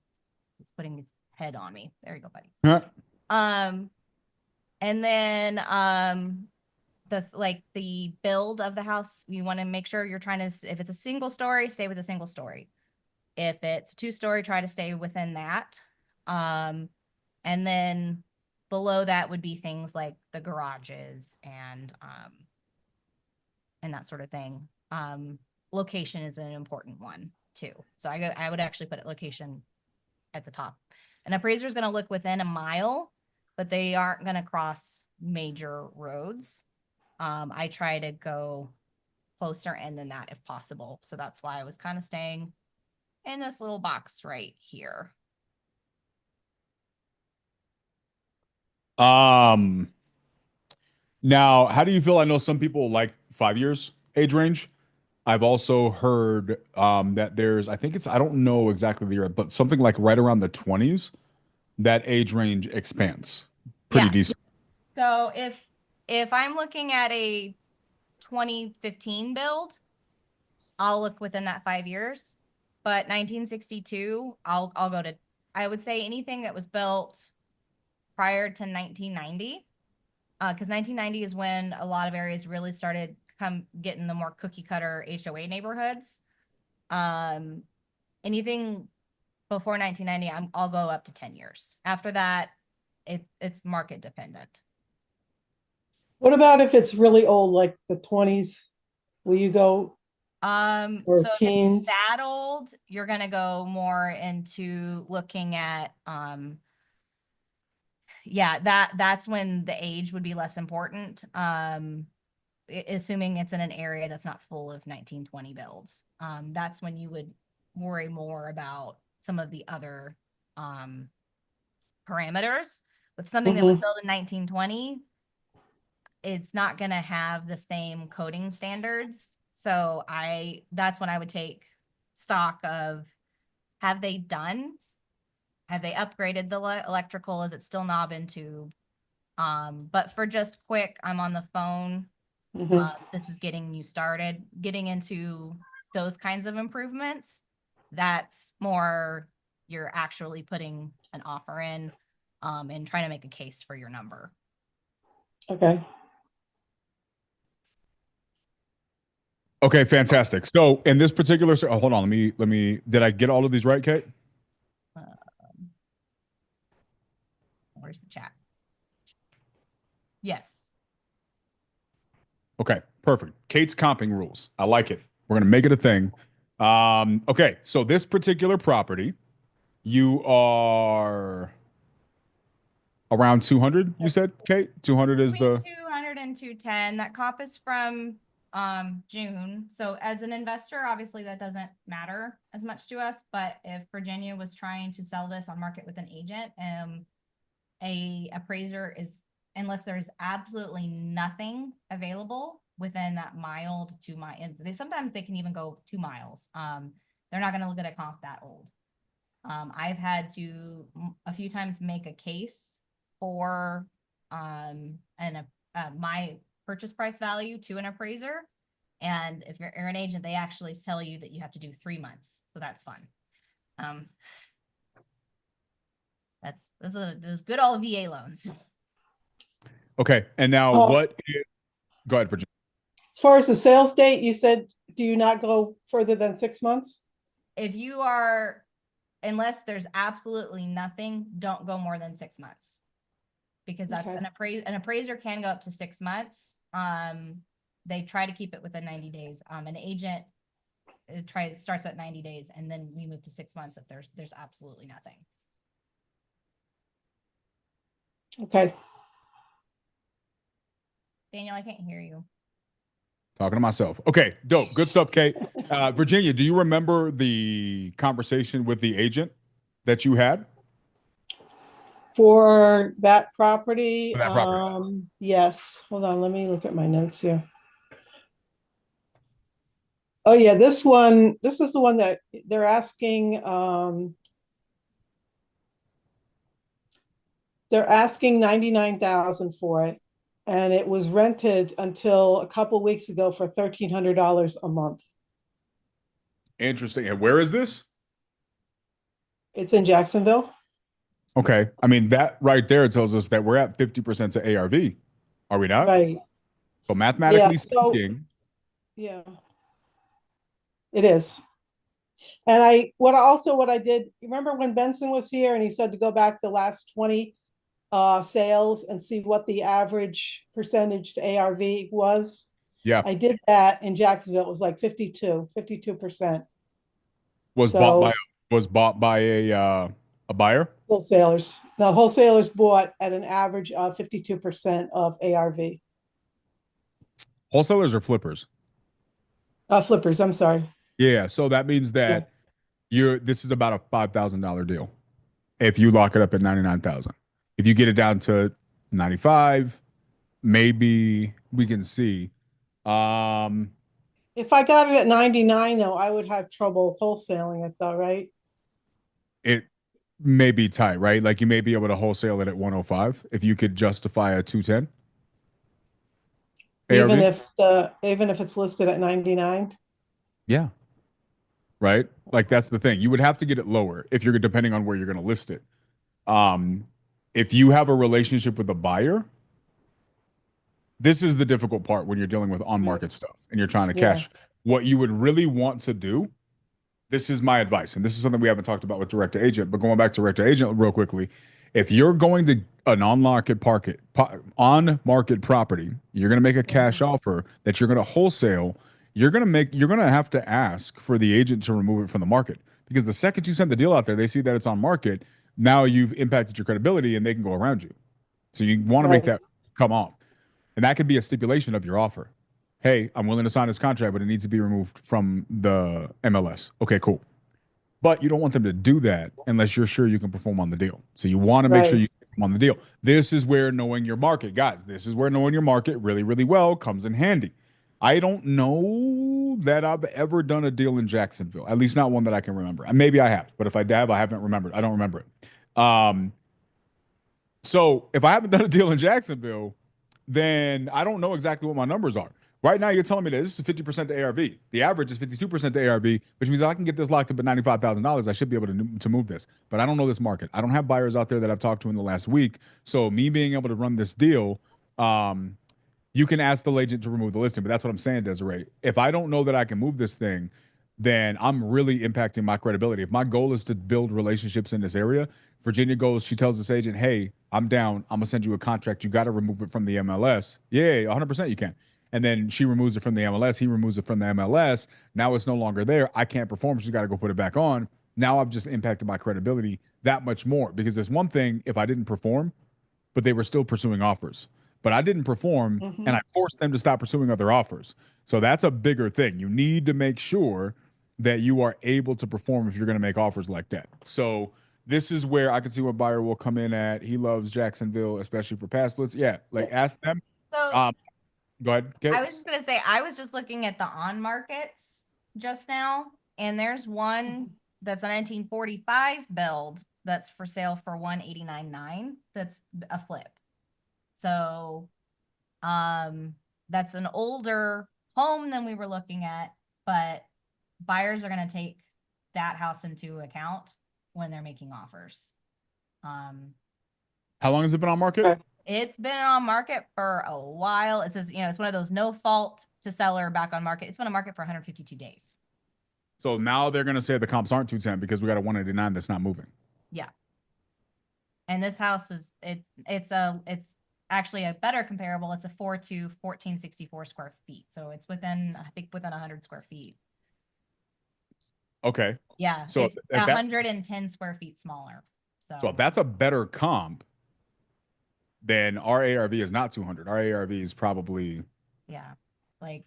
It's putting his head on me. There you go, buddy. And then the build of the house, you want to make sure you're trying to, if it's a single story, stay with a single story. If it's a 2-story, try to stay within that. And then below that would be things like the garages and that sort of thing. Location is an important one too. So I would actually put it location at the top. An appraiser is going to look within a mile, but they aren't going to cross major roads. I try to go closer in than that if possible. So that's why I was kind of staying in this little box right here. Now, how do you feel? I know some people like 5 years age range. I've also heard that there's, I think it's, I don't know exactly the year, but something like right around the 20s, that age range expands pretty decent. So if I'm looking at a 2015 build, I'll look within that 5 years. But 1962, I'll go to, I would say anything that was built prior to 1990, because 1990 is when a lot of areas really started getting the more cookie cutter HOA neighborhoods. Anything before 1990, I'll go up to 10 years. After that, it's market dependent. What about if it's really old, like the 20s? Will you go or So if teens? it's that old, you're gonna go more into looking at yeah, that's when the age would be less important. Assuming it's in an area that's not full of 1920 builds. That's when you would worry more about some of the other parameters. With something that was built in 1920, it's not going to have the same coding standards. So that's when I would take stock of, have they upgraded the electrical? Is it still knob and tube? But for just quick, I'm on the phone. This is getting you started, getting into those kinds of improvements. That's more, you're actually putting an offer in and trying to make a case for your number. Okay. Okay, fantastic. So in this particular, hold on, let me, did I get all of these right, Kate? Where's the chat? Yes. Okay, perfect. Kate's comping rules. I like it. We're going to make it a thing. Okay, so this particular property, you are around 200, you said, Kate? 200 is Between the 200 and 210. That comp is from June. So as an investor, obviously that doesn't matter as much to us. But if Virginia was trying to sell this on market with an agent, a appraiser is, unless there's absolutely nothing available within that mile to 2 miles, and sometimes they can even go 2 miles. They're not going to look at a comp that old. I've had to a few times make a case for my purchase price value to an appraiser, and if you're an agent, they actually tell you that you have to do 3 months, so that's fun. Those good old VA loans. Okay, and now go ahead, Virginia. As far as the sales date, you said, do you not go further than 6 months? If you are, unless there's absolutely nothing, don't go more than 6 months. Because that's an appraiser can go up to 6 months. They try to keep it within 90 days. An agent starts at 90 days, and then we move to 6 months if there's absolutely nothing. Okay. Daniel, I can't hear you. Talking to myself. Okay, dope. Good stuff, Kate. Virginia, do you remember the conversation with the agent that you had? For that property, For that property. yes. Hold on, let me look at my notes here. Oh yeah, this is the one that they're asking, they're asking 99,000 for it. And it was rented until a couple weeks ago for $1,300 a month. Interesting. And where is this? It's in Jacksonville. Okay. I mean, that right there tells us that we're at 50% to ARV. Are we not? Right. So mathematically speaking. Yeah, it is. And what I did, remember when Benson was here and he said to go back the last 20 sales and see what the average percentage to ARV was? Yeah. I did that in Jacksonville. It was like 52%. Was bought by a buyer? Wholesalers. No, wholesalers bought at an average of 52% of ARV. Wholesalers or flippers? Flippers, I'm sorry. Yeah, so that means that this is about a $5,000 deal if you lock it up at 99,000. If you get it down to 95, maybe we can see. If I got it at 99 though, I would have trouble wholesaling it though, right? It may be tight, right? Like you may be able to wholesale it at 105 if you could justify a 210. Even if it's listed at 99. Yeah. Right. Like that's the thing. You would have to get it lower if you're depending on where you're going to list it. Um, if you have a relationship with a buyer, this is the difficult part when you're dealing with on market stuff and you're trying to Yeah. cash. What you would really want to do, this is my advice, and this is something we haven't talked about with direct to agent, but going back to direct to agent real quickly, if you're going to an on market property, you're going to make a cash offer that you're going to wholesale, you're going to have to ask for the agent to remove it from the market, because the second you send the deal out there, they see that it's on market. Now you've impacted your credibility and they can go around you. So you want to make Right. that come off. And that could be a stipulation of your offer. Hey, I'm willing to sign this contract, but it needs to be removed from the MLS. Okay, cool. But you don't want them to do that unless you're sure you can perform on the deal. So you want to make sure Right. you can perform on the deal. This is where knowing your market, guys, this is where knowing your market really, really well comes in handy. I don't know that I've ever done a deal in Jacksonville, at least not one that I can remember. And maybe I have, but if I have, I haven't remembered. I don't remember it. So if I haven't done a deal in Jacksonville, then I don't know exactly what my numbers are. Right now, you're telling me that this is 50% to ARV. The average is 52% to ARV, which means I can get this locked up at $95,000. I should be able to move this, but I don't know this market. I don't have buyers out there that I've talked to in the last week. So me being able to run this deal, you can ask the agent to remove the listing, but that's what I'm saying, Desiree. If I don't know that I can move this thing, then I'm really impacting my credibility. If my goal is to build relationships in this area, Virginia goes, she tells this agent, hey, I'm down. I'm going to send you a contract. You got to remove it from the MLS. Yeah, 100% you can. And then she removes it from the MLS. He removes it from the MLS. Now it's no longer there. I can't perform. She's got to go put it back on. Now I've just impacted my credibility that much more, because there's one thing if I didn't perform, but they were still pursuing offers. But I didn't perform and I forced them to stop pursuing other offers. So that's a bigger thing. You need to make sure that you are able to perform if you're going to make offers like that. So this is where I can see what buyer will come in at. He loves Jacksonville, especially for pass splits. Yeah, like ask them. So Go ahead, Kate. I was just gonna say, I was just looking at the on markets just now, and there's one that's a 1945 build that's for sale for 189.9. That's a flip. So, that's an older home than we were looking at, but buyers are gonna take that house into account when they're making offers. How long has it been on market? Okay. It's been on market for a while. It says, it's one of those no fault to seller back on market. It's been on market for 152 days. So now they're going to say the comps aren't 210 because we got a 189 that's not moving. Yeah. And this house is, it's actually a better comparable. It's a 1464 square feet. So it's within 100 square feet. Okay. Yeah. So it's 110 square feet smaller. So if that's a better comp, then our ARV is not 200. Our ARV is probably, yeah, like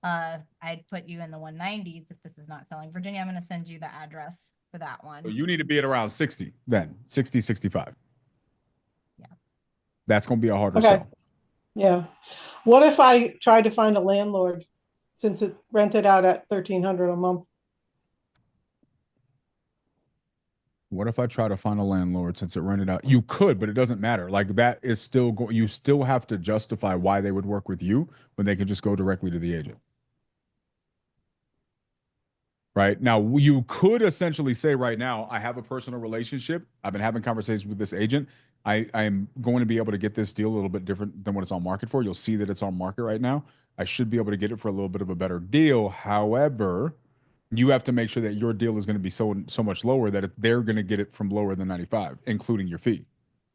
I'd put you in the 190s if this is not selling. Virginia, I'm going to send you the address for that one. so you need to be at around 60 then, 60, 65. Yeah. That's going to be a harder Okay. sell. Yeah. What if I tried to find a landlord since it rented out at $1,300 a month? What if I try to find a landlord since it rented out? You could, but it doesn't matter. Like that is still you still have to justify why they would work with you when they can just go directly to the agent. Right now, you could essentially say right now, I have a personal relationship. I've been having conversations with this agent. I am going to be able to get this deal a little bit different than what it's on market for. You'll see that it's on market right now. I should be able to get it for a little bit of a better deal. However, you have to make sure that your deal is going to be so much lower that they're going to get it from lower than 95, including your fee,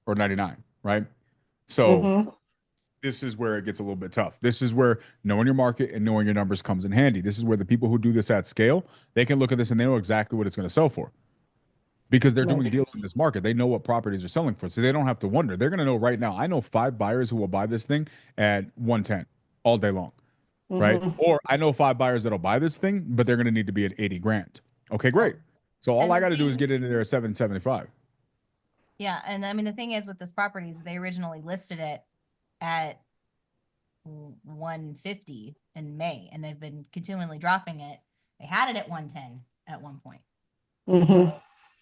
or 99, right? So this is where it gets a little bit tough. This is where knowing your market and knowing your numbers comes in handy. This is where the people who do this at scale, they can look at this and they know exactly what it's going to sell for, because they're doing deals in this market. They know what properties are selling for, so they don't have to wonder. They're going to know right now. I know 5 buyers who will buy this thing at 110 all day long. Right? Or I know 5 buyers that'll buy this thing, but they're going to need to be at 80 grand. Okay, great. So all And I the got to do is thing- get into there at 775. Yeah. And I mean, the thing is with this property is they originally listed it at 150 in May, and they've been continually dropping it. They had it at 110 at one point.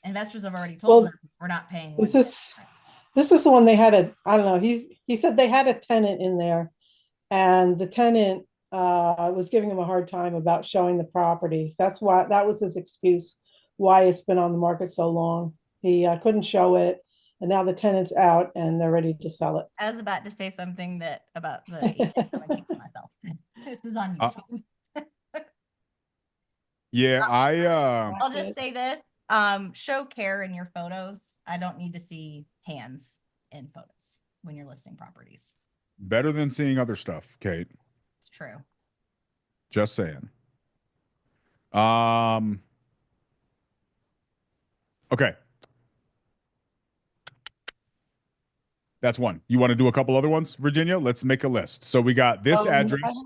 Investors have already told them we're not paying. This is the one they had I don't know. He said they had a tenant in there, and the tenant was giving him a hard time about showing the property. That's why, that was his excuse, why it's been on the market so long. He couldn't show it, and now the tenant's out and they're ready to sell it. I was about to say something about the agent. I'm gonna keep to myself. This is on YouTube. Yeah, I'll just say this. Show care in your photos. I don't need to see hands in photos when you're listing properties. better than seeing other stuff, Kate. It's true. Just saying. Okay. That's one. You want to do a couple other ones, Virginia? Let's make a list. So we got this address.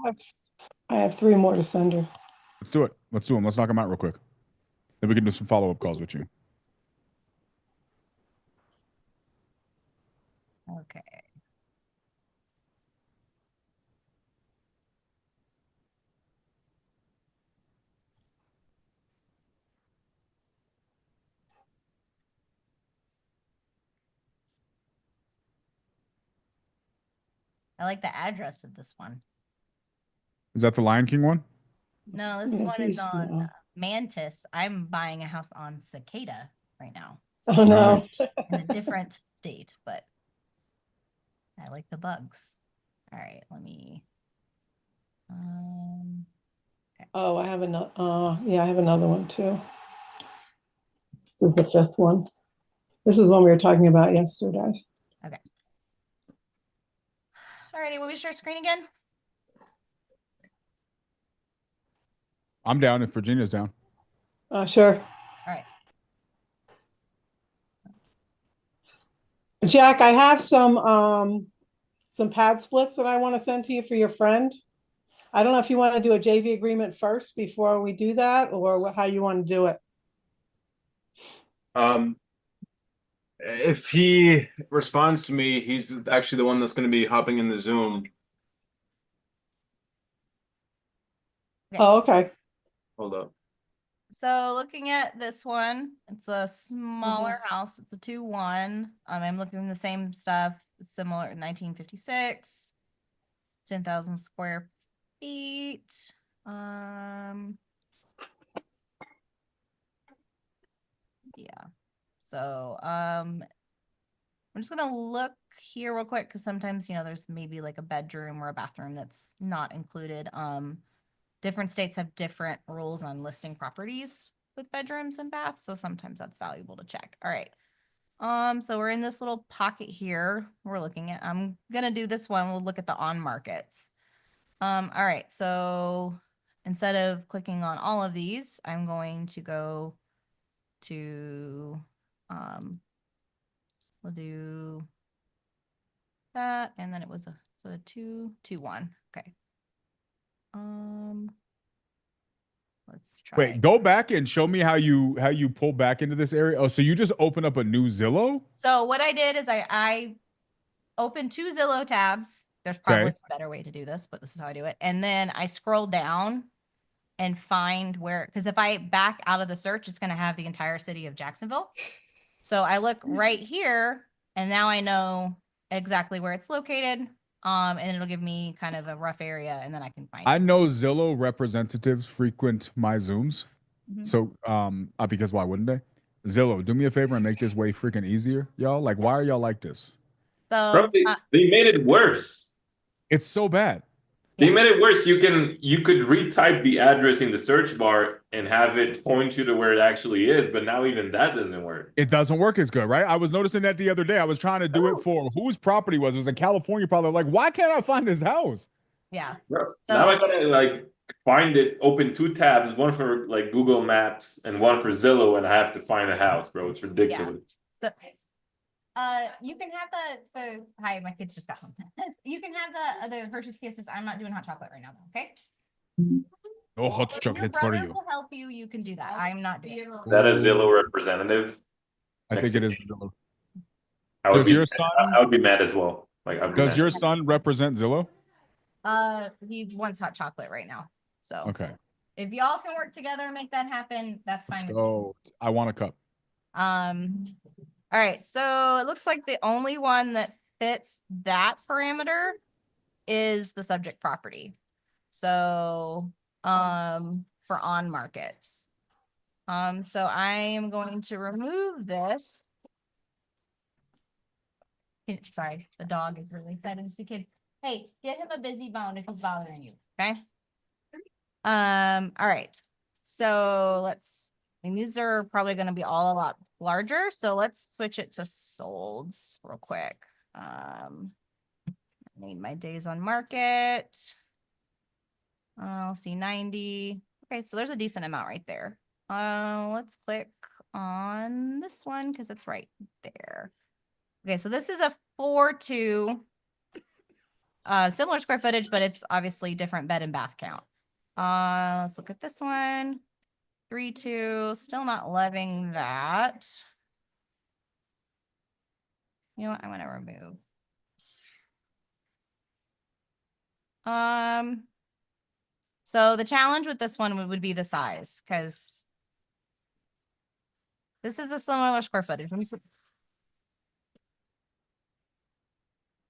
I have 3 more to send her. Let's do it. Let's do them. Let's knock them out real quick. Then we can do some follow-up calls with you. Okay. I like the address of this one. Is that the Lion King one? No, this Yeah, one is geez, on no. Mantis. I'm buying a house on Cicada right now. Oh no. In a different state, but I like the bugs. All right, let me. Oh, I have another. Yeah, I have another one too. This is the 5th one. This is one we were talking about yesterday. Okay. All righty, will we share screen again? I'm down if Virginia's down. Sure. All right. Jack, I have some pad splits that I want to send to you for your friend. I don't know if you want to do a JV agreement first before we do that, or how you want to do it. If he responds to me, he's actually the one that's going to be hopping in the Zoom. Oh, okay. Hold up. So looking at this one, it's a smaller house. It's a 2-1. I'm looking at the same stuff, similar 1956, 10,000 square feet. Yeah. So I'm just gonna look here real quick because sometimes there's maybe like a bedroom or a bathroom that's not included. Different states have different rules on listing properties with bedrooms and baths, so sometimes that's valuable to check. All right. So we're in this little pocket here. We're looking at. I'm gonna do this one. We'll look at the on markets. All right. So instead of clicking on all of these, I'm going to go to we'll do that, and then it was a 2-2-1. Okay. Let's try. Wait, go back and show me how you pull back into this area. Oh, so you just open up a new Zillow? So what I did is I opened 2 Zillow tabs. There's probably a better way to do this, but this is how I do it. And then I scroll down and find where, because if I back out of the search, it's going to have the entire city of Jacksonville. So I look right here, and now I know exactly where it's located. And it'll give me kind of a rough area, and then I can find it. I know Zillow representatives frequent my Zooms. So because why wouldn't they? Zillow, do me a favor and make this way freaking easier, y'all. Like, why are y'all like this? So Bro, they made it worse. It's so bad. They made it worse. You could retype the address in the search bar and have it point you to where it actually is, but now even that doesn't work. It doesn't work as good, right? I was noticing that the other day. I was trying to do it for whose property was. It was in California, probably. Like, why can't I find this house? Yeah. Bro, now I gotta find it, open 2 tabs, one for Google Maps and one for Zillow, and I have to find a house, bro. It's ridiculous. So you can have the hi, my kids just got home. You can have the Hershey's Kisses. I'm not doing hot chocolate right now, though, okay? No hot If chocolate your for brother you. will help you. You can do that. I'm not doing it. Is that a Zillow representative? I think it is. I would Does be your mad. son? I would be mad as well. Does your son represent Zillow? He wants hot chocolate right now. So Okay. if y'all can work together and make that happen, that's fine. Let's go. I want a cup. All right. So it looks like the only one that fits that parameter is the subject property. So, for on markets. So I am going to remove this. Sorry, the dog is really excited to see kids. Hey, get him a busy bone if he's bothering you. Okay. All right. So and these are probably going to be all a lot larger. So let's switch it to solds real quick. I need my days on market. I'll see 90. Okay, so there's a decent amount right there. Let's click on this one because it's right there. Okay, so this is a 4-2, similar square footage, but it's obviously different bed and bath count. Let's look at this one. 3-2, still not loving that. You know what? I'm gonna remove. So the challenge with this one would be the size, because this is a similar square footage.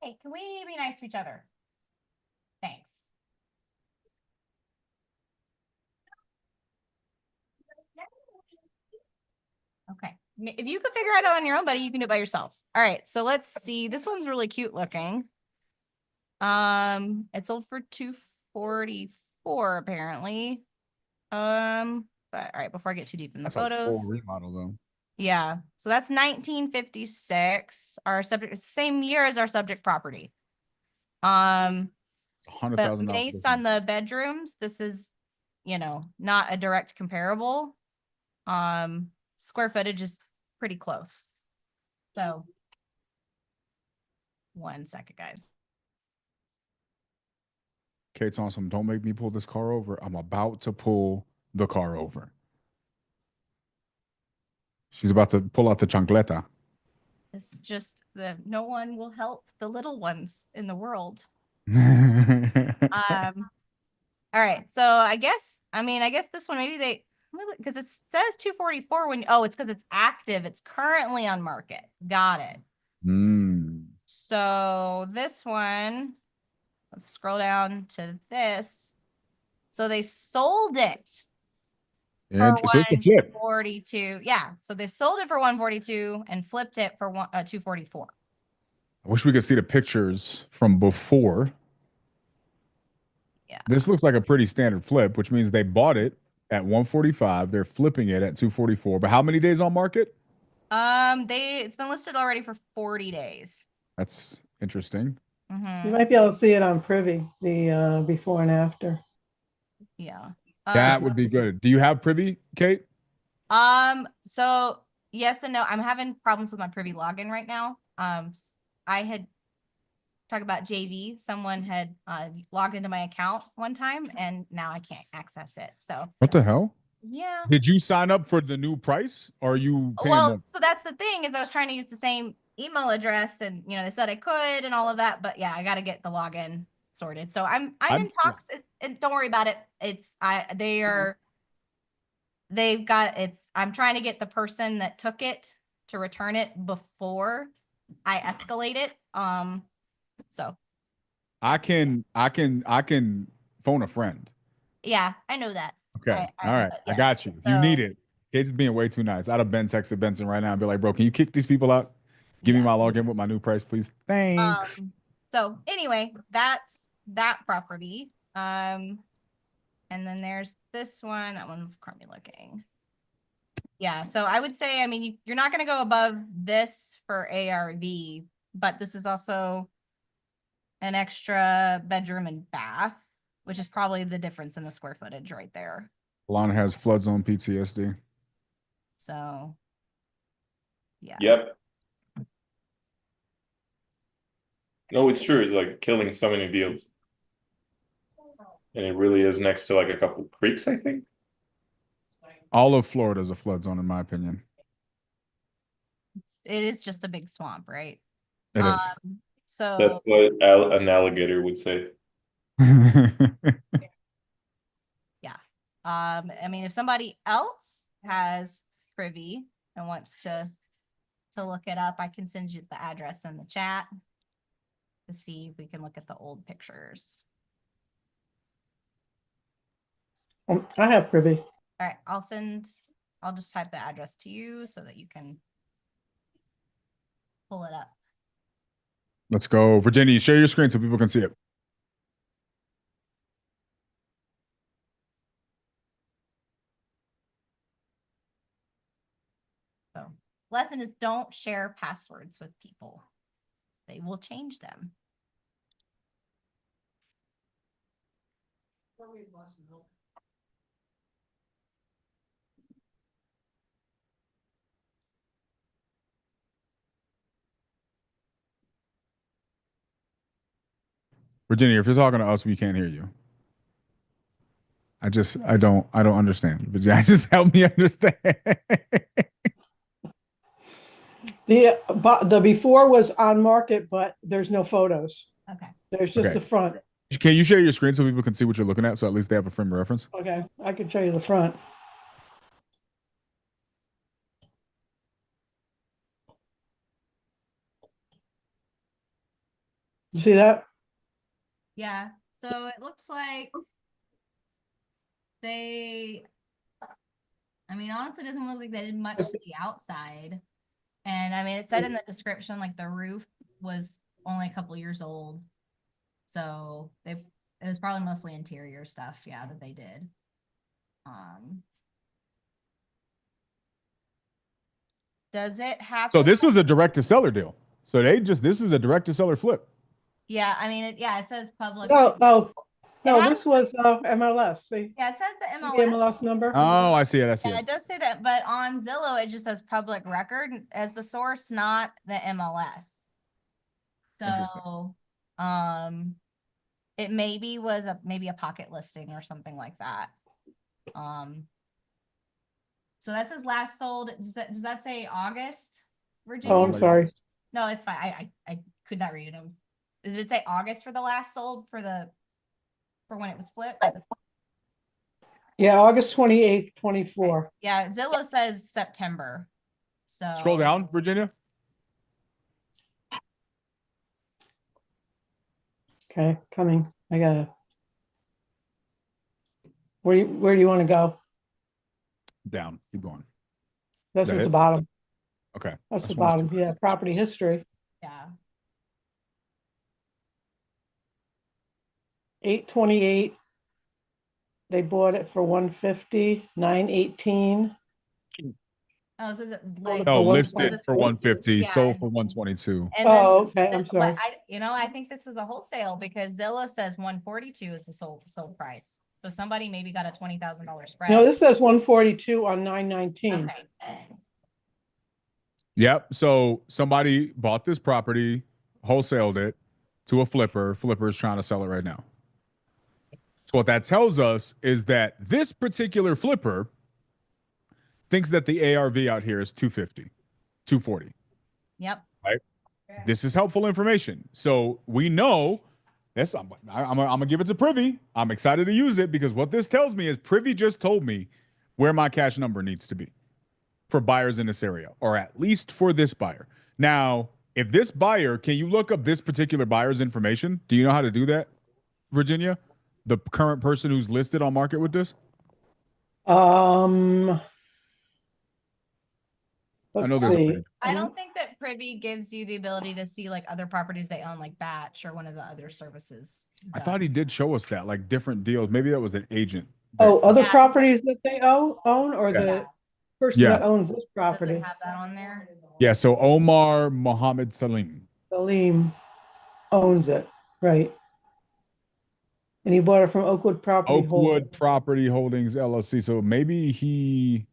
Hey, can we be nice to each other? Thanks. Okay. If you could figure it out on your own, buddy, you can do it by yourself. All right. So let's see. This one's really cute looking. It sold for $244 apparently. But all right, before I get too deep in the That's a full photos. remodel though. Yeah. So that's 1956. Our subject, same year as our subject property. But $100,000. based on the bedrooms, this is, not a direct comparable. Square footage is pretty close. So 1 second, guys. Kate's on some, don't make me pull this car over. I'm about to pull the car over. She's about to pull out the chancleta. It's just no one will help the little ones in the world. All right. So I guess this one, maybe because it says 244 when, it's because it's active. It's currently on market. Got it. So this one, let's scroll down to this. So they sold it for So it's the flip. 142. Yeah. So they sold it for 142 and flipped it for 244. I wish we could see the pictures from before. Yeah. This looks like a pretty standard flip, which means they bought it at 145. They're flipping it at 244. But how many days on market? It's been listed already for 40 days. That's interesting. You might be able to see it on Privy, the before and after. Yeah. That would be good. Do you have Privy, Kate? So yes and no. I'm having problems with my Privy login right now. I had talked about JV. Someone had logged into my account one time and now I can't access it. So what the hell? Yeah. Did you sign up for the new price or are you paying more? So that's the thing is I was trying to use the same email address and they said I could and all of that, but yeah, I got to get the login sorted. So I'm in talks and don't worry about it. I'm trying to get the person that took it to return it before I escalate it. So I can phone a friend. yeah, I know that. Okay. All right. I got you. If you need it. Kate's being way too nice. I'd have been texted Benson right now and be like, bro, can you kick these people out? Give me my login with my new price, please. Thanks. So anyway, that's that property. And then there's this one. That one's crummy looking. Yeah. So I would say, you're not going to go above this for ARV, but this is also an extra bedroom and bath, which is probably the difference in the square footage right there. Alana has flood zone PTSD. So, yeah. Yep. No, it's true. It's like killing so many deals. And it really is next to like a couple creeks, I think. All of Florida is a flood zone, in my opinion. It is just a big swamp, right? It is. So that's what an alligator would say. Yeah. If somebody else has Privy and wants to look it up, I can send you the address in the chat to see if we can look at the old pictures. I have privy. All right, I'll just type the address to you so that you can pull it up. Let's go. Virginia, share your screen so people can see it. So lesson is don't share passwords with people. They will change them. Virginia, if you're talking to us, we can't hear you. I don't understand. Virginia, just help me understand. The before was on market, but there's no photos. Okay. There's just Okay. the front. Can you share your screen so people can see what you're looking at? So at least they have a frame of reference. Okay, I can show you the front. You see that? Yeah. So it looks like I mean, honestly, it doesn't look like they did much to the outside. And I mean, it said in the description, like the roof was only a couple years old. So it was probably mostly interior stuff, yeah, that they did. Does it happen? So this was a direct to seller deal. So this is a direct to seller flip. Yeah, I mean, it says public. No, this was MLS. See? Yeah, it says the The MLS. MLS number. Oh, I see it. I see Yeah, it. it does say that, but on Zillow, it just says public record as the source, not the MLS. So, it maybe was maybe a pocket listing or something like that. So that says last sold. Does that say August, Virginia? Oh, I'm sorry. No, it's fine. I could not read it. Did it say August for the last sold for when it was flipped? Yeah, August 28th, 24. Yeah, Zillow says September. So Scroll down, Virginia. Okay, coming. I got it. Where do you want to go? Down. Keep going. This That is it? the bottom. Okay. That's the just wanna bottom. see- Yeah, property history. yeah. 828. They bought it for 150, 918. Oh, so is it like No, For listed for 150, Yeah. sold for 122. And then, Oh, okay. I'm but sorry. I think this is a wholesale because Zillow says 142 is the sold price. So somebody maybe got a $20,000 spread. No, this says 142 on 919. Okay. Yep. So somebody bought this property, wholesaled it to a flipper. Flipper is trying to sell it right now. So what that tells us is that this particular flipper thinks that the ARV out here is 250, 240. Yep. Right? This is helpful information. So we know this. I'm gonna give it to Privy. I'm excited to use it because what this tells me is Privy just told me where my cash number needs to be for buyers in this area, or at least for this buyer. Now, if this buyer, can you look up this particular buyer's information? Do you know how to do that, Virginia? The current person who's listed on market with this? I know Let's there's a see. page. I don't think that Privy gives you the ability to see like other properties they own, like Batch or one of the other services. I thought he did show us that, like different deals. Maybe that was an agent. Oh, other Yeah. properties that they own or Yeah. the person Yeah. that owns this Does it property? have that on there? Yeah, so Omar Mohammed Salim. Salim owns it, right? And he bought it from Oakwood Property Oakwood Holdings. Property Holdings LLC. So maybe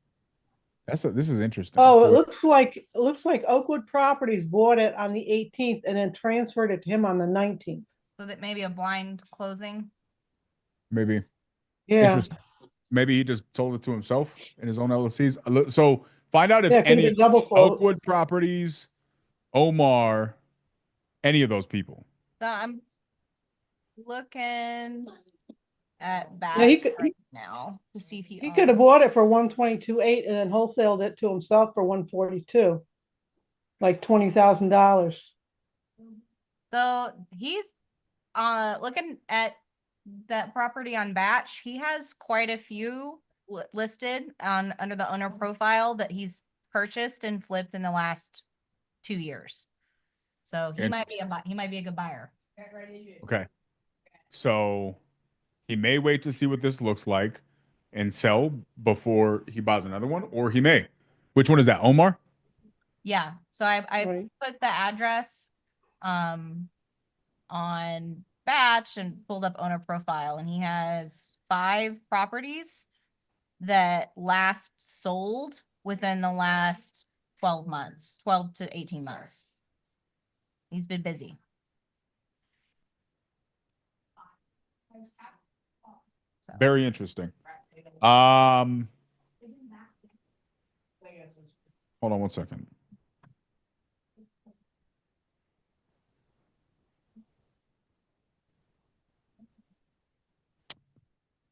this is interesting. Oh, it looks like Oakwood Properties bought it on the 18th and then transferred it to him on the 19th. So that maybe a blind closing. Maybe. Yeah. Interesting. Maybe he just sold it to himself in his own LLCs. So find out if Yeah, it could've any been of double close. Oakwood Properties, Omar, any of those people. So I'm looking at Batch Yeah, he could- right now to see if he could have bought it for 122.8 and then wholesaled it to himself for 142. Like $20,000. So he's looking at that property on Batch, he has quite a few listed on under the owner profile that he's purchased and flipped in the last 2 years. So he might be a good buyer. Okay. So he may wait to see what this looks like and sell before he buys another one, or he may. Which one is that, Omar? Yeah. So I Right. put the address on Batch and pulled up owner profile, and he has 5 properties that last sold within the last 12 months, 12 to 18 months. He's been busy. So. Very interesting. Hold on one second.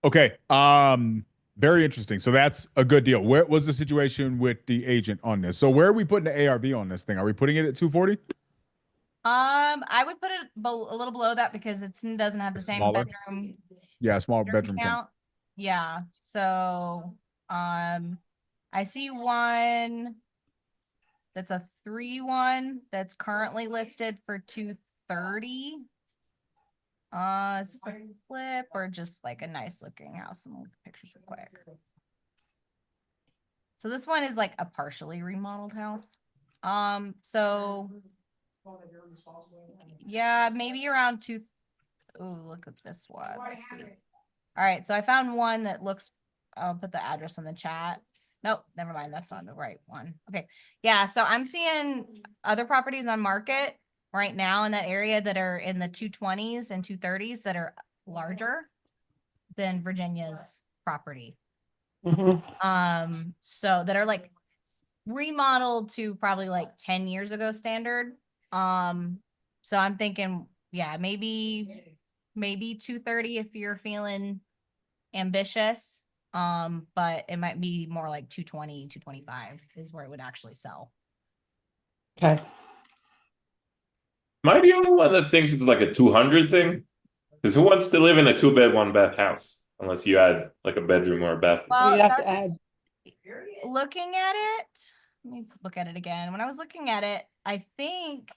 Okay. Very interesting. So that's a good deal. Where was the situation with the agent on this? So where are we putting the ARV on this thing? Are we putting it at 240? I would put it a little below that because it doesn't have the same Smaller? bedroom. Yeah, small bedroom count. Yeah. So, I see one that's a 3-1 that's currently listed for 230. Is this a flip or just like a nice looking house? Let me look at pictures real quick. So this one is like a partially remodeled house. So yeah, maybe around 2. Oh, look at this one. Let's see. All right, so I found one that looks. I'll put the address in the chat. Nope, never mind. That's not the right one. Okay, yeah. So I'm seeing other properties on market right now in that area that are in the 220s and 230s that are larger than Virginia's property. So that are like remodeled to probably like 10 years ago standard. So I'm thinking, yeah, maybe 230 if you're feeling ambitious. But it might be more like 220, 225 is where it would actually sell. Okay. Am I the only one that thinks it's like a 200 thing? Because who wants to live in a 2-bed, 1-bath house? Unless you add like a bedroom or a bathroom. Well, You have to add. Looking at it, let me look at it again. When I was looking at it, I think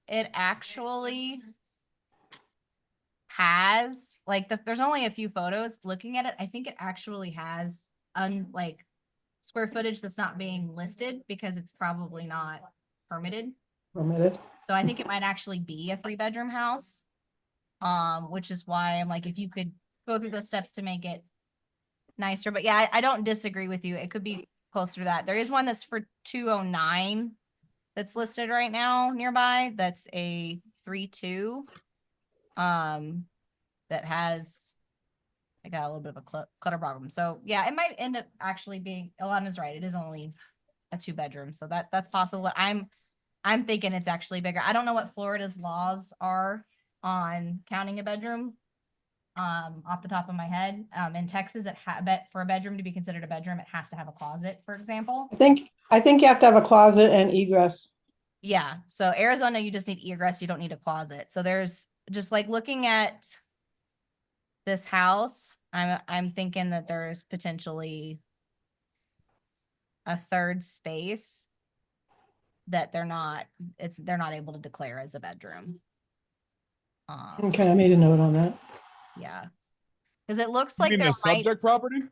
it actually has like there's only a few photos. Looking at it, I think it actually has like square footage that's not being listed because it's probably not permitted. So I think it might actually be a 3-bedroom house. Which is why I'm like, if you could go through the steps to make it nicer. But yeah, I don't disagree with you. It could be closer to that. There is one that's for 209 that's listed right now nearby. That's a 3-2. That has, I got a little bit of a clutter problem. So yeah, it might end up actually being, Alana's right. It is only a 2-bedroom. So that's possible. I'm thinking it's actually bigger. I don't know what Florida's laws are on counting a bedroom. Off the top of my head, in Texas, for a bedroom to be considered a bedroom, it has to have a closet, for example. I think you have to have a closet and egress. Yeah. So Arizona, you just need egress. You don't need a closet. So there's just like looking at this house, I'm thinking that there's potentially a 3rd space that they're not able to declare as a bedroom. Okay, I made a note on that. Yeah. Because it looks You like mean there the subject property?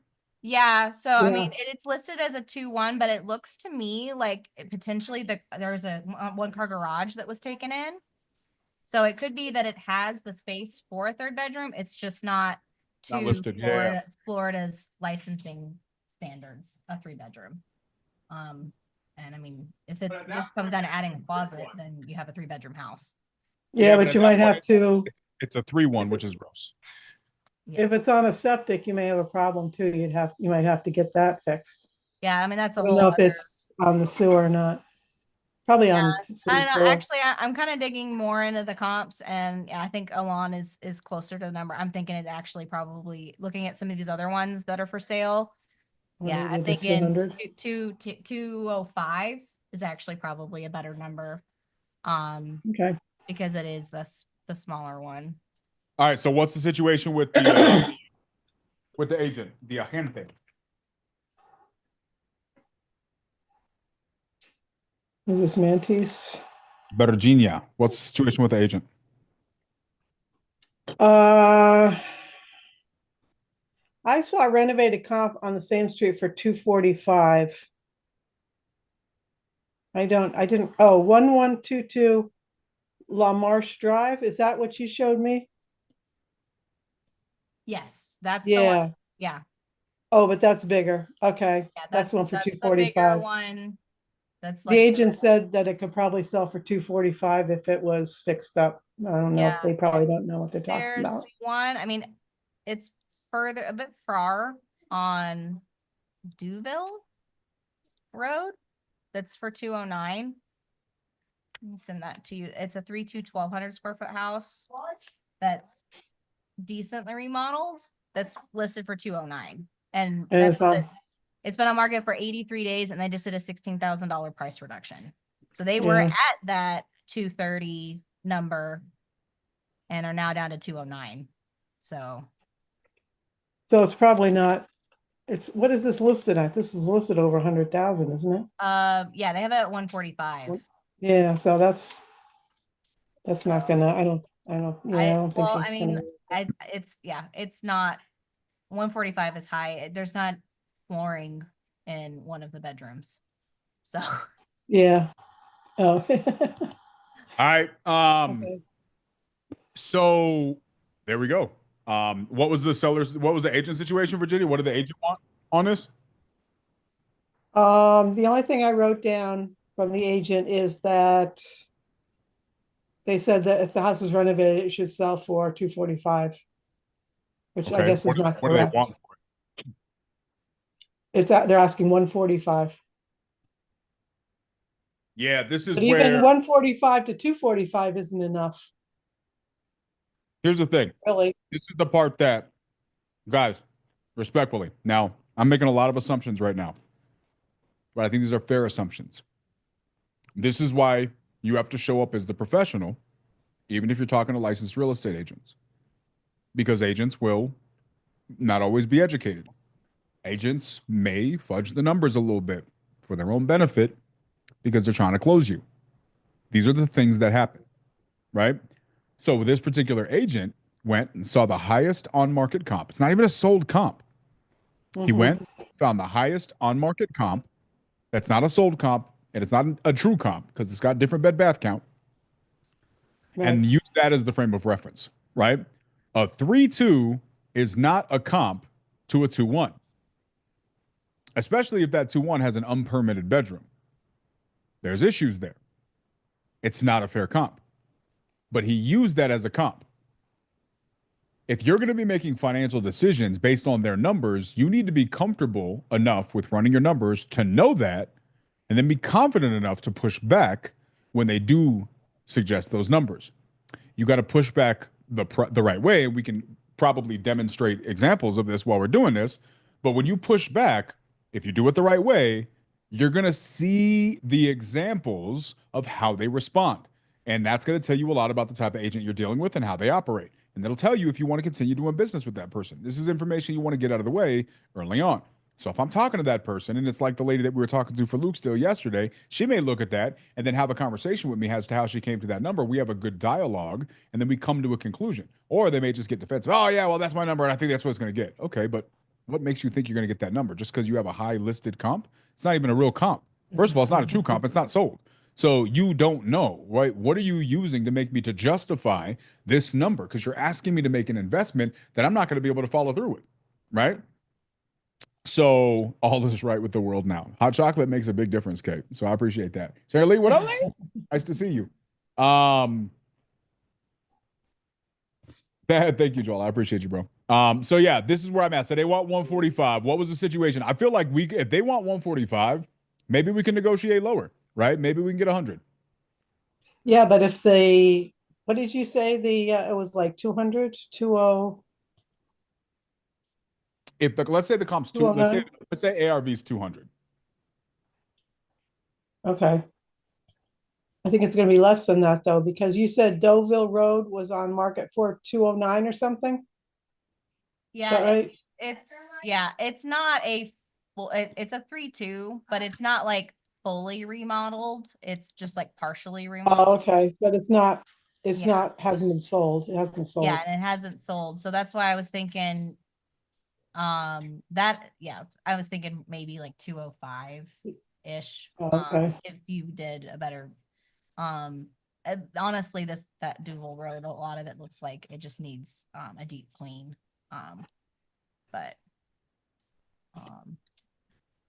Yeah, so I mean, Yes. it's listed as a 2-1, but it looks to me like potentially there's a 1-car garage that was taken in. So it could be that it has the space for a 3rd bedroom. It's just not to listed, yeah. Florida's licensing standards, a 3-bedroom. And I mean, if it just comes down to adding a closet, then you have a 3-bedroom house. Yeah, but you might have to. It's a 3-1, which is gross. Yeah. If it's on a septic, you may have a problem too. You might have to get that fixed. Yeah, I mean that's a I don't whole know if it's on the sewer or not. Probably on I city don't know. sewer. Actually, I'm kind of digging more into the comps, and I think Alon is closer to the number. I'm thinking it actually probably looking at some of these other ones that are for sale. Yeah, I'm Maybe the thinking 200. 205 is actually probably a better number. Okay. Because it is the smaller one. All right. So what's the situation with the agent, the agente? Is this Mantis? Virginia. What's the situation with the agent? I saw a renovated comp on the same street for 245. I didn't, 1122 La Marche Drive. Is that what you showed me? Yes, that's the Yeah. one. Yeah. Oh, but that's bigger. Okay. Yeah, That's one for the bigger 245. one. That's The like agent said that it could probably sell for 245 if it was fixed up. I don't know. Yeah. They probably don't know what they're talking there's about. one. I mean, it's further a bit far on Duville Road. That's for 209. Let me send that to you. It's a 1,200 square foot house that's decently remodeled. That's listed for 209. And And that's it's on, it's been on market for 83 days and they just did a $16,000 price reduction. So they were Yeah. at that 230 number and are now down to 209. So it's probably not, what is this listed at? This is listed over 100,000, isn't it? yeah, they have it at 145. Yeah, so that's not gonna, I don't think Well, that's I mean, gonna. it's not 145 is high. There's not flooring in one of the bedrooms. So Yeah. Oh. All right. Okay. So there we go. What was the agent situation, Virginia? What did the agent want on this? The only thing I wrote down from the agent is that they said that if the house is renovated, it should sell for 245, which I Okay. guess is not What do they correct. want for They're asking 145. Yeah, this is But even where 145 to 245 isn't enough, here's the thing. really. This is the part that, guys, respectfully. Now, I'm making a lot of assumptions right now, but I think these are fair assumptions. This is why you have to show up as the professional, even if you're talking to licensed real estate agents, because agents will not always be educated. Agents may fudge the numbers a little bit for their own benefit because they're trying to close you. These are the things that happen, right? So this particular agent went and saw the highest on-market comp. It's not even a sold comp. He went, found the highest on-market comp. That's not a sold comp, and it's not a true comp because it's got different bed bath count. And use that as the frame of reference, right? A 3-2 is not a comp to a 2-1, especially if that 2-1 has an unpermitted bedroom. There's issues there. It's not a fair comp, but he used that as a comp. If you're going to be making financial decisions based on their numbers, you need to be comfortable enough with running your numbers to know that, and then be confident enough to push back when they do suggest those numbers. You got to push back the right way. We can probably demonstrate examples of this while we're doing this. But when you push back, if you do it the right way, you're going to see the examples of how they respond. And that's going to tell you a lot about the type of agent you're dealing with and how they operate. And that'll tell you if you want to continue doing business with that person. This is information you want to get out of the way early on. So if I'm talking to that person, and it's like the lady that we were talking to for Luke still yesterday, she may look at that and then have a conversation with me as to how she came to that number. We have a good dialogue, and then we come to a conclusion. Or they may just get defensive. Oh, yeah, well, that's my number, and I think that's what it's going to get. Okay, but what makes you think you're going to get that number? Just because you have a high listed comp? It's not even a real comp. First of all, it's not a true comp. It's not sold. So you don't know, right? What are you using to make me to justify this number? Because you're asking me to make an investment that I'm not going to be able to follow through with, right? So all is right with the world now. Hot chocolate makes a big difference, Kate. So I appreciate that. Sarah Lee, what up, Lee? Nice to see you. Thank you, Joel. I appreciate you, bro. So yeah, this is where I'm at. So they want 145. What was the situation? I feel like if they want 145, maybe we can negotiate lower, right? Maybe we can get 100. Yeah, but if what did you say? It was like 200, 20. Let's say the comp's let's say ARV is 200. Okay. I think it's going to be less than that though, because you said Deauville Road was on market for 209 or something. Is Yeah, that right? it's not a full. It's a 3-2, but it's not like fully remodeled. It's just like partially Oh, remodeled. okay, but it's not. It's Yeah. not. Hasn't been sold. It hasn't sold. Yeah, and it hasn't sold. So that's why I was thinking that I was thinking maybe like 205 ish. Oh, okay. If you did a better honestly that Duval Road, a lot of it looks like it just needs a deep clean. But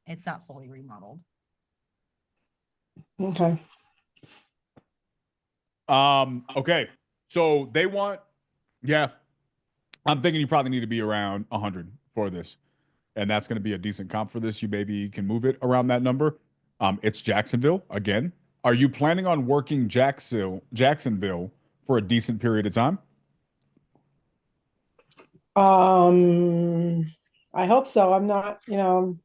it's not fully remodeled. Okay. Okay. So they want, yeah. I'm thinking you probably need to be around 100 for this. And that's going to be a decent comp for this. You maybe can move it around that number. It's Jacksonville again. Are you planning on working Jacksonville for a decent period of time? I hope so. I'm not, I'm not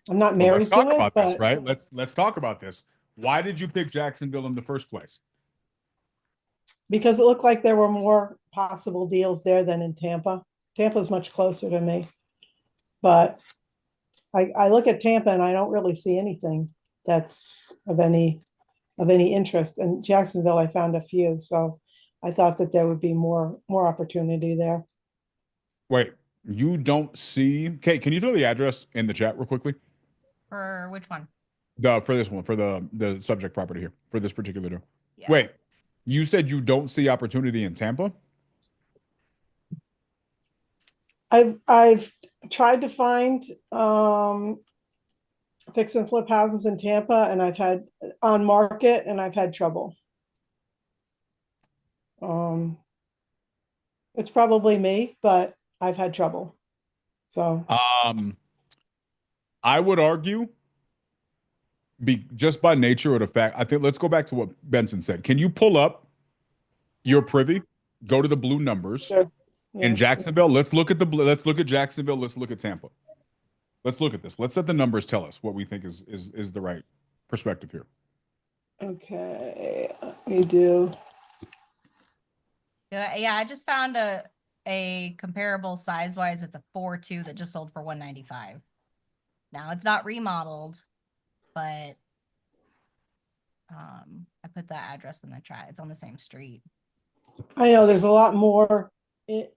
Well, let's married to talk it, about this, but right? Let's talk about this. Why did you pick Jacksonville in the first place? because it looked like there were more possible deals there than in Tampa. Tampa's much closer to me. But I look at Tampa and I don't really see anything that's of any interest. And Jacksonville, I found a few, so I thought that there would be more opportunity there. Wait, you don't see? Kate, can you throw the address in the chat real quickly? For which one? For this one, for the subject property here, for this particular deal. Yeah. Wait, you said you don't see opportunity in Tampa? I've tried to find fix and flip houses in Tampa, and I've had on market, and I've had trouble. It's probably me, but I've had trouble. So I would argue, just by nature of the fact, I think let's go back to what Benson said. Can you pull up your privy? Go to the blue numbers sure. Yeah. in Jacksonville. Let's look at Jacksonville. Let's look at Tampa. Let's look at this. Let's let the numbers tell us what we think is the right perspective here. Okay, we do. Yeah, I just found a comparable size wise. It's a 4-2 that just sold for 195. Now it's not remodeled, but I put that address in the chat. It's on the same street. I know there's a lot more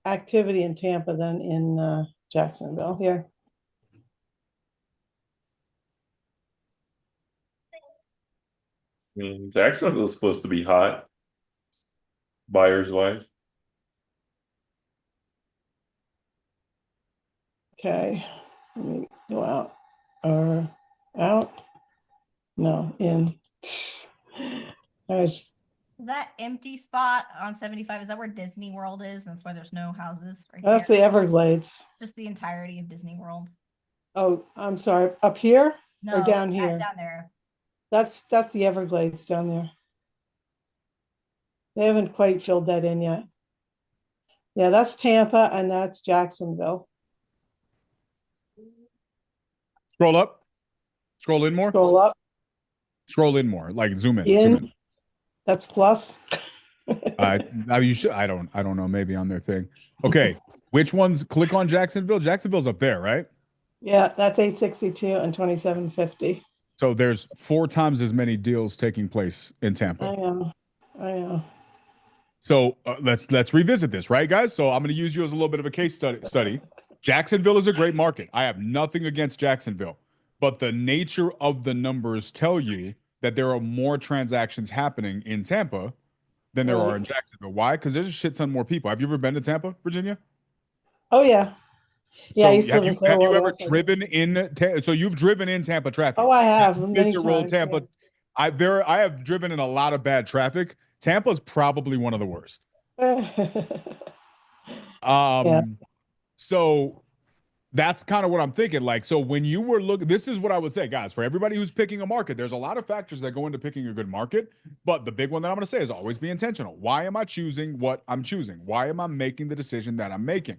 activity in Tampa than in Jacksonville here. I mean, Jacksonville is supposed to be hot, buyers wise. Okay, let me go out or out. No, in. Is that empty spot on 75? Is that where Disney World is? And that's why there's no houses right That's there? the Everglades. Just the entirety of Disney World. Oh, I'm sorry. Up here No, or down here? down there. That's the Everglades down there. They haven't quite filled that in yet. Yeah, that's Tampa and that's Jacksonville. Scroll up. Scroll in more. Scroll up. Scroll in more. Like zoom in. In. Zoom in. That's plus. You should. I don't know. Maybe on their thing. Okay. Which ones? Click on Jacksonville. Jacksonville's up there, right? Yeah, that's 862 and 2750. So there's 4 times as many deals taking place in Tampa. I know. So let's revisit this, right, guys? So I'm going to use you as a little bit of a case study. Jacksonville is a great market. I have nothing against Jacksonville, but the nature of the numbers tell you that there are more transactions happening in Tampa than there are in Jacksonville. Why? Because there's a shit ton more people. Have you ever been to Tampa, Virginia? Oh yeah. Yeah, I used to live in have you Clearwater. ever driven in? So you've driven in Tampa traffic? Oh, I have many times. Tampa. Yeah. I have driven in a lot of bad traffic. Tampa's probably one of the worst. Yeah. So that's kind of what I'm thinking. Like, so when you were looking, this is what I would say, guys, for everybody who's picking a market, there's a lot of factors that go into picking a good market. But the big one that I'm going to say is always be intentional. Why am I choosing what I'm choosing? Why am I making the decision that I'm making?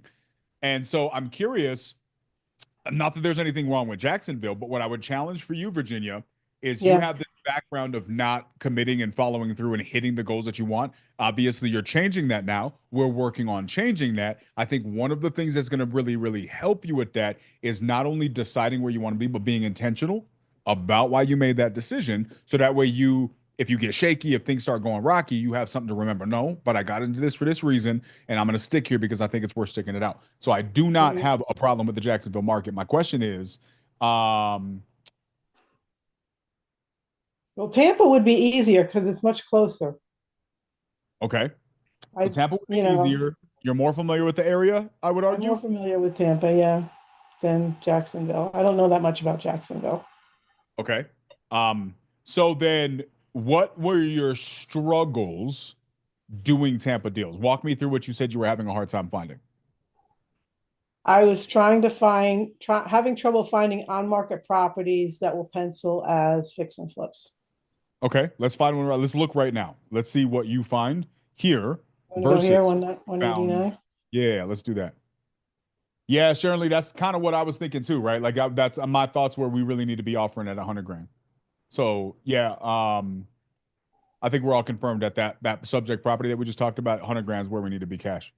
And so I'm curious, not that there's anything wrong with Jacksonville, but what I would challenge for you, Virginia, is you have this background of not committing and following through and hitting the goals that you want. Obviously, you're changing that now. We're working on changing that. I think one of the things that's going to really, really help you with that is not only deciding where you want to be, but being intentional about why you made that decision. So that way if you get shaky, if things start going rocky, you have something to remember. No, but I got into this for this reason, and I'm going to stick here because I think it's worth sticking it out. So I do not have a problem with the Jacksonville market. My question is, Well, Tampa would be easier because it's much closer. okay. I, So Tampa would be you know, easier. You're more familiar with the area, I would I'm argue. more familiar with Tampa, yeah, than Jacksonville. I don't know that much about Jacksonville. Okay. So then what were your struggles doing Tampa deals? Walk me through what you said you were having a hard time finding. I was trying to having trouble finding on-market properties that will pencil as fix and flips. Okay, let's find one. Let's look right now. Let's see what you find here Go here, versus 189. Yeah, let's do that. Yeah, Sharon Lee, that's kind of what I was thinking too, right? Like that's my thoughts where we really need to be offering at 100 grand. So yeah, I think we're all confirmed that that subject property that we just talked about, 100 grand is where we need to be cash.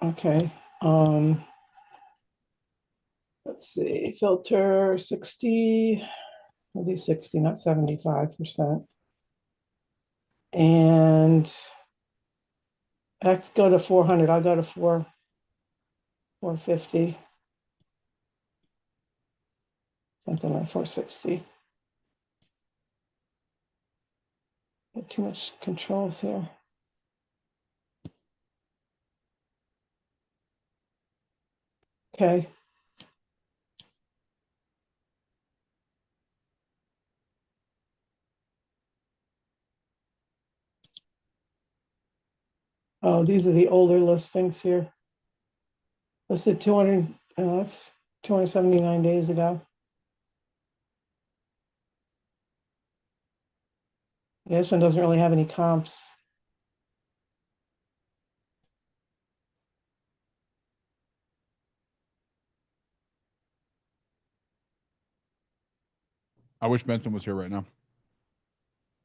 Okay. Let's see, filter 60, we'll do 60, not 75%. And let's go to 400. I'll go to 450. Something like 460. Got too much controls here. Okay. Oh, these are the older listings here. Listed 200, that's 279 days ago. Yeah, this one doesn't really have any comps. I wish Benson was here right now.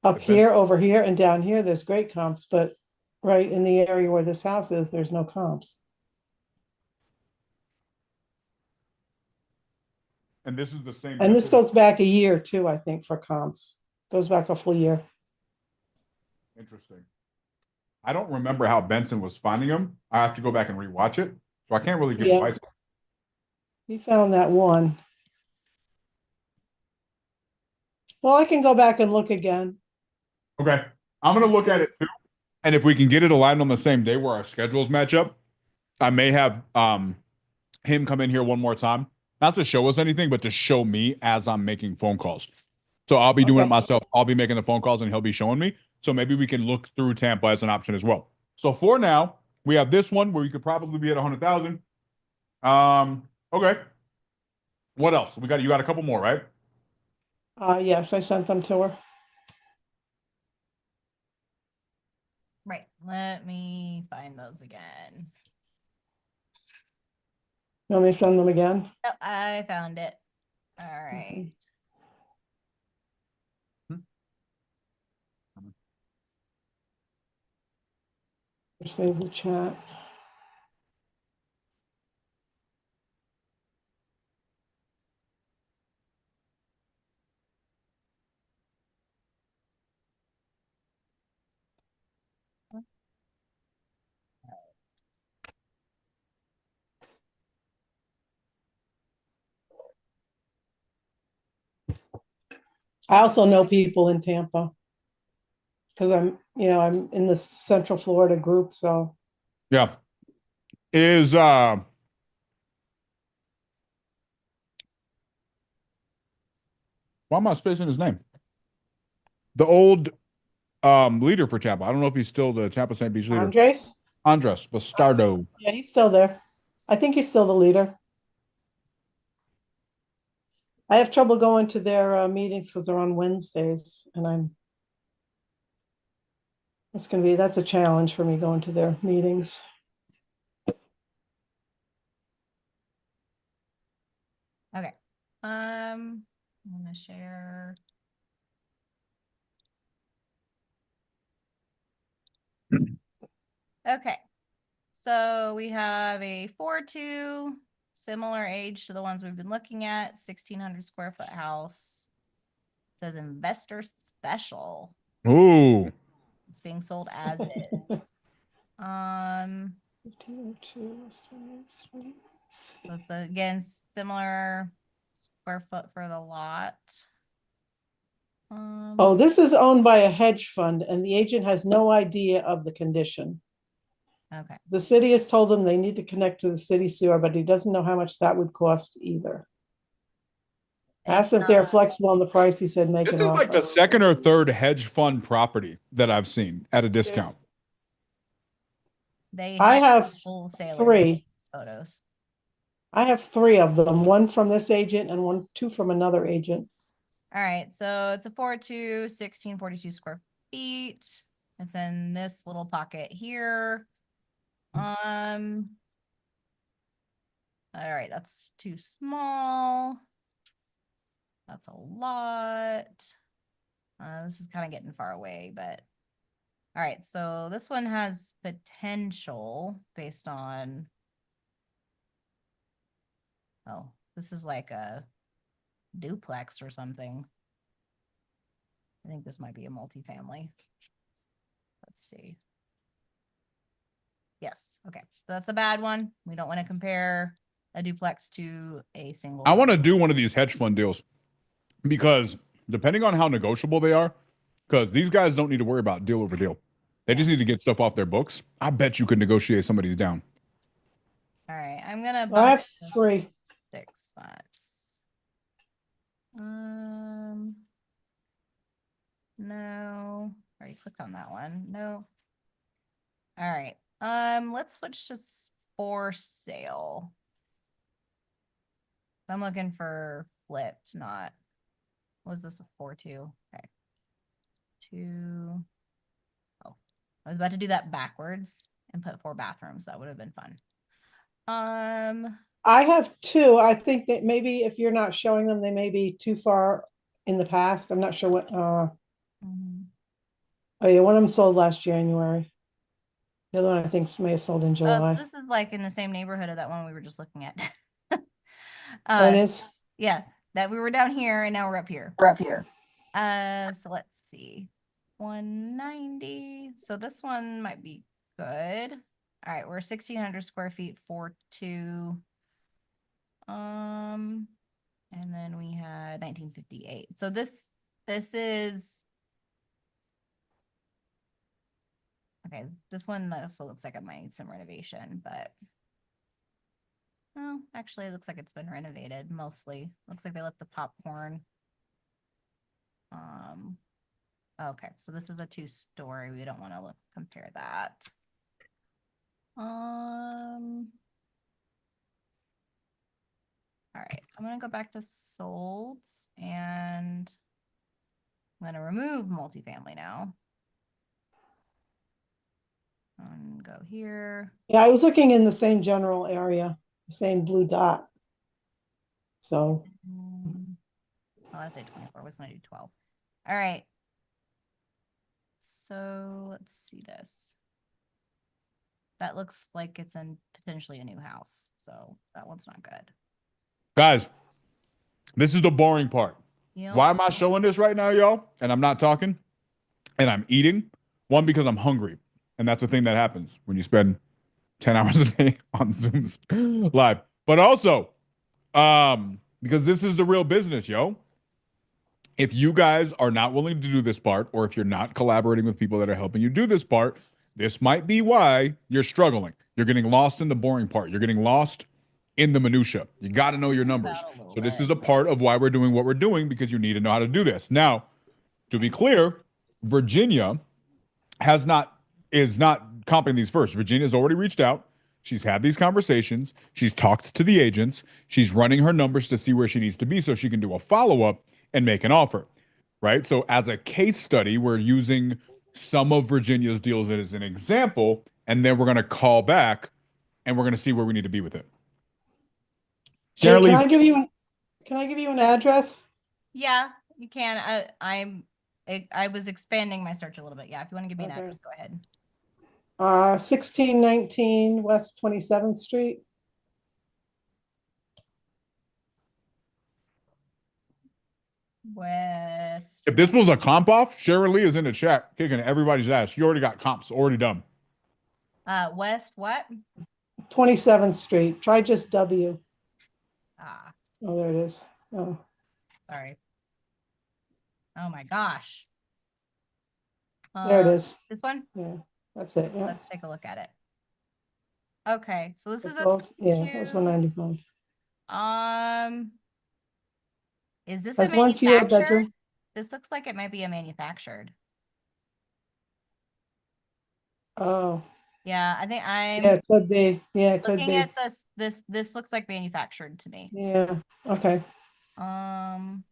Up here, over here, and down here, there's great comps, but right in the area where this house is, there's no comps. And this is the same. And this goes back a year too, I think, for comps. Goes back a full year. Interesting. I don't remember how Benson was finding them. I have to go back and rewatch it. So I can't really give advice. He found that one. Well, I can go back and look again. Okay. I'm going to look at it too. And if we can get it aligned on the same day where our schedules match up, I may have him come in here one more time. Not to show us anything, but to show me as I'm making phone calls. So I'll be doing it myself. I'll be making the phone calls and he'll be showing me. So maybe we can look through Tampa as an option as well. So for now, we have this one where you could probably be at 100,000. Okay. What else? You got a couple more, right? Yes, I sent them to her. Right. Let me find those again. You want me to send them again? Yep, I found it. All right. Save the chat. I also know people in Tampa because I'm in the Central Florida group. So yeah. Is why am I spacing his name? The old leader for Tampa. I don't know if he's still the Tampa St. Beach leader. Andres Bastardo. Yeah, he's still there. I think he's still the leader. I have trouble going to their meetings because they're on Wednesdays, and that's a challenge for me going to their meetings. Okay. I'm gonna share. Okay. So we have a 4-2, similar age to the ones we've been looking at, 1,600 square foot house. It says investor special. Ooh. It's being sold as is. 1502 So it's again similar square foot for the lot. Oh, this is owned by a hedge fund and the agent has no idea of the condition. Okay. The city has told him they need to connect to the city sewer, but he doesn't know how much that would cost either. Asked if they're flexible on the price, he said make This an is like offer. the second or third hedge fund property that I've seen at a discount. I have three. Photos. I have three of them, one from this agent and two from another agent. All right, so it's a 4-2, 1,642 square feet. It's in this little pocket here. All right, that's too small. That's a lot. This is kind of getting far away, but all right, so this one has potential based on, oh, this is like a duplex or something. I think this might be a multifamily. Let's see. Yes, okay, so that's a bad one. We don't want to compare a duplex to a single. I want to do one of these hedge fund deals because depending on how negotiable they are, because these guys don't need to worry about deal over deal. They just need to get stuff off their books. I bet you could negotiate some of these down. All right, I'm gonna I have three. 6 spots. No, already clicked on that one. No. All right. Let's switch to for sale. I'm looking for flipped, not. Was this a 4-2? Okay. 2. Oh, I was about to do that backwards and put 4 bathrooms. That would have been fun. I have two. I think that maybe if you're not showing them, they may be too far in the past. I'm not sure what. Oh yeah, one of them sold last January. The other one I think may have sold in July. So this is like in the same neighborhood of that one we were just looking at. It is. Yeah, that we were down here and now we're up here. So let's see. 190. So this one might be good. All right, we're 1,600 square feet, 4-2. And then we had 1958. So this is okay. This one also looks like it might need some renovation, but well, actually, it looks like it's been renovated mostly. Looks like they left the popcorn. Okay, so this is a 2-story. We don't want to compare that. All right, I'm gonna go back to solds and I'm gonna remove multifamily now. And go here. Yeah, I was looking in the same general area, the same blue dot. So. Oh, I did 24. I was gonna do 12. All right. So let's see this. That looks like it's in potentially a new house. So that one's not good. Guys, this is the boring part. Yep. Why am I showing this right now, y'all? And I'm not talking and I'm eating. One, because I'm hungry. And that's the thing that happens when you spend 10 hours a day on Zooms live. But also, because this is the real business, yo. If you guys are not willing to do this part, or if you're not collaborating with people that are helping you do this part, this might be why you're struggling. You're getting lost in the boring part. You're getting lost in the minutia. You got to know your numbers. So this is a part of why we're doing what we're doing, because you need to know how to do this. Now, to be clear, Virginia is not comping these first. Virginia's already reached out. She's had these conversations. She's talked to the agents. She's running her numbers to see where she needs to be so she can do a follow-up and make an offer, right? So as a case study, we're using some of Virginia's deals as an example, and then we're going to call back and we're going to see where we need to be with it. Can I give you Can I give you an address? Yeah, you can. I was expanding my search a little bit. Yeah, if you want to give me an Okay. address, go ahead. 1619 West 27th Street. West. If this was a comp off, Cheryl Lee is in the chat kicking everybody's ass. She already got comps, already done. West what? 27th Street. Try just W. Ah, Oh, there it is. Oh, sorry. Oh my gosh. there it is. This one? Yeah, that's it. Yeah. Let's take a look at it. Okay, so this is a Yeah, that was 195. Is this a Has one fewer manufactured? bedroom. This looks like it might be a manufactured. Oh, Yeah, I think I'm yeah, it could be. Yeah, it could looking be. at this looks like manufactured to me. Yeah, okay. And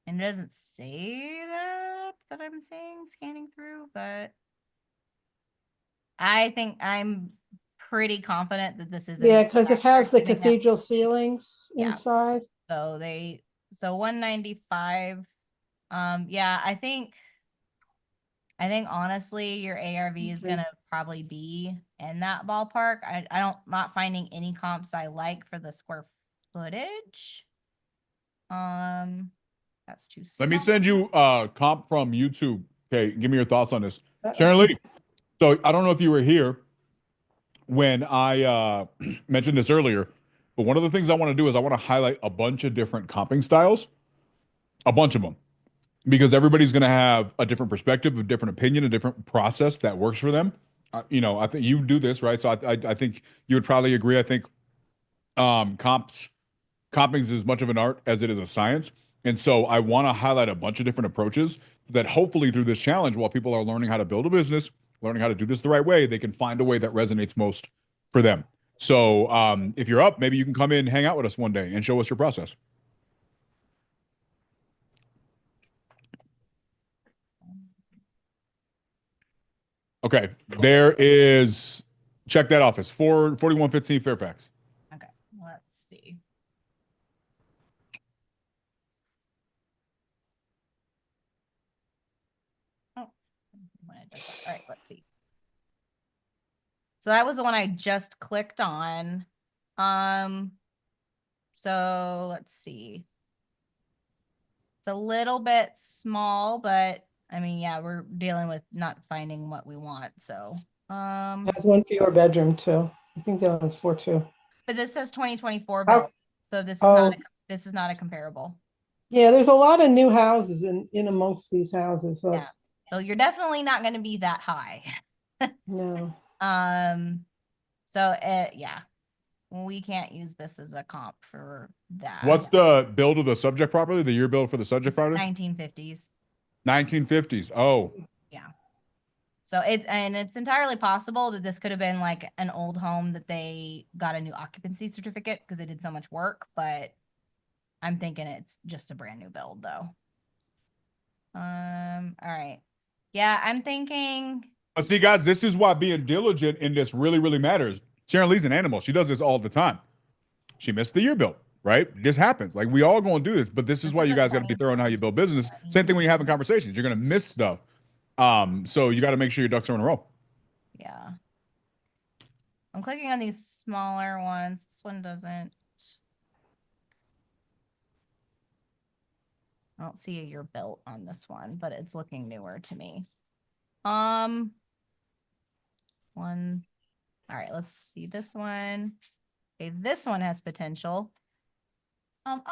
it doesn't say that I'm saying scanning through, but I think I'm pretty confident that this is a Yeah, because it has the manufactured, given that- cathedral ceilings Yeah. inside. So 195. Yeah, I think honestly your ARV is Okay. gonna probably be in that ballpark. Not finding any comps I like for the square footage. That's too small. Let me send you a comp from YouTube. Okay, give me your thoughts on this. Sharon Lee. So I don't know if you were here when I mentioned this earlier, but one of the things I want to do is I want to highlight a bunch of different comping styles, a bunch of them, because everybody's going to have a different perspective, a different opinion, a different process that works for them. I think you do this, right? So I think you would probably agree. I think comping is as much of an art as it is a science. And so I want to highlight a bunch of different approaches that hopefully through this challenge, while people are learning how to build a business, learning how to do this the right way, they can find a way that resonates most for them. So if you're up, maybe you can come in, hang out with us one day and show us your process. Okay, there is, check that office, 4115 Fairfax. Okay, let's see. Oh, when it does that. All right, let's see. So that was the one I just clicked on. So let's see. It's a little bit small, but I mean, yeah, we're dealing with not finding what we want. So, It has one fewer bedroom too. I think the other one's 4-2. but this says 2024 Oh. built, so this is not a comparable. Yeah, there's a lot of new houses in amongst these houses, so Yeah. it's So you're definitely not going to be that high. no. So yeah, we can't use this as a comp for that. What's the build of the subject property? The year build for the subject property? 1950s. 1950s. Oh. Yeah. So it's entirely possible that this could have been like an old home that they got a new occupancy certificate because they did so much work, but I'm thinking it's just a brand new build though. All right. Yeah, I'm thinking. But see, guys, this is why being diligent in this really, really matters. Sharon Lee's an animal. She does this all the time. She missed the year build, right? This happens. Like we all gonna do this, but this is why you guys got to be thorough in how you build business. Same thing when you're having conversations. You're gonna miss stuff. So you got to make sure your ducks are in a row. Yeah. I'm clicking on these smaller ones. This one doesn't. I don't see a year built on this one, but it's looking newer to me. All right, let's see this one. Okay, this one has potential. Oliver,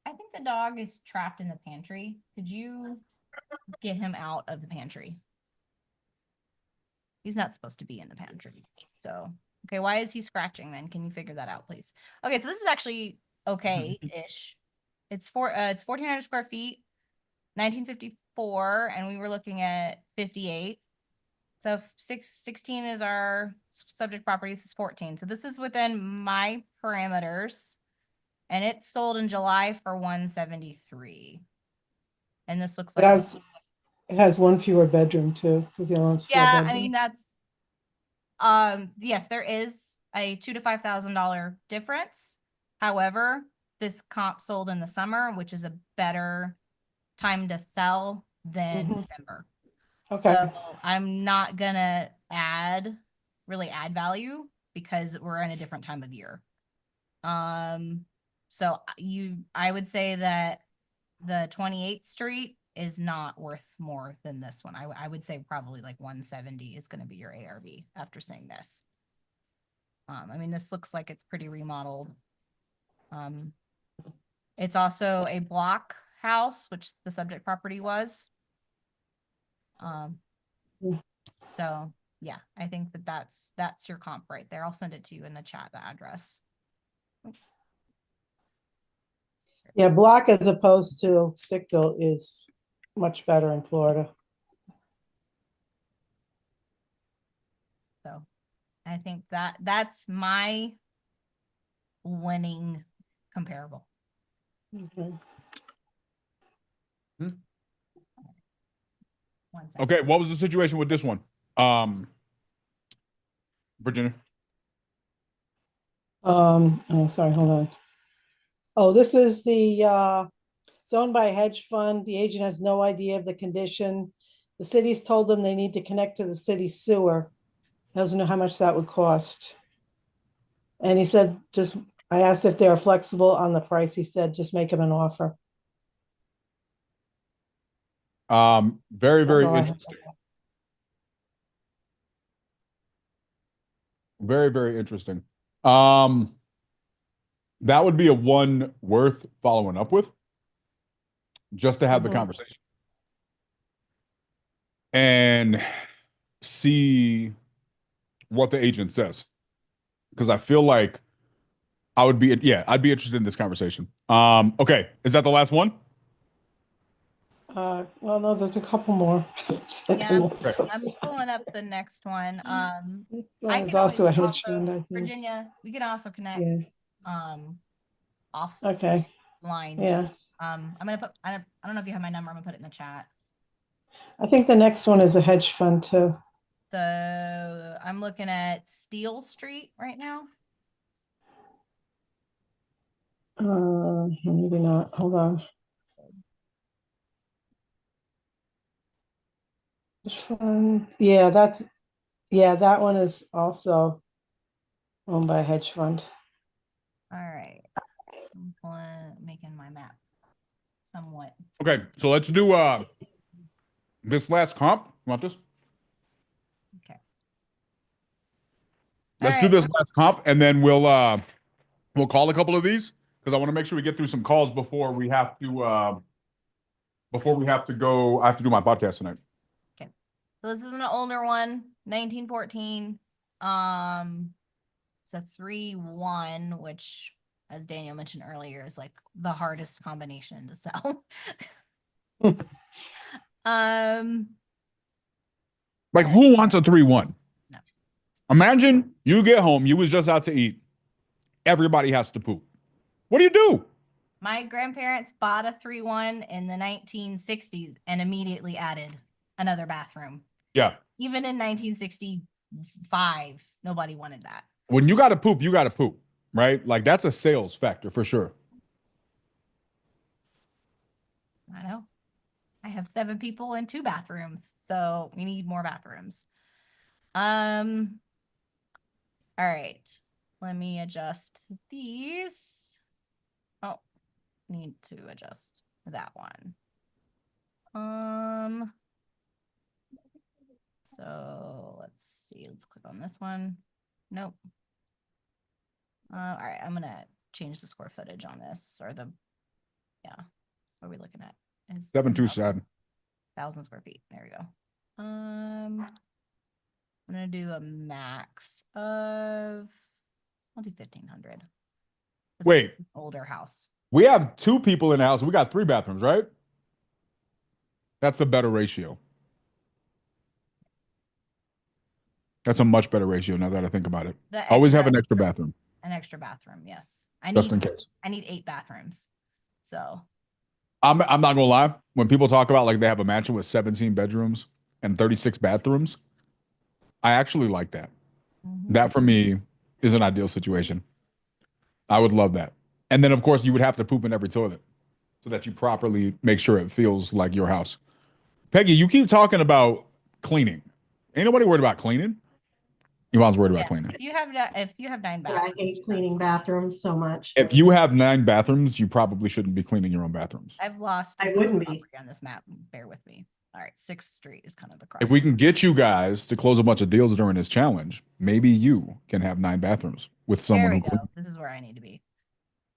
I think the dog is trapped in the pantry. Could you get him out of the pantry? He's not supposed to be in the pantry. So, okay, why is he scratching then? Can you figure that out, please? Okay, so this is actually okay-ish. It's 1,400 square feet, 1954, and we were looking at 58. So 16 is our subject property. This is 14. So this is within my parameters, and it's sold in July for 173. And this looks like it has one fewer bedroom too, because the other one's 4 yeah. bedroom. I mean that's yes, there is a $2,000 to $5,000 difference. However, this comp sold in the summer, which is a better time to sell than December. Okay. So I'm not gonna really add value because we're in a different time of year. So I would say that the 28th Street is not worth more than this one. I would say probably like 170 is going to be your ARV after seeing this. I mean, this looks like it's pretty remodeled. It's also a block house, which the subject property was. So yeah, I think that's your comp right there. I'll send it to you in the chat, the address. Yeah, block as opposed to stick built is much better in Florida. So I think that's my winning comparable. Okay. Okay, what was the situation with this one? Virginia. Oh, sorry, hold on. Oh, this is the it's owned by a hedge fund. The agent has no idea of the condition. The city's told them they need to connect to the city sewer. Doesn't know how much that would cost. And he said, I asked if they are flexible on the price. He said, just make him an offer. Very, That's very all I have. interesting. Very, very interesting. That would be a one worth following up with, just to have the conversation and see what the agent says. Because I feel like I'd be interested in this conversation. Okay, is that the last one? Well, no, there's a couple more. Yeah, I'm pulling up the next one. I It's can also a always hedge fund, I think. Virginia, we can also connect off Okay. line. Yeah. I'm gonna put I don't know if you have my number, I'm gonna put it in the chat. I think the next one is a hedge fund too. I'm looking at Steel Street right now. Maybe not. Hold on. Hedge fund. Yeah, that one is also owned by a hedge fund. All right. I'm making my map somewhat. Okay, so let's do this last comp. You want this? Okay. Let's do this last comp, and then we'll call a couple of these because I want to make sure we get through some calls before we have to go. I have to do my podcast tonight. Okay. So this is an older one, 1914. It's a 3-1, which, as Daniel mentioned earlier, is like the hardest combination to sell. Like, who wants a 3-1? No. Imagine you get home, you was just out to eat. Everybody has to poop. What do you do? My grandparents bought a 3-1 in the 1960s and immediately added another bathroom. Yeah. Even in 1965, nobody wanted that. When you got to poop, you got to poop, right? Like, that's a sales factor for sure. I know. I have 7 people and 2 bathrooms, so we need more bathrooms. All right. Let me adjust these. Oh, need to adjust that one. So let's see. Let's click on this one. Nope. All right. I'm gonna change the square footage on this, or what are we looking at? It's 727. 1,000 square feet. There we go. I'm gonna do a max of. I'll do 1,500. Wait. Older house. We have 2 people in the house. We got 3 bathrooms, right? That's a better ratio. That's a much better ratio now that I think about it. Always have an extra bathroom. An extra bathroom, yes. Just in case. I need 8 bathrooms. So I'm not gonna lie. When people talk about like they have a mansion with 17 bedrooms and 36 bathrooms, I actually like that. That for me is an ideal situation. I would love that. And then, of course, you would have to poop in every toilet so that you properly make sure it feels like your house. Peggy, you keep talking about cleaning. Ain't nobody worried about cleaning. Yvonne's worried about cleaning. If you have 9 But I bathrooms, hate cleaning bathrooms so much. If you have 9 bathrooms, you probably shouldn't be cleaning your own bathrooms. I've lost. I wouldn't be. property on this map. Bear with me. All right, 6th Street is kind of the cross. If we can get you guys to close a bunch of deals during this challenge, maybe you can have 9 bathrooms with someone There who we go. This is where I need to be.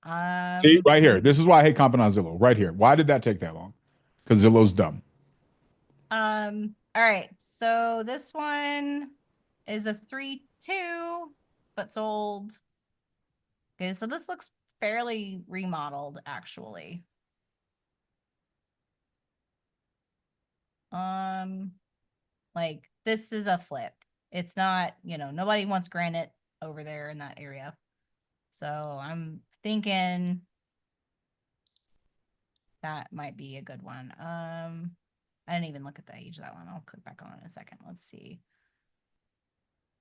See, right here. This is why I hate comping on Zillow. Right here. Why did that take that long? Because Zillow's dumb. All right. So this one is a 3-2, but sold. Okay, so this looks fairly remodeled, actually. Like this is a flip. It's not, nobody wants granite over there in that area. So I'm thinking that might be a good one. I didn't even look at the age of that one. I'll click back on it in a second. Let's see.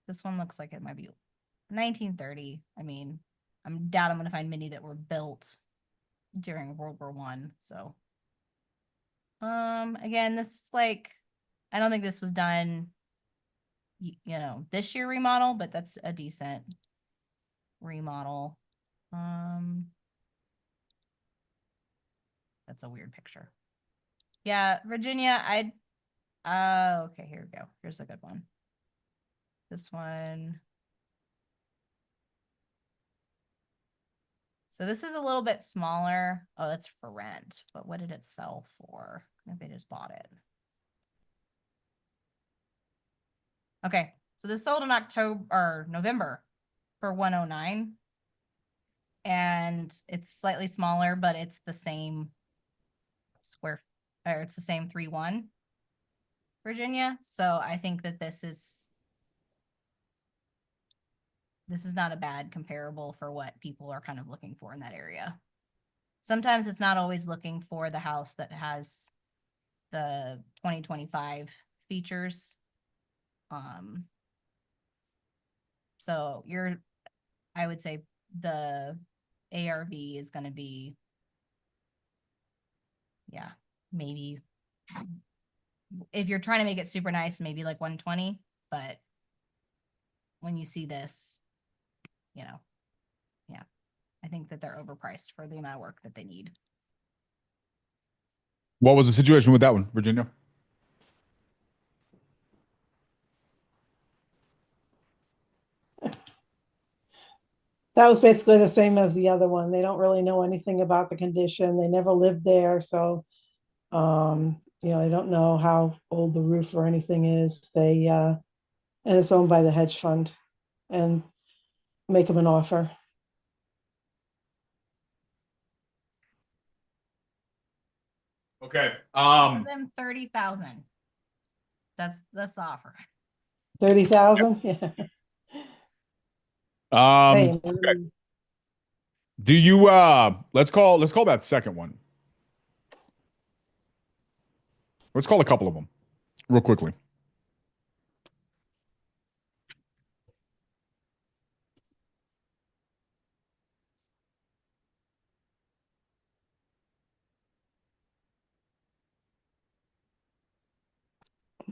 This one looks like it might be 1930. I mean, I doubt I'm going to find many that were built during World War One. So, again, this is like, I don't think this was done, this year remodel, but that's a decent remodel. That's a weird picture. Yeah, Virginia, okay, here we go. Here's a good one. This one. So this is a little bit smaller. Oh, that's for rent. But what did it sell for? If they just bought it. Okay, so this sold in October or November for 109. And it's slightly smaller, but it's the same it's the same 3-1 Virginia. So I think that this is not a bad comparable for what people are kind of looking for in that area. Sometimes it's not always looking for the house that has the 2025 features. So I would say the ARV is going to be, yeah, maybe if you're trying to make it super nice, maybe like 120, but when you see this, yeah, I think that they're overpriced for the amount of work that they need. What was the situation with that one, Virginia? That was basically the same as the other one. They don't really know anything about the condition. They never lived there. So, they don't know how old the roof or anything is. And it's owned by the hedge fund, and make them an offer. Okay. Them 30,000. That's the offer. 30,000. Yeah. Okay. Do you let's call that second one. Let's call a couple of them real quickly.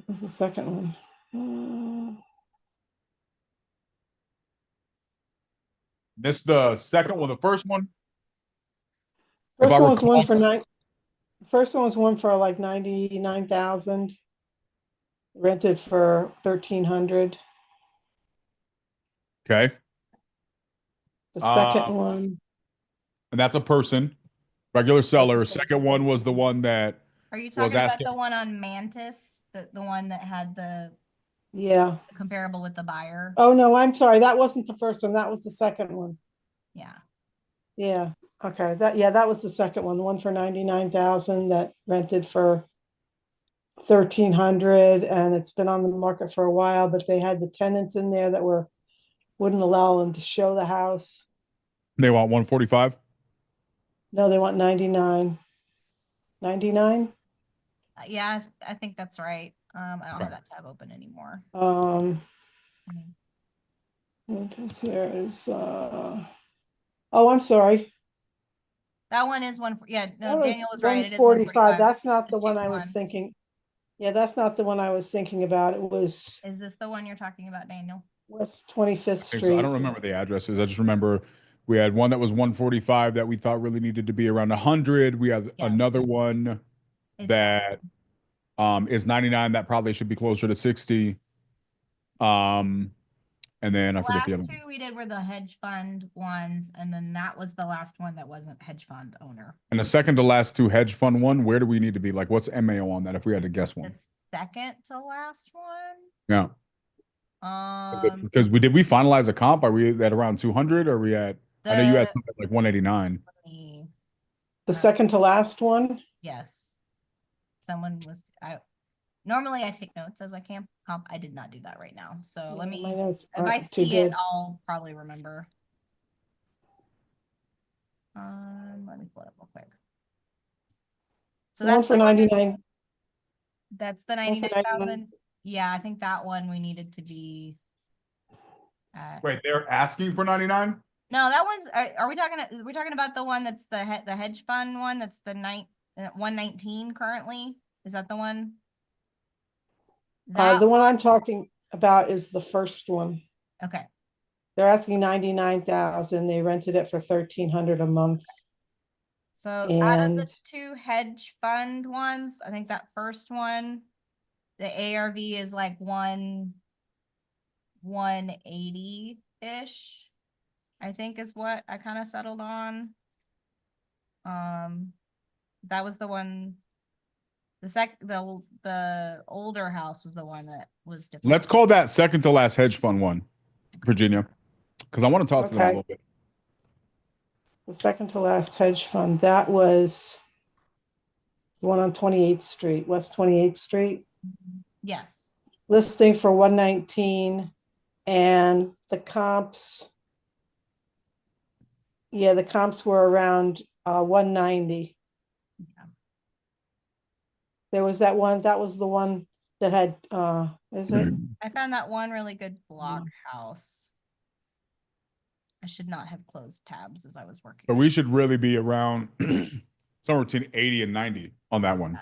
What's the second one? This the second one, the first one. First one was one for First one was one for like 99,000. Rented for 1,300. Okay. The second one. And that's a person, regular seller. Second one was the one that Are you talking about the one on Mantis? The one that had the comparable with the buyer? Oh no, I'm sorry. That wasn't the first one. That was the second one. Yeah. Yeah. Okay. That was the second one. The one for 99,000 that rented for 1,300, and it's been on the market for a while, but they had the tenants in there that wouldn't allow them to show the house. They want 145? No, they want 99. 99? Yeah, I think that's right. I don't have that tab open anymore. And this here is, oh, I'm sorry. That one is one. Yeah, no, That was Daniel was right. It is 145. 145. That's not The the one two I was ones. thinking. Yeah, that's not the one I was thinking about. It was Is this the one you're talking about, Daniel? West 25th I Street. don't remember the addresses. I just remember we had one that was 145 that we thought really needed to be around 100. We had Yeah. another one It's that is 99 that probably should be closer to 60. And then I The forget the last other one. two we did were the hedge fund ones, and then that was the last one that wasn't hedge fund owner. And the second to last two hedge fund one, where do we need to be? Like, what's MAO on that if we had to guess one? The second to last one. Yeah. Because we finalize a comp? Are we at around 200? Or are we at? I know you had something like 189. The second to last one? Yes. Someone was. Normally I take notes as I comp. I did not do that right now. So let me. If I see it, I'll probably remember. Let me pull it up real quick. So One that's for 99. That's the 99,000. Yeah, I think that one we needed to be. Wait, they're asking for 99? No, that one's. Are we talking? We're talking about the one that's the hedge fund one. That's the 119 currently. Is that the one? The one I'm talking about is the first one. Okay. They're asking 99,000. They rented it for 1,300 a month. So out of the two hedge fund ones, I think that first one, the ARV is like 180-ish, I think is what I kind of settled on. That was the one. The older house was the one that was different. Let's call that second to last hedge fund one, Virginia, because I want to talk to them a little bit. The second to last hedge fund, that was the one on 28th Street, West 28th Street. Yes. Listing for 119 and the comps. Yeah, the comps were around 190. There was that one, that was the one that had, is it? I found that one really good block house. I should not have closed tabs as I was working. But we should really be around somewhere between 80 and 90 on that one.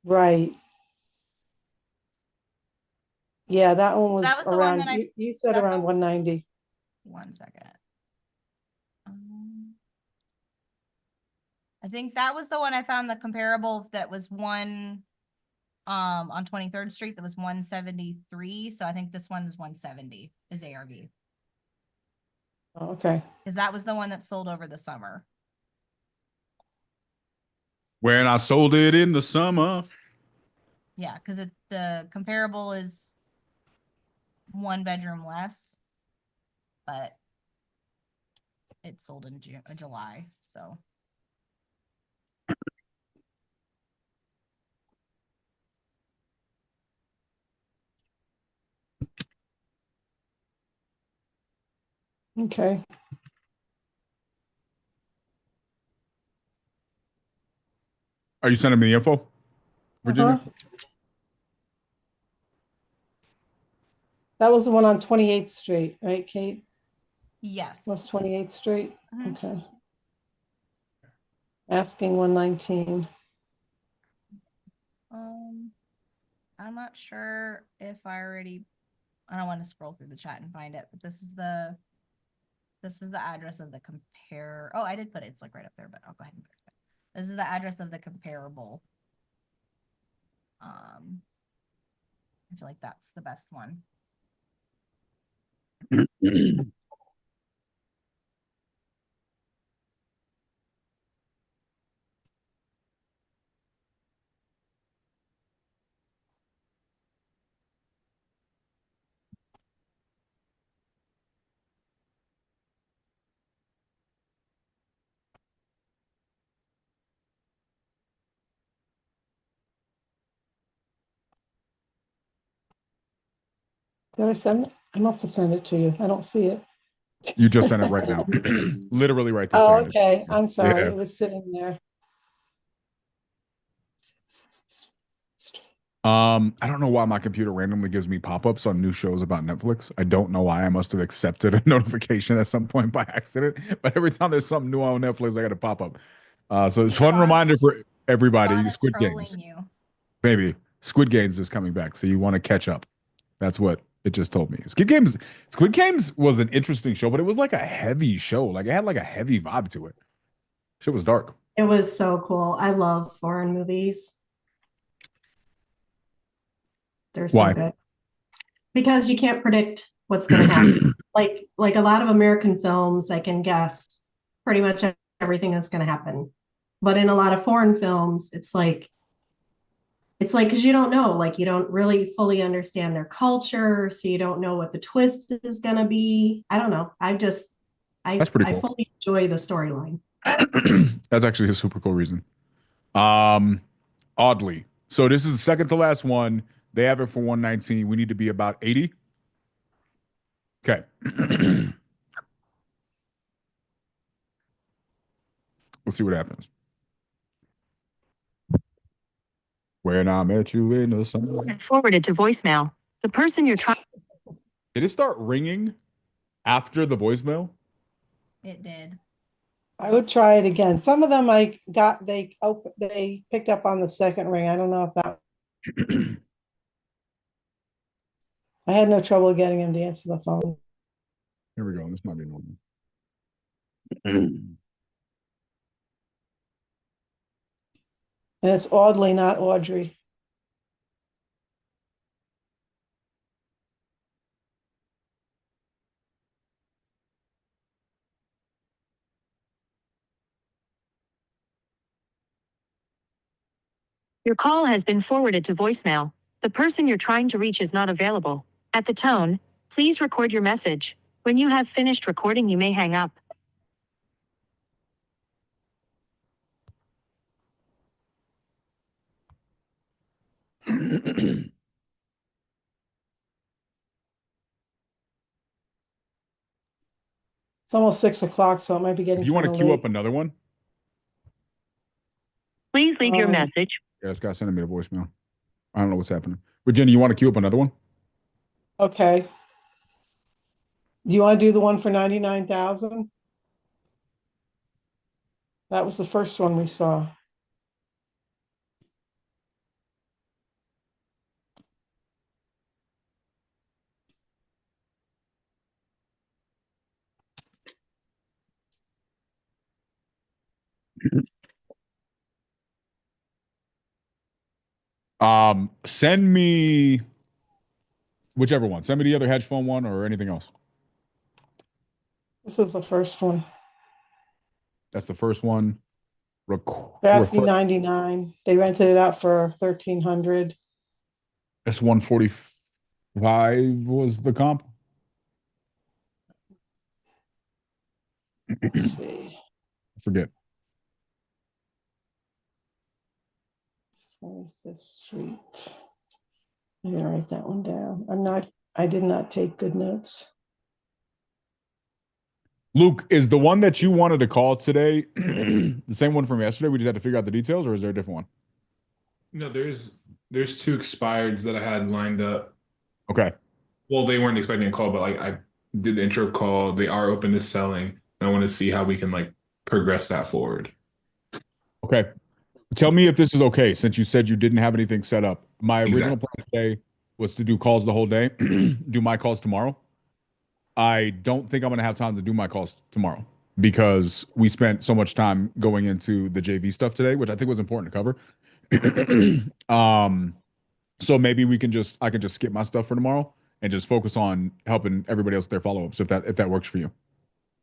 Right. Yeah, that one was That was the around, one that you said around 190. 1 second. I think that was the one I found the comparable that was one on 23rd Street that was 173. So I think this one is 170 is ARV. Oh, okay. Because that was the one that sold over the summer. When I sold it in the summer. Yeah, because it's the comparable is 1 bedroom less, but it sold in July. So. Okay. Are you sending me the info, Virginia? That was the one on 28th Street, right, Kate? Yes. West 28th Street? Okay. Asking 119. I'm not sure if I don't want to scroll through the chat and find it, but this is the address of the compare. Oh, I did put it. It's like right up there, but I'll go ahead and put it. This is the address of the comparable. I feel like that's the best one. Did I send it? I must have sent it to you. I don't see it. You just sent it right now. Literally right this Oh, second. okay. I'm sorry. Yeah. It was sitting there. I don't know why my computer randomly gives me pop-ups on new shows about Netflix. I don't know why. I must have accepted a notification at some point by accident. But every time there's something new on Netflix, I got a pop-up. So it's a fun reminder for everybody. Elon is Squid trolling Games, you. baby. Squid Games is coming back, so you want to catch up. That's what it just told me. Squid Games was an interesting show, but it was like a heavy show. Like it had like a heavy vibe to it. Shit was dark. It was so cool. I love foreign movies. They're so Why? good because you can't predict what's going to happen. Like a lot of American films, I can guess pretty much everything that's going to happen. But in a lot of foreign films, it's like because you don't know, like you don't really fully understand their culture, so you don't know what the twist is going to be. I don't know. That's pretty I cool. fully enjoy the storyline. That's actually a super cool reason. Oddly. So this is the second to last one. They have it for 119. We need to be about 80. Okay. Let's see what happens. When I met you in the summer. Forwarded to voicemail. The person you're trying. Did it start ringing after the voicemail? It did. I would try it again. Some of them they picked up on the second ring. I don't know if that. I had no trouble getting him to answer the phone. Here we go. This might be normal. And it's Audley, not Audrey. Your call has been forwarded to voicemail. The person you're trying to reach is not available. At the tone, please record your message. When you have finished recording, you may hang up. It's almost 6 o'clock, so it might be getting If you want to kind of queue late. up another one, Please leave your message. yeah, this guy's sending me a voicemail. I don't know what's happening. Virginia, you want to queue up another one? Okay. Do you want to do the one for 99,000? That was the first one we saw. Send me whichever one. Send me the other hedge fund one or anything else. This is the first one. That's the first one. They're asking 99. They rented it out for 1,300. That's 145 was the comp. Let's see. I forget. 25th Street. I'm gonna write that one down. I did not take good notes. Luke, is the one that you wanted to call today the same one from yesterday? We just had to figure out the details, or is there a different one? No, there's two expireds that I had lined up. Okay. Well, they weren't expecting a call, but like I did the intro call. They are open to selling. And I want to see how we can like progress that forward. Okay. Tell me if this is okay, since you said you didn't have anything set up. My original Exactly. plan today was to do calls the whole day, do my calls tomorrow. I don't think I'm going to have time to do my calls tomorrow because we spent so much time going into the JV stuff today, which I think was important to cover. So maybe I can just skip my stuff for tomorrow and just focus on helping everybody else with their follow-ups if that works for you.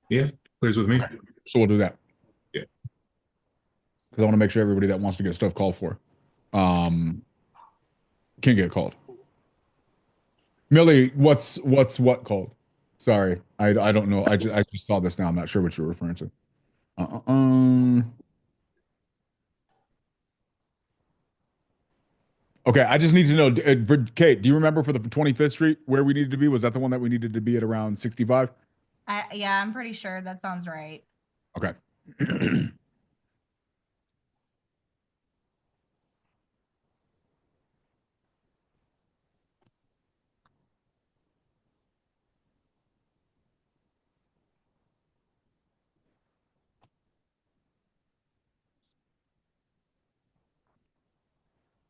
Yeah, clears with me. Okay. So we'll do that. Yeah. Because I want to make sure everybody that wants to get stuff called for can get called. Millie, what's what called? Sorry, I don't know. I just saw this now. I'm not sure what you're referring to. Okay, I just need to know, Kate, do you remember for the 25th Street where we needed to be? Was that the one that we needed to be at around 65? Yeah, I'm pretty sure that sounds right. Okay.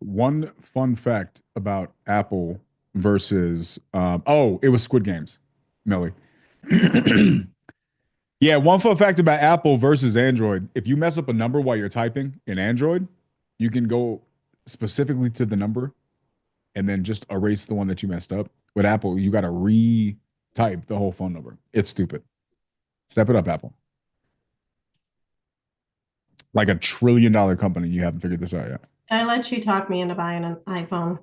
One fun fact about Apple versus oh, it was Squid Games, Millie. Yeah, one fun fact about Apple versus Android. If you mess up a number while you're typing in Android, you can go specifically to the number and then just erase the one that you messed up. With Apple, you got to retype the whole phone number. It's stupid. Step it up, Apple. Like $1 trillion company, you haven't figured this out yet. I let you talk me into buying an iPhone.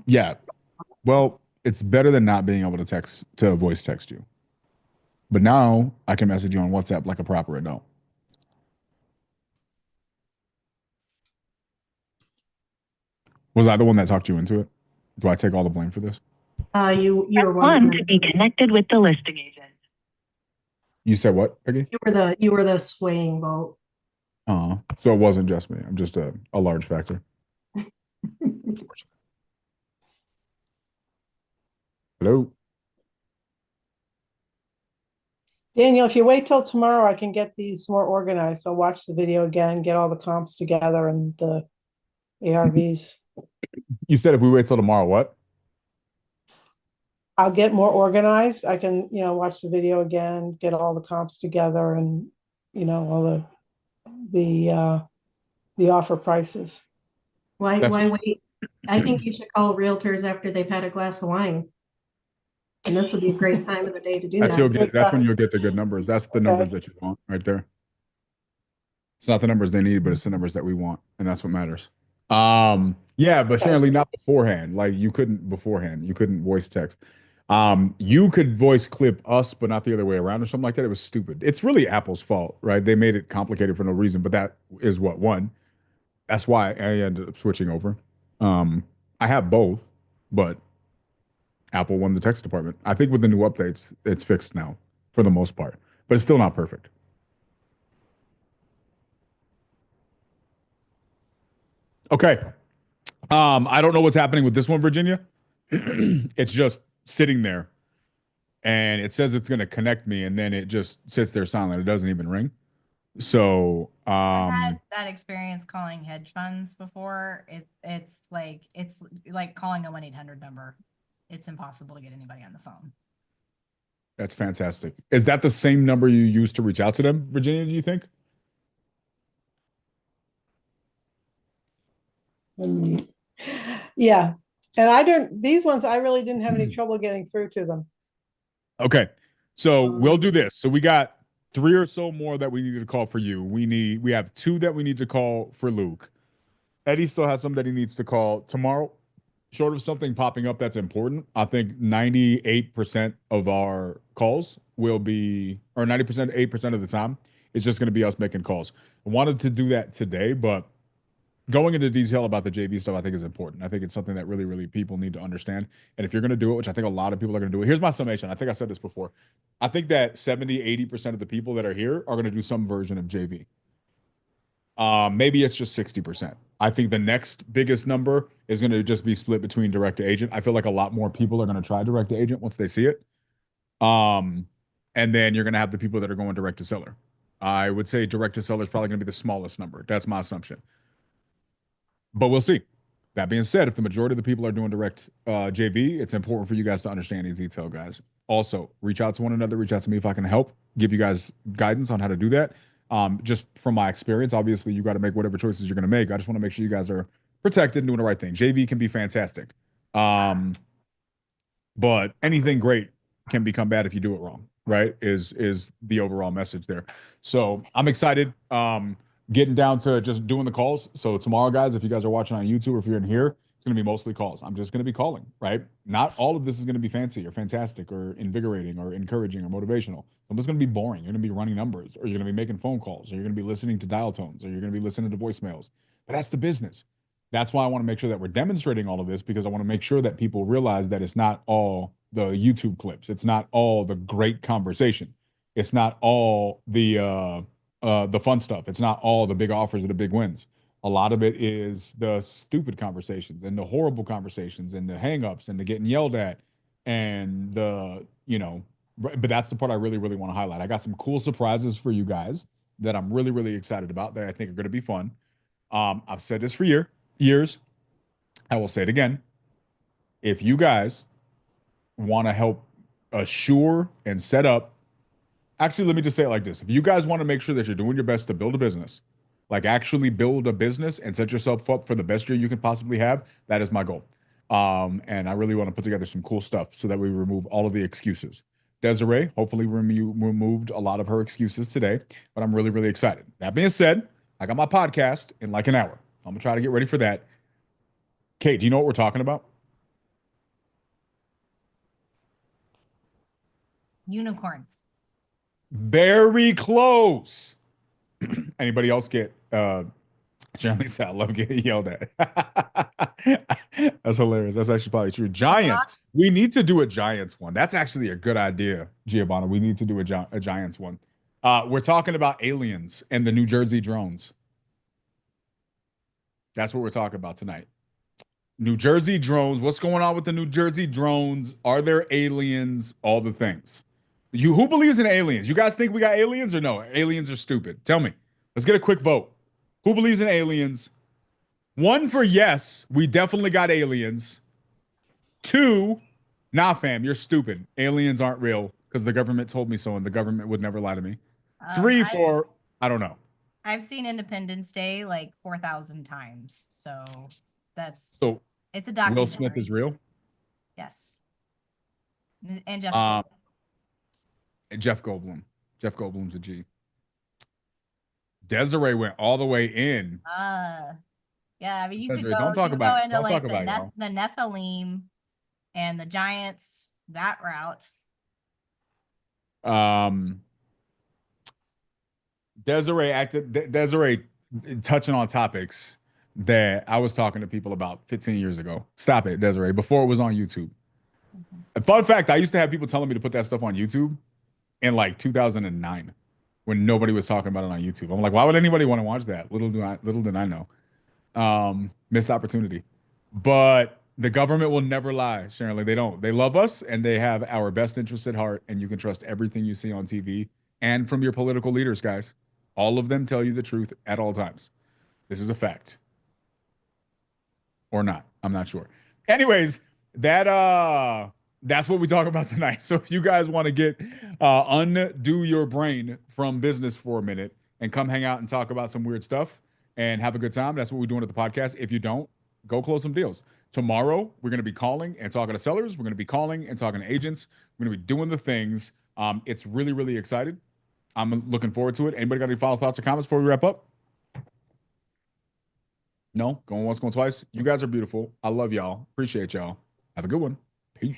Yeah. Well, it's better than not being able to voice text you. But now I can message you on WhatsApp like a proper adult. Was I the one that talked you into it? Do I take all the blame for this? You were One to be connected with the listing agent. You said what, Peggy? You were the swaying vote. So it wasn't just me. I'm just a large factor. Hello. Daniel, if you wait till tomorrow, I can get these more organized. I'll watch the video again, get all the comps together and the ARVs. You said if we wait till tomorrow, what? I'll get more organized. I can, watch the video again, get all the comps together and, all the offer prices. Why wait? I think you should call realtors after they've had a glass of wine. And this would be a great time of the day to do that. That's when you'll get the good numbers. That's the numbers that you want right there. It's not the numbers they need, but it's the numbers that we want, and that's what matters. Yeah, but Sharon Lee, not beforehand. Like you couldn't beforehand. You couldn't voice text. You could voice clip us, but not the other way around or something like that. It was stupid. It's really Apple's fault, right? They made it complicated for no reason, but that is what won. That's why I ended up switching over. I have both, but Apple won the text department. I think with the new updates, it's fixed now for the most part, but it's still not perfect. Okay. I don't know what's happening with this one, Virginia. It's just sitting there and it says it's going to connect me and then it just sits there silent. It doesn't even ring. So, I've had that experience calling hedge funds before. It's like calling a 1-800 number. It's impossible to get anybody on the phone. That's fantastic. Is that the same number you used to reach out to them, Virginia, do you think? Yeah. And these ones, I really didn't have any trouble getting through to them. Okay. So we'll do this. So we got 3 or so more that we needed to call for you. We have 2 that we need to call for Luke. Eddie still has some that he needs to call tomorrow. Short of something popping up that's important, I think 98% of our calls will be, or 90%, 8% of the time, it's just going to be us making calls. I wanted to do that today, but going into detail about the JV stuff, I think is important. I think it's something that really, really people need to understand. And if you're going to do it, which I think a lot of people are going to do it, here's my summation. I think I said this before. I think that 70, 80% of the people that are here are going to do some version of JV. Maybe it's just 60%. I think the next biggest number is going to just be split between direct to agent. I feel like a lot more people are going to try direct to agent once they see it. And then you're going to have the people that are going direct to seller. I would say direct to seller is probably going to be the smallest number. That's my assumption. But we'll see. That being said, if the majority of the people are doing direct JV, it's important for you guys to understand these details, guys. Also, reach out to one another. Reach out to me if I can help, give you guys guidance on how to do that. Just from my experience, obviously, you got to make whatever choices you're going to make. I just want to make sure you guys are protected and doing the right thing. JV can be fantastic. But anything great can become bad if you do it wrong, right? Is the overall message there. So I'm excited. Getting down to just doing the calls. So tomorrow, guys, if you guys are watching on YouTube or if you're in here, it's going to be mostly calls. I'm just going to be calling, right? Not all of this is going to be fancy or fantastic or invigorating or encouraging or motivational. Some of it's going to be boring. You're going to be running numbers or you're going to be making phone calls or you're going to be listening to dial tones or you're going to be listening to voicemails. But that's the business. That's why I want to make sure that we're demonstrating all of this because I want to make sure that people realize that it's not all the YouTube clips. It's not all the great conversation. It's not all the fun stuff. It's not all the big offers or the big wins. A lot of it is the stupid conversations and the horrible conversations and the hangups and the getting yelled at and but that's the part I really, really want to highlight. I got some cool surprises for you guys that I'm really, really excited about that I think are going to be fun. I've said this for years. I will say it again. If you guys want to help assure and set up, actually, let me just say it like this. If you guys want to make sure that you're doing your best to build a business, like actually build a business and set yourself up for the best year you can possibly have, that is my goal. And I really want to put together some cool stuff so that we remove all of the excuses. Desiree hopefully removed a lot of her excuses today, but I'm really, really excited. That being said, I got my podcast in like an hour. I'm gonna try to get ready for that. Kate, do you know what we're talking about? Unicorns. Very close. Anybody else get Generally said I love getting yelled at. That's hilarious. That's actually probably true. Giants. We need to do a Giants one. That's actually a good idea, Giovanna. We need to do a Giants one. We're talking about aliens and the New Jersey drones. That's what we're talking about tonight. New Jersey drones. What's going on with the New Jersey drones? Are there aliens? All the things. Who believes in aliens? You guys think we got aliens or no? Aliens are stupid. Tell me. Let's get a quick vote. Who believes in aliens? 1 for yes, we definitely got aliens. 2, nah, fam, you're stupid. Aliens aren't real because the government told me so, and the government would never lie to me. 3 for I don't know. I've seen Independence Day like 4,000 times, so it's a documentary. Will Smith is real. Yes, and Jeff Goldblum. Jeff Goldblum. Jeff Goldblum's a G. Desiree went all the way in. Yeah, I mean, you Desiree, could go, don't talk about into like the y'all. Nephilim and the Giants, that route. Desiree touching on topics that I was talking to people about 15 years ago. Stop it, Desiree, before it was on YouTube. Fun fact, I used to have people telling me to put that stuff on YouTube in like 2009 when nobody was talking about it on YouTube. I'm like, why would anybody want to watch that? Little did I know. Missed opportunity. But the government will never lie, Sharon. Like they don't. They love us and they have our best interests at heart, and you can trust everything you see on TV and from your political leaders, guys. All of them tell you the truth at all times. This is a fact. Or not. I'm not sure. Anyways, that's what we talk about tonight. So if you guys want to get undo your brain from business for a minute and come hang out and talk about some weird stuff and have a good time, that's what we're doing at the podcast. If you don't, go close some deals. Tomorrow, we're going to be calling and talking to sellers. We're going to be calling and talking to agents. We're going to be doing the things. It's really, really excited. I'm looking forward to it. Anybody got any final thoughts or comments before we wrap up? No? Going once, going twice? You guys are beautiful. I love y'all. Appreciate y'all. Have a good one. Peace.